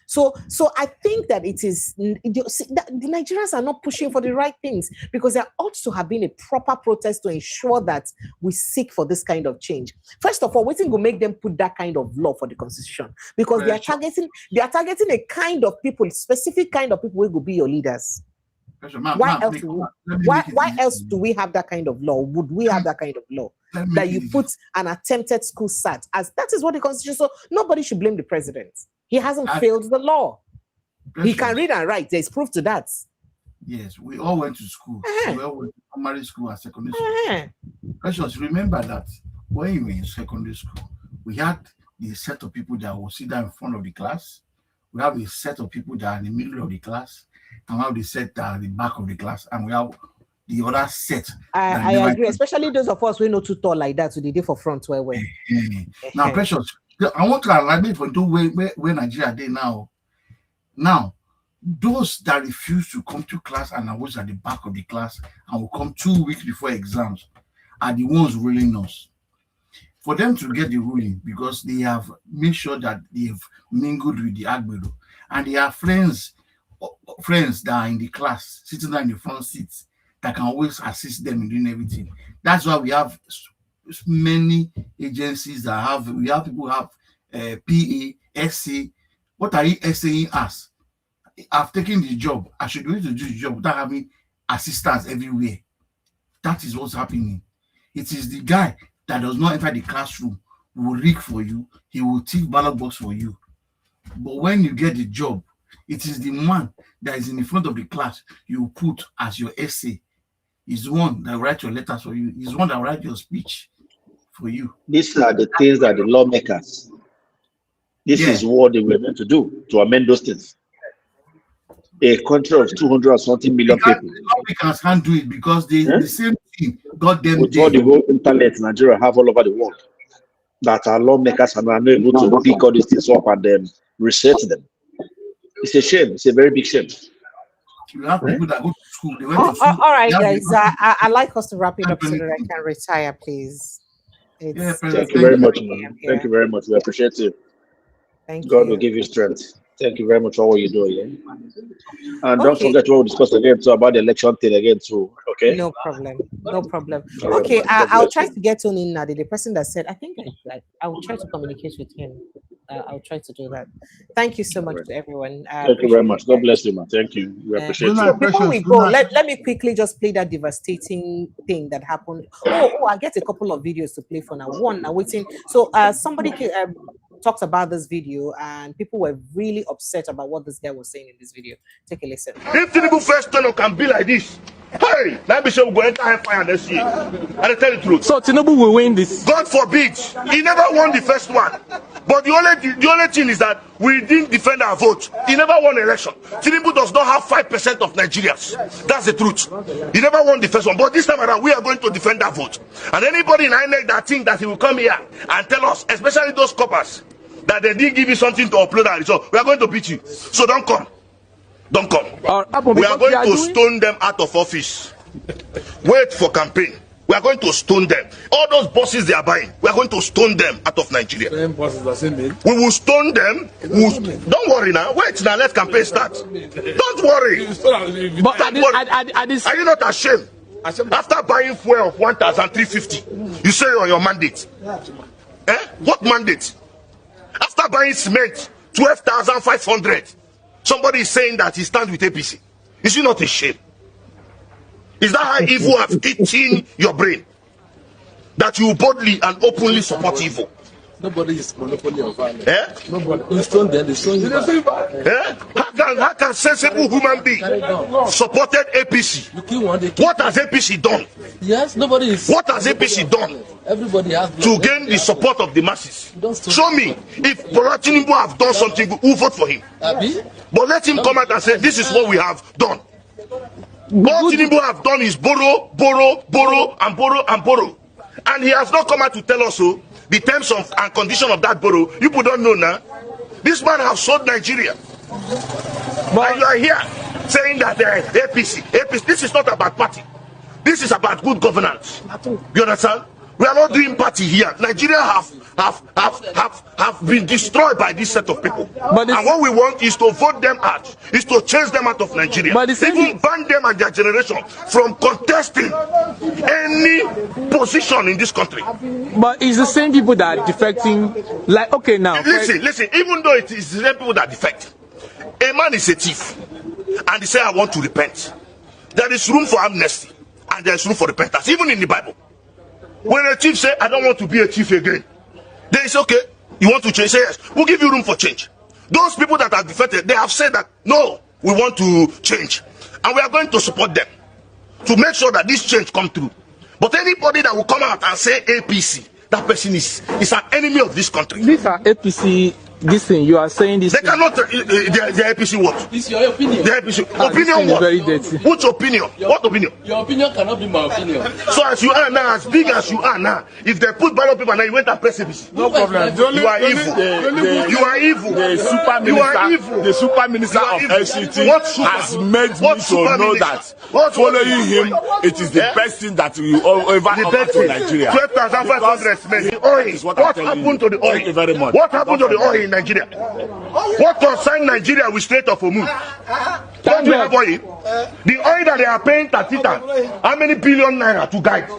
So I think that it is the Nigerians are not pushing for the right things, because there ought to have been a proper protest to ensure that we seek for this kind of change. First of all, we think will make them put that kind of law for the constitution, because they are targeting a kind of people, specific kind of people who will be your leaders. Why else do we have that kind of law? Would we have that kind of law that you put an attempted school start as that is what the constitution? So nobody should blame the president. He hasn't failed the law. He can read and write. There's proof to that. Yes, we all went to school. We all went to primary school and secondary school. Precious, remember that when you were in secondary school, we had the set of people that will sit down in front of the class. We have a set of people that are in the middle of the class, and we have the set that are at the back of the class, and we have the other set. I agree, especially those of us who know too tall like that, so they did for front where we. Now, Precious, I want to elaborate for where Nigeria are now. Now, those that refuse to come to class and are always at the back of the class and will come 2 weeks before exams are the ones ruling us. For them to get the ruling, because they have made sure that they've mingled with the Agbero, and they have friends that are in the class, sitting down in the front seats, that can always assist them in doing everything. That's why we have many agencies that have people who have PA, SC. What are you essaying as? I've taken the job. I should be able to do the job without having assistants everywhere. That is what's happening. It is the guy that does not enter the classroom who will rig for you. He will tick ballot box for you. But when you get the job, it is the man that is in the front of the class you put as your essay. He's the one that writes your letters for you. He's the one that writes your speech for you. These are the things that the lawmakers, this is what they were meant to do, to amend those things. A country of 200 or something million people. Lawmakers can't do it because the same thing got them with all the whole internet Nigeria have all over the world, that our lawmakers are not able to pick all these things up and then research them. It's a shame. It's a very big shame. You have people that go to school. They went to school. All right, guys. I like us to wrap it up so that I can retire, please. Thank you very much, man. Thank you very much. We appreciate you. God will give you strength. Thank you very much for what you do. Yeah? And don't forget what we discussed again too about the election thing again too. Okay. No problem. No problem. Okay, I'll try to get on in now. The person that said, I think I will try to communicate with him. I'll try to do that. Thank you so much to everyone. Thank you very much. God bless you, man. Thank you. We appreciate you. Before we go, let me quickly just play that devastating thing that happened. Oh, I get a couple of videos to play for now. One, now waiting. So somebody talked about this video and people were really upset about what this guy was saying in this video. Take a listen. If Tinubu first turn can be like this, hey, let me show we go enter hellfire next year. I tell the truth. So Tinubu will win this. God forbid. He never won the first one. But the only thing is that we didn't defend our vote. He never won election. Tinubu does not have 5% of Nigerians. That's the truth. He never won the first one. But this time around, we are going to defend our vote. And anybody in INEC that think that he will come here and tell us, especially those coppers, that they didn't give you something to upload our result, we are going to beat you. So don't come. Don't come. We are going to stone them out of office. Wait for campaign. We are going to stone them. All those buses they are buying, we are going to stone them out of Nigeria. We will stone them. Don't worry now. Wait now. Let campaign start. Don't worry. But are you not ashamed? After buying fuel of 1,350, you say on your mandate. What mandate? After buying cement 12,500, somebody is saying that he stands with APC. Is it not a shame? Is that how evil have eaten your brain? That you boldly and openly support evil? Nobody is monopoly of violence. Nobody. You stone them, they stone you back. How can sensible human being supported APC? What has APC done? Yes, nobody is. What has APC done? Everybody has To gain the support of the masses. Show me if Tinubu have done something good, who vote for him? But let him come out and say, this is what we have done. All Tinubu have done is borrow, borrow, borrow, and borrow, and borrow. And he has not come out to tell us so. The terms of and condition of that borrow, you people don't know now. This man has sold Nigeria. But you are here saying that APC, this is not about party. This is about good governance. You understand? We are not doing party here. Nigeria have been destroyed by this set of people. And what we want is to vote them out, is to chase them out of Nigeria. Even ban them and their generation from contesting any position in this country. But it's the same people that are defecting. Like, okay, now. Listen, even though it is the same people that defect, a man is a thief, and he say, I want to repent. There is room for amnesty, and there is room for repentance, even in the Bible. When a chief say, I don't want to be a chief again, then it's okay. You want to change? Say yes. We'll give you room for change. Those people that are defected, they have said that, no, we want to change. And we are going to support them to make sure that this change come through. But anybody that will come out and say APC, that person is an enemy of this country. These are APC. This thing you are saying this. They cannot. The APC what? It's your opinion. The APC opinion what? Very dirty. Which opinion? What opinion? Your opinion cannot be my opinion. So as you are now, as big as you are now, if they put ballot paper now, you went and press APC. No problem. You are evil. You are evil. The super minister. You are evil. The super minister of FCT has made me to know that following him, it is the best thing that we ever offer to Nigeria. 12,500 men. The oil. What happened to the oil? Thank you very much. What happened to the oil in Nigeria? What concerned Nigeria with Strait of Hormuz? Don't you have oil? The oil that they are paying Tatita, how many billion naira to guide?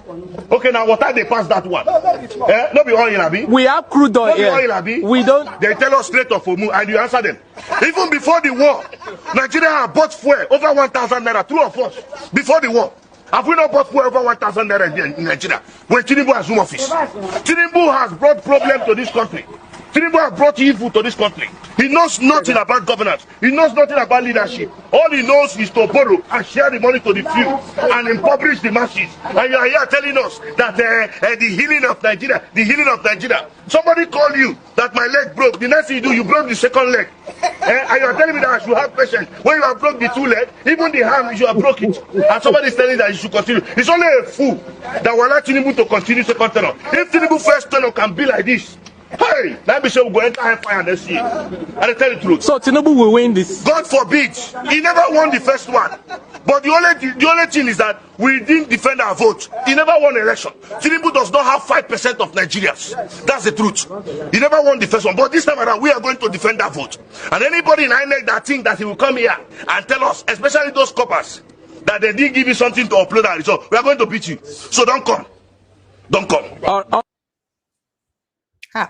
Okay, now what are they pass that one? No be oil, Abi. We have crude oil. No be oil, Abi. We don't. They tell us Strait of Hormuz, and you answer them. Even before the war, Nigeria have bought fuel over 1,000 naira. True of us. Before the war. Have we not bought fuel over 1,000 naira in Nigeria when Tinubu has home office? Tinubu has brought problem to this country. Tinubu has brought evil to this country. He knows nothing about governance. He knows nothing about leadership. All he knows is to borrow and share the money to the few and impoverish the masses. And you are here telling us that the healing of Nigeria, somebody call you that my leg broke. The next thing you do, you broke the second leg. And you are telling me that I should have patience. When you have broke the two legs, even the hand, you have broke it. And somebody is telling that you should continue. It's only a fool that will allow Tinubu to continue second tenor. If Tinubu first tenor can be like this, hey, let me say we go enter fire next year. I tell the truth. So Tinubu will win this. God forbid. He never won the first one. But the only thing is that we didn't defend our vote. He never won election. Tinubu does not have 5% of Nigerians. That's the truth. He never won the first one. But this time around, we are going to defend our vote. And anybody in INEC that think that he will come here and tell us, especially those coppers, that they didn't give you something to upload our result, we are going to beat you. So don't come. Don't come.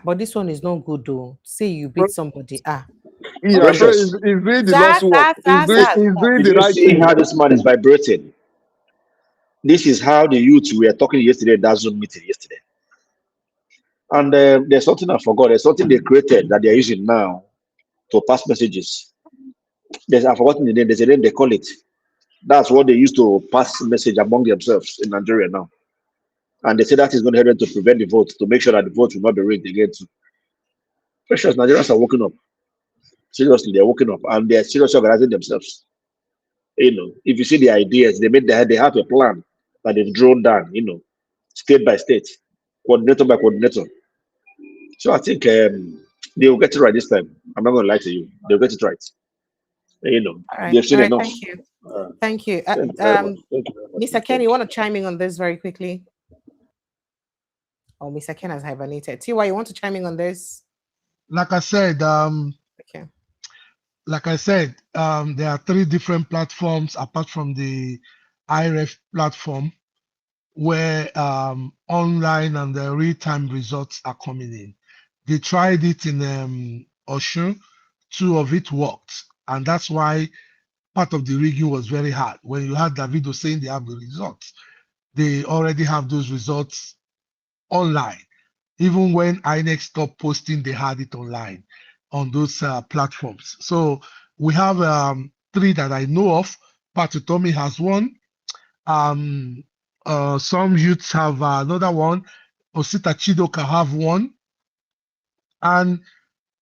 But this one is not good though. Say you beat somebody. Yeah, so it's really the last one. It's really the right thing. How this man is vibrating. This is how the youth we were talking yesterday, that Zoom meeting yesterday. And there's something I forgot. There's something they created that they're using now to pass messages. I've forgotten the name. There's a name they call it. That's what they use to pass message among themselves in Nigeria now. And they say that is going to help them to prevent the vote, to make sure that the vote will not be rigged again. Precious Nigerians are waking up. Seriously, they're waking up and they're seriously organizing themselves. You know, if you see the ideas, they have a plan that they've drawn down, you know, state by state, coordinator by coordinator. So I think they will get it right this time. I'm not going to lie to you. They'll get it right. You know, right. They've seen enough. Thank you. Mr. Ken, you want to chime in on this very quickly? Oh, Mr. Ken has hibernated. Tiwa, you want to chime in on this? Like I said, okay. Like I said, there are 3 different platforms apart from the IRF platform where online and the real-time results are coming in. They tried it in Osun. 2 of it worked. And that's why part of the rigging was very hard. When you had Davido saying they have the results, they already have those results online. Even when INEC stopped posting, they had it online on those platforms. So we have 3 that I know of. Patutomi has one. Some youths have another one. Osita Chidoka have one. And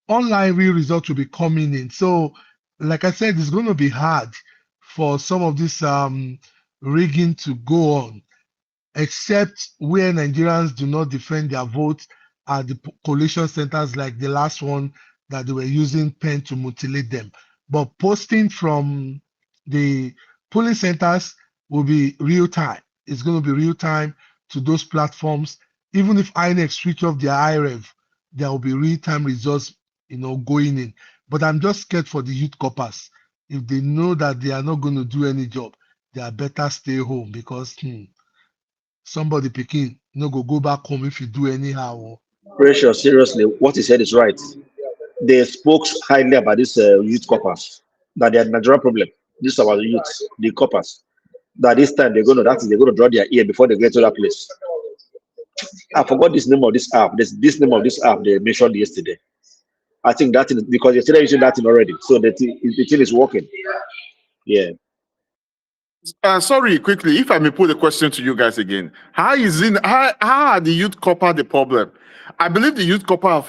online real results will be coming in. So, like I said, it's going to be hard for some of this rigging to go on, except where Nigerians do not defend their votes at the collation centers like the last one that they were using pen to mutilate them. But posting from the polling centers will be real time. It's going to be real time to those platforms. Even if INEC switch off their IREV, there will be real time results, going in. But I'm just scared for the youth corpers. If they know that they are not going to do any job, they are better stay home because somebody picking no go back home if you do anyhow. Precious, seriously, what he said is right. They spoke highly about this youth corpers, that they had Nigerian problem. This is our youth, the corpers. That this time they're going to draw their ear before they get to that place. I forgot this name of this app. This name of this app they mentioned yesterday. I think that is because yesterday using that thing already, so the thing is working. Yeah. Sorry, quickly, if I may put a question to you guys again. How are the youth copper the problem? I believe the youth copper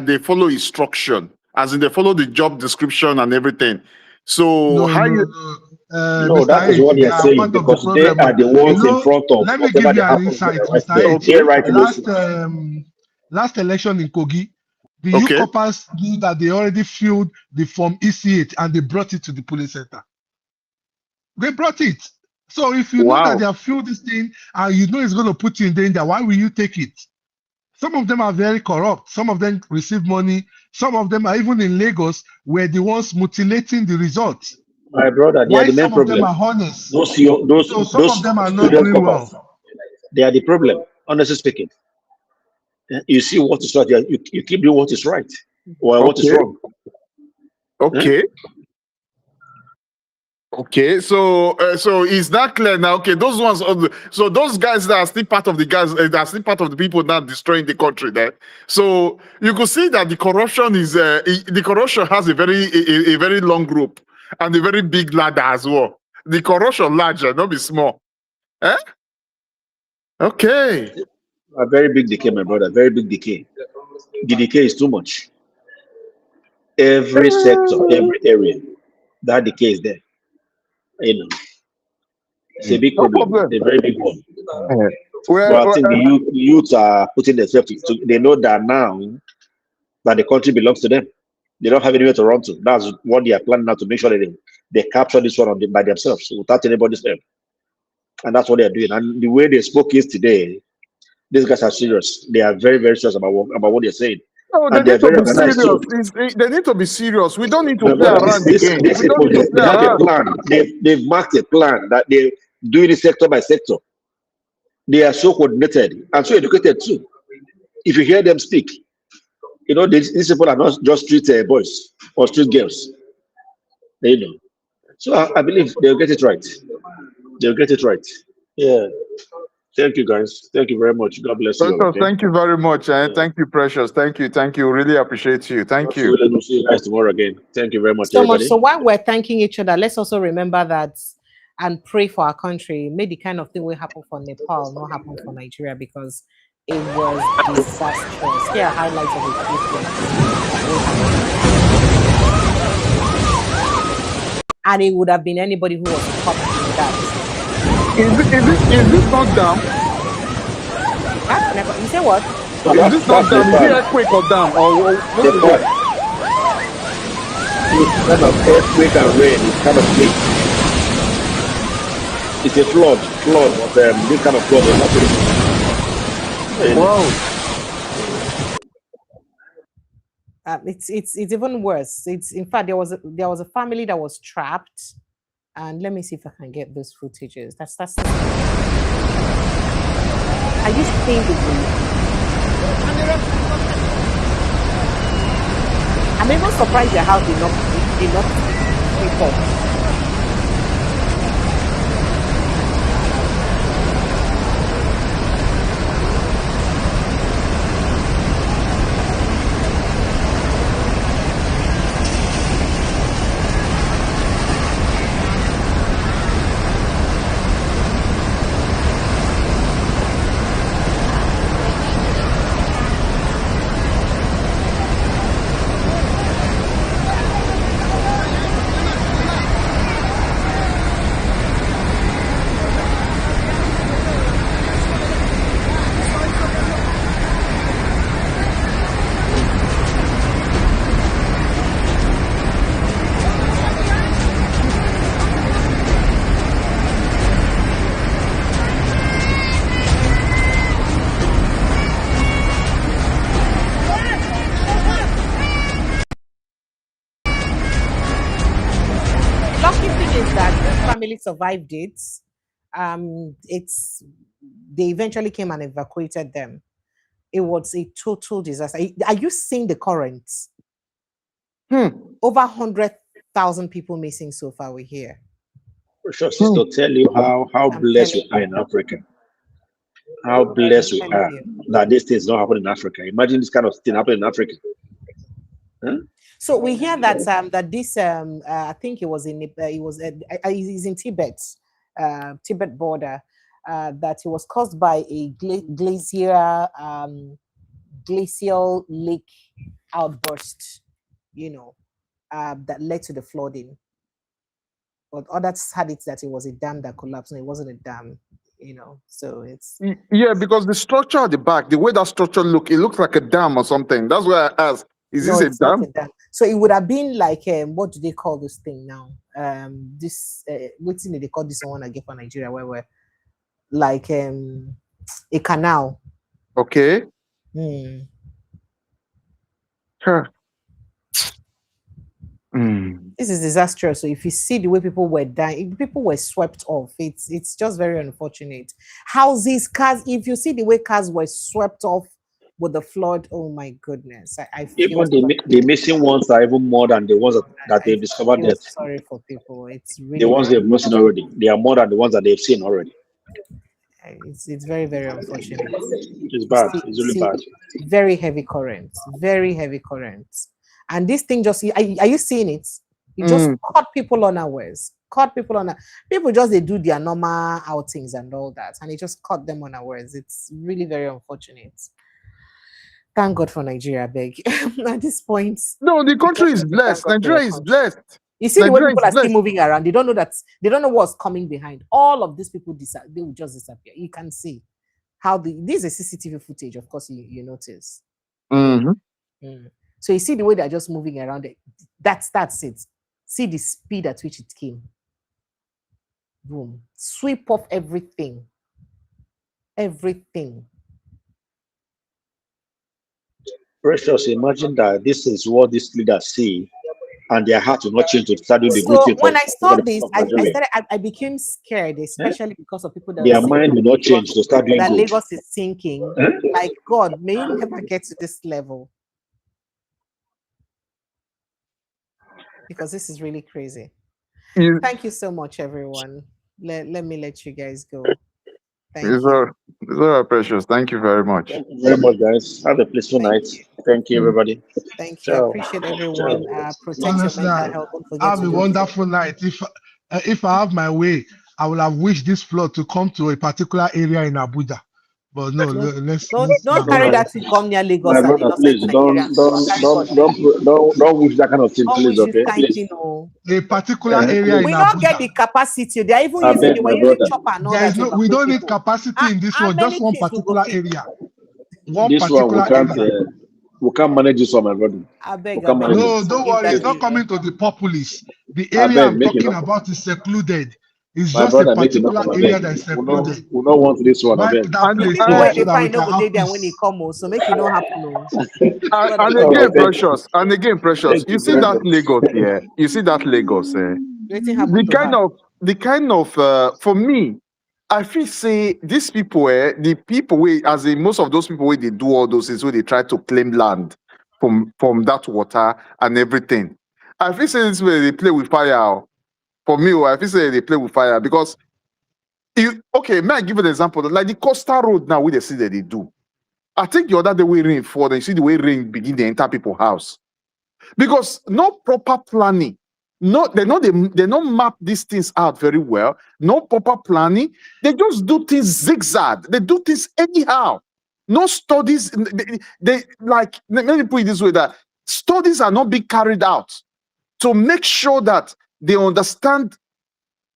they follow instruction, as in they follow the job description and everything. So No, that is what they are saying because they are the ones in front of let me give you an insight, Mr. H. Last election in Kogi, the youth coppers knew that they already filled the form EC8 and they brought it to the police center. They brought it. So if you know that they have filled this thing and you know it's going to put you in danger, why will you take it? Some of them are very corrupt. Some of them receive money. Some of them are even in Lagos where the ones mutilating the results. My brother, they are the main problem. Some of them are honest. Those of them are not doing well. They are the problem, honestly speaking. You see what is right, you keep doing what is right or what is wrong. Okay. Okay, so is that clear now? Okay, those ones, so those guys that are still part of the guys, that are still part of the people now destroying the country there. So you could see that the corruption is the corruption has a very long group and a very big ladder as well. The corruption larger, not be small. Eh? Okay. A very big decay, my brother. Very big decay. The decay is too much. Every sector, every area, that decay is there. It's a big problem, a very big one. But I think the youth are putting themselves to, they know that now that the country belongs to them. They don't have anywhere to run to. That's what they are planning now, to make sure that they capture this one by themselves without anybody's help. And that's what they are doing. And the way they spoke yesterday, these guys are serious. They are very, very serious about what they're saying. No, they need to be serious. They need to be serious. We don't need to play around again. They have a plan. They've marked a plan that they do it sector by sector. They are so coordinated and so educated too. If you hear them speak, these people are not just street boys or street girls. So I believe they'll get it right. They'll get it right. Yeah. Thank you, guys. Thank you very much. God bless you. Okay? Thank you very much. Thank you, Precious. Thank you. Really appreciate you. Thank you. We'll see you guys tomorrow again. Thank you very much, so everybody. much. So while we're thanking each other, let's also remember that and pray for our country. May the kind of thing will happen for Nepal not happen for Nigeria, because it was disastrous. Here are highlights of it. And it would have been anybody who was caught in that. Is this not down? You say what? Is this not down? Is it earthquake or down? Or what is it? It's kind of earthquake and rain. It's kind of split. It's a flood of this kind of flood. Wow. It's even worse. It's, in fact, there was a family that was trapped. And let me see if I can get those footages. That's I just think I'm even surprised your house did not sweep off. Family survived it. They eventually came and evacuated them. It was a total disaster. Are you seeing the currents? Over 100,000 people missing so far. We're here. Sure, to tell you how blessed we are in Africa. How blessed we are that these things don't happen in Africa. Imagine this kind of thing happening in Africa. Huh? So we hear that that this I think it was in he's in Tibet, Tibet border, that it was caused by a glacial lake outburst, that led to the flooding. But others had it that it was a dam that collapsed, and it wasn't a dam. So it's because the structure at the back, the way that structure it looks like a dam or something. That's why I asked, is this a dam? Not a dam? So it would have been like what do they call this thing now? What thing they call this one again for Nigeria, where we're like a canal. Okay. Sure. This is disastrous. So if you see the way people were dying, people were swept off. It's just very unfortunate. Houses, cars. If you see the way cars were swept off with the flood, oh my goodness! I feel even the missing ones are even more than the ones that they've discovered. That sorry for people. It's really the ones they've missing already. They are more than the ones that they've seen already. It's very, very unfortunate. It's bad. It's really bad. Very heavy currents. Very heavy currents. And this thing just, are you seeing it? It just caught people unawares. People just, they do their normal outings and all that. And it just caught them unawares. It's really very unfortunate. Thank God for Nigeria, I beg. At this point. No, the country is blessed. Nigeria is blessed. You see the way people are still moving around. They don't know what's coming behind. All of these people, they will just disappear. You can see how this is CCTV footage, of course, you notice. So you see the way they're just moving around. That's it. See the speed at which it came. Boom. Sweep off everything. Everything. Precious, imagine that this is what these leaders see, and their heart will not change to start doing the good thing. When I saw this, I became scared, especially because of people that their mind will not change to start doing that good. Lagos is sinking. Like, God, may you never get to this level. Because this is really crazy. Thank you so much, everyone. Let me let you guys go. Thank you. These are precious. Thank you very much. Thank you very much, guys. Have a peaceful night. Thank you, everybody. Thank you. I appreciate everyone. Protect your mental health. Have a wonderful night. If I have my way, I would have wished this flood to come to a particular area in Abuja. But no, let's don't carry that to come near Lagos. My brother, please don't wish that kind of thing, please, okay? A particular area in Abuja. We don't get the capacity. They are even using the way chopper and all that. We don't need capacity in this one, just one particular area. This one we can't manage this one, my brother. No, don't worry. It's not coming to the populace. The area I'm talking about is secluded. It's just a particular area that is secluded. We don't want this one. When he come, so make it not happen. And again, precious. You see that Lagos here. You see that Lagos. The kind of for me, I feel say these people the people most of those people where they do all those things where they try to claim land from that water and everything. I feel say this way they play with fire. For me, I feel say they play with fire because okay, may I give an example? Like the Coastal Road now, we they see that they do. I think the other day we rain fall, then you see the way rain begin to enter people's house. Because no proper planning. No, they don't map these things out very well. No proper planning. They just do things zigzag. They do things anyhow. No studies. They like, let me put it this way, that studies are not being carried out to make sure that they understand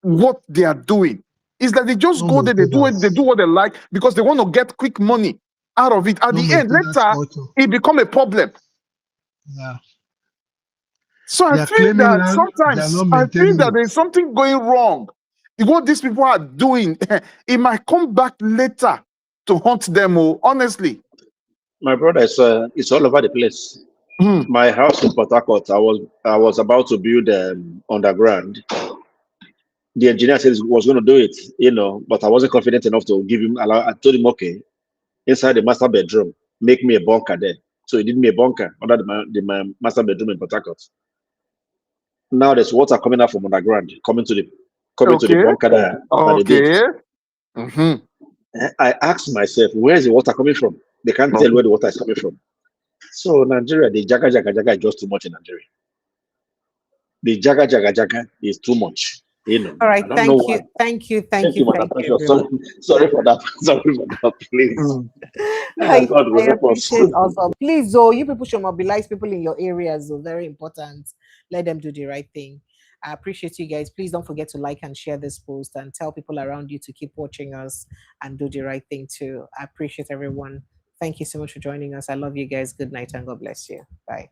what they are doing. It's like they just go there, they do what they like because they want to get quick money out of it. At the end, later, it become a problem. Yeah. So I feel that sometimes I feel that there's something going wrong. What these people are doing, it might come back later to haunt them. Honestly, my brother, it's all over the place. My house in Port Harcourt, I was about to build underground. The engineer said he was going to do it, but I wasn't confident enough to give him. I told him, okay, inside the master bedroom, make me a bunker there. So he did me a bunker under my master bedroom in Port Harcourt. Now there's water coming out from underground, coming to the bunker that they did. I asked myself, where is the water coming from? They can't tell where the water is coming from. So Nigeria, the jaga is just too much in Nigeria. The jaga is too much. All right, thank you. Sorry for that, please. I appreciate also. Please, you people should mobilize people in your areas. Very important. Let them do the right thing. I appreciate you guys. Please don't forget to like and share this post and tell people around you to keep watching us and do the right thing too. I appreciate everyone. Thank you so much for joining us. I love you guys. Good night and God bless you. Bye.